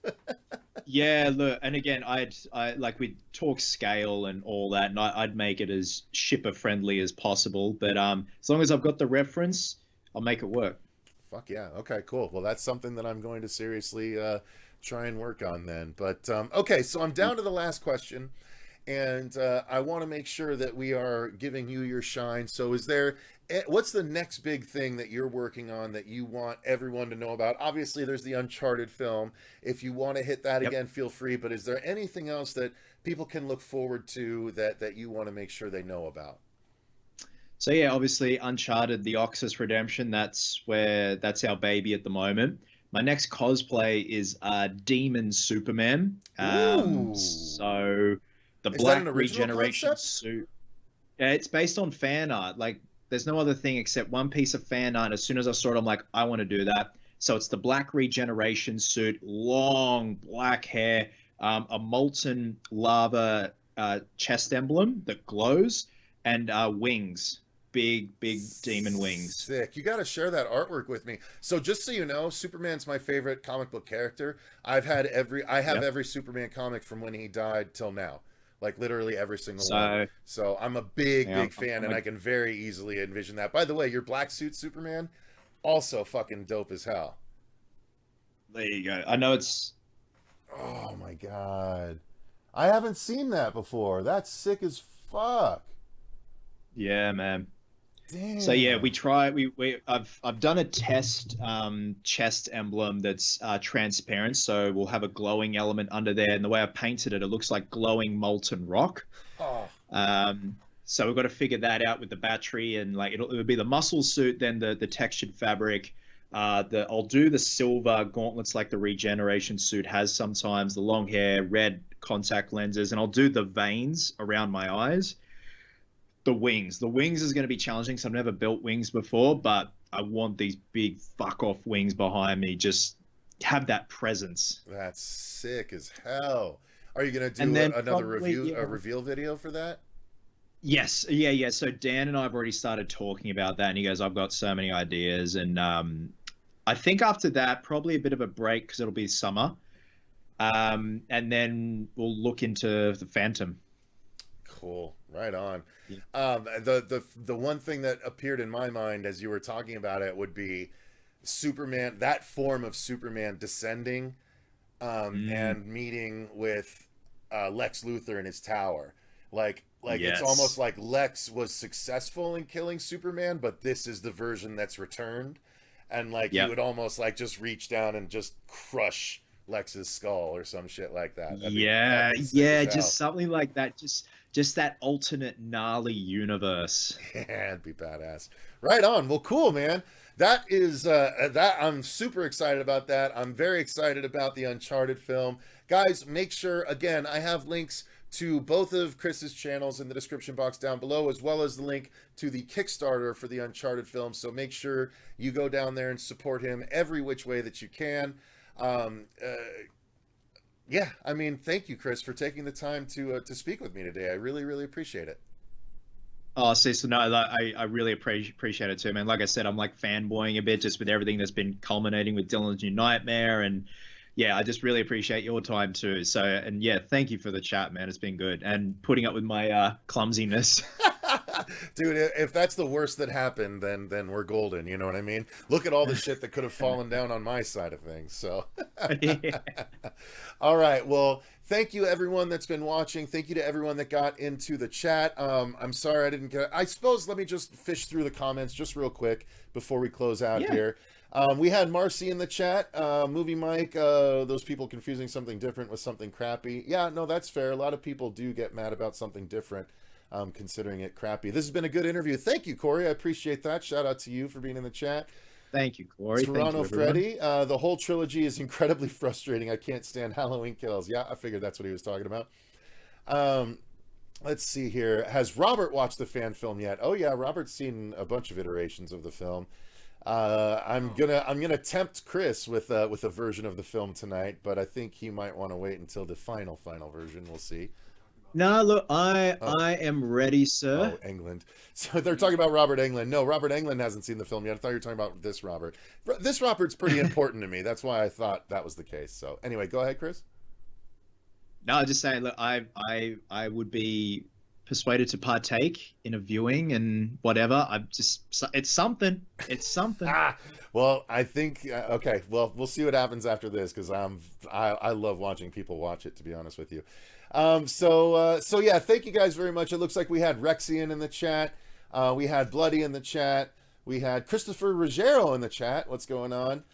Yeah, look, and again, I like, we talk scale and all that, and I'd make it as shipper friendly as possible. But as long as I've got the reference, I'll make it work. Fuck yeah. Okay, cool. Well, that's something that I'm going to seriously try and work on then. But okay, so I'm down to the last question, and I want to make sure that we are giving you your shine. So what's the next big thing that you're working on that you want everyone to know about? Obviously, there's the Uncharted film. If you want to hit that again, feel free. But is there anything else that people can look forward to that you want to make sure they know about? So yeah, obviously Uncharted, the Oxus Redemption, that's our baby at the moment. My next cosplay is Demon Superman. Ooh. So the Is that an Black original Regeneration concept? suit. It's based on fan art. Like, there's no other thing except one piece of fan art. As soon as I saw it, I'm like, I want to do that. So it's the Black Regeneration suit, long black hair, a molten lava chest emblem that glows, and wings, big demon wings. Sick. You got to share that artwork with me. So just so you know, Superman's my favorite comic book character. I have Yep. every Superman comic from when he died till now. Like literally every single So one. So I'm a big yeah, fan, and I can very easily envision that. By the way, your black suit Superman, also fucking dope as hell. there you go. I know it's Oh my god. I haven't seen that before. That's sick as fuck. yeah, man. Damn. So yeah, I've done a test chest emblem that's transparent, so we'll have a glowing element under there. And the way I painted it, it looks like glowing molten rock. Oh. So we've got to figure that out with the battery, and like it'll be the muscle suit, then the textured fabric. I'll do the silver gauntlets like the regeneration suit has sometimes, the long hair, red contact lenses, and I'll do the veins around my eyes. The wings. The wings is going to be challenging, so I've never built wings before, but I want these big fuck off wings behind me. Just have that presence. That's sick as hell. Are you gonna do And then another probably, a reveal video for that? Yes, yeah. So Dan and I have already started talking about that, and he goes, "I've got so many ideas," and I think after that, probably a bit of a break because it'll be summer, and then we'll look into the Phantom. Cool. Right on. Yeah. The one thing that appeared in my mind as you were talking about it would be Superman, that form of Superman descending and meeting with Lex Luthor in his tower. Like Yes. it's almost like Lex was successful in killing Superman, but this is the version that's returned. And like Yep. you would almost like just reach down and just crush Lex's skull or some shit like that. That'd be Yeah, fucking sick yeah, as hell. just something like that. Just that alternate gnarly universe. Yeah, it'd be badass. Right on. Well, cool, man. That is that I'm super excited about that. I'm very excited about the Uncharted film. Guys, make sure again, I have links to both of Chris's channels in the description box down below, as well as the link to the Kickstarter for the Uncharted film. So make sure you go down there and support him every which way that you can. Yeah, I mean, thank you, Chris, for taking the time to speak with me today. I really, really appreciate it. Oh, Cecil, no, I really appreciate it too, man. Like I said, I'm like fanboying a bit just with everything that's been culminating with Dylan's New Nightmare, and yeah, I just really appreciate your time too. So, and yeah, thank you for the chat, man. It's been good, and putting up with my clumsiness. Dude, if that's the worst that happened, then we're golden. You know what I mean? Look at all the shit that could have fallen down on my side of things. So, Yeah. all right. Well, thank you everyone that's been watching. Thank you to everyone that got into the chat. I'm sorry I didn't get. I suppose let me just fish through the comments just real quick before we close out Yeah. here. We had Marcy in the chat. Movie Mike. Those people confusing something different with something crappy. Yeah, no, that's fair. A lot of people do get mad about something different. Considering it crappy. This has been a good interview. Thank you, Corey. I appreciate that. Shout out to you for being in the chat. Thank you, Corey. Thank Toronto you, everyone. Freddy. The whole trilogy is incredibly frustrating. I can't stand Halloween Kills. Yeah, I figured that's what he was talking about. Let's see here. Has Robert watched the fan film yet? Oh yeah, Robert's seen a bunch of iterations of the film. I'm gonna tempt Chris with a version of the film tonight, but I think he might want to wait until the final version. We'll see. No, look, I am ready, sir. Oh, England. So they're talking about Robert Englund. No, Robert Englund hasn't seen the film yet. I thought you were talking about this Robert. This Robert's pretty important to me. That's why I thought that was the case. So anyway, go ahead, Chris. No, I'm just saying, look, I would be persuaded to partake in a viewing and whatever. It's something. It's something. Well, I think okay. Well, we'll see what happens after this because I love watching people watch it. To be honest with you. So yeah, thank you guys very much. It looks like we had Rexian in the chat. We had Bloody in the chat. We had Kristopher Ruggiero in the chat. What's going on?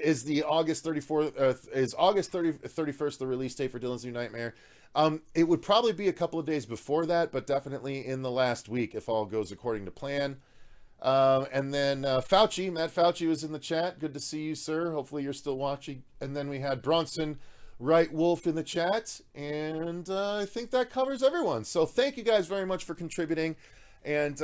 Is the August 34th, is August 31st the release date for Dylan's New Nightmare? It would probably be a couple of days before that, but definitely in the last week if all goes according to plan. And then Fauci, Matt Fauci was in the chat. Good to see you, sir. Hopefully you're still watching. And then we had Bronson Wright Wolf in the chat. And I think that covers everyone. So thank you guys very much for contributing. And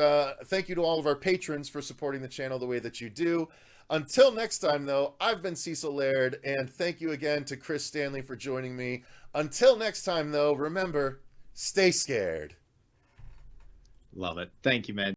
thank you to all of our patrons for supporting the channel the way that you do. Until next time, though, I've been Cecil Laird. And thank you again to Chris Stanley for joining me. Until next time, though, remember, stay scared. Love it. Thank you, man.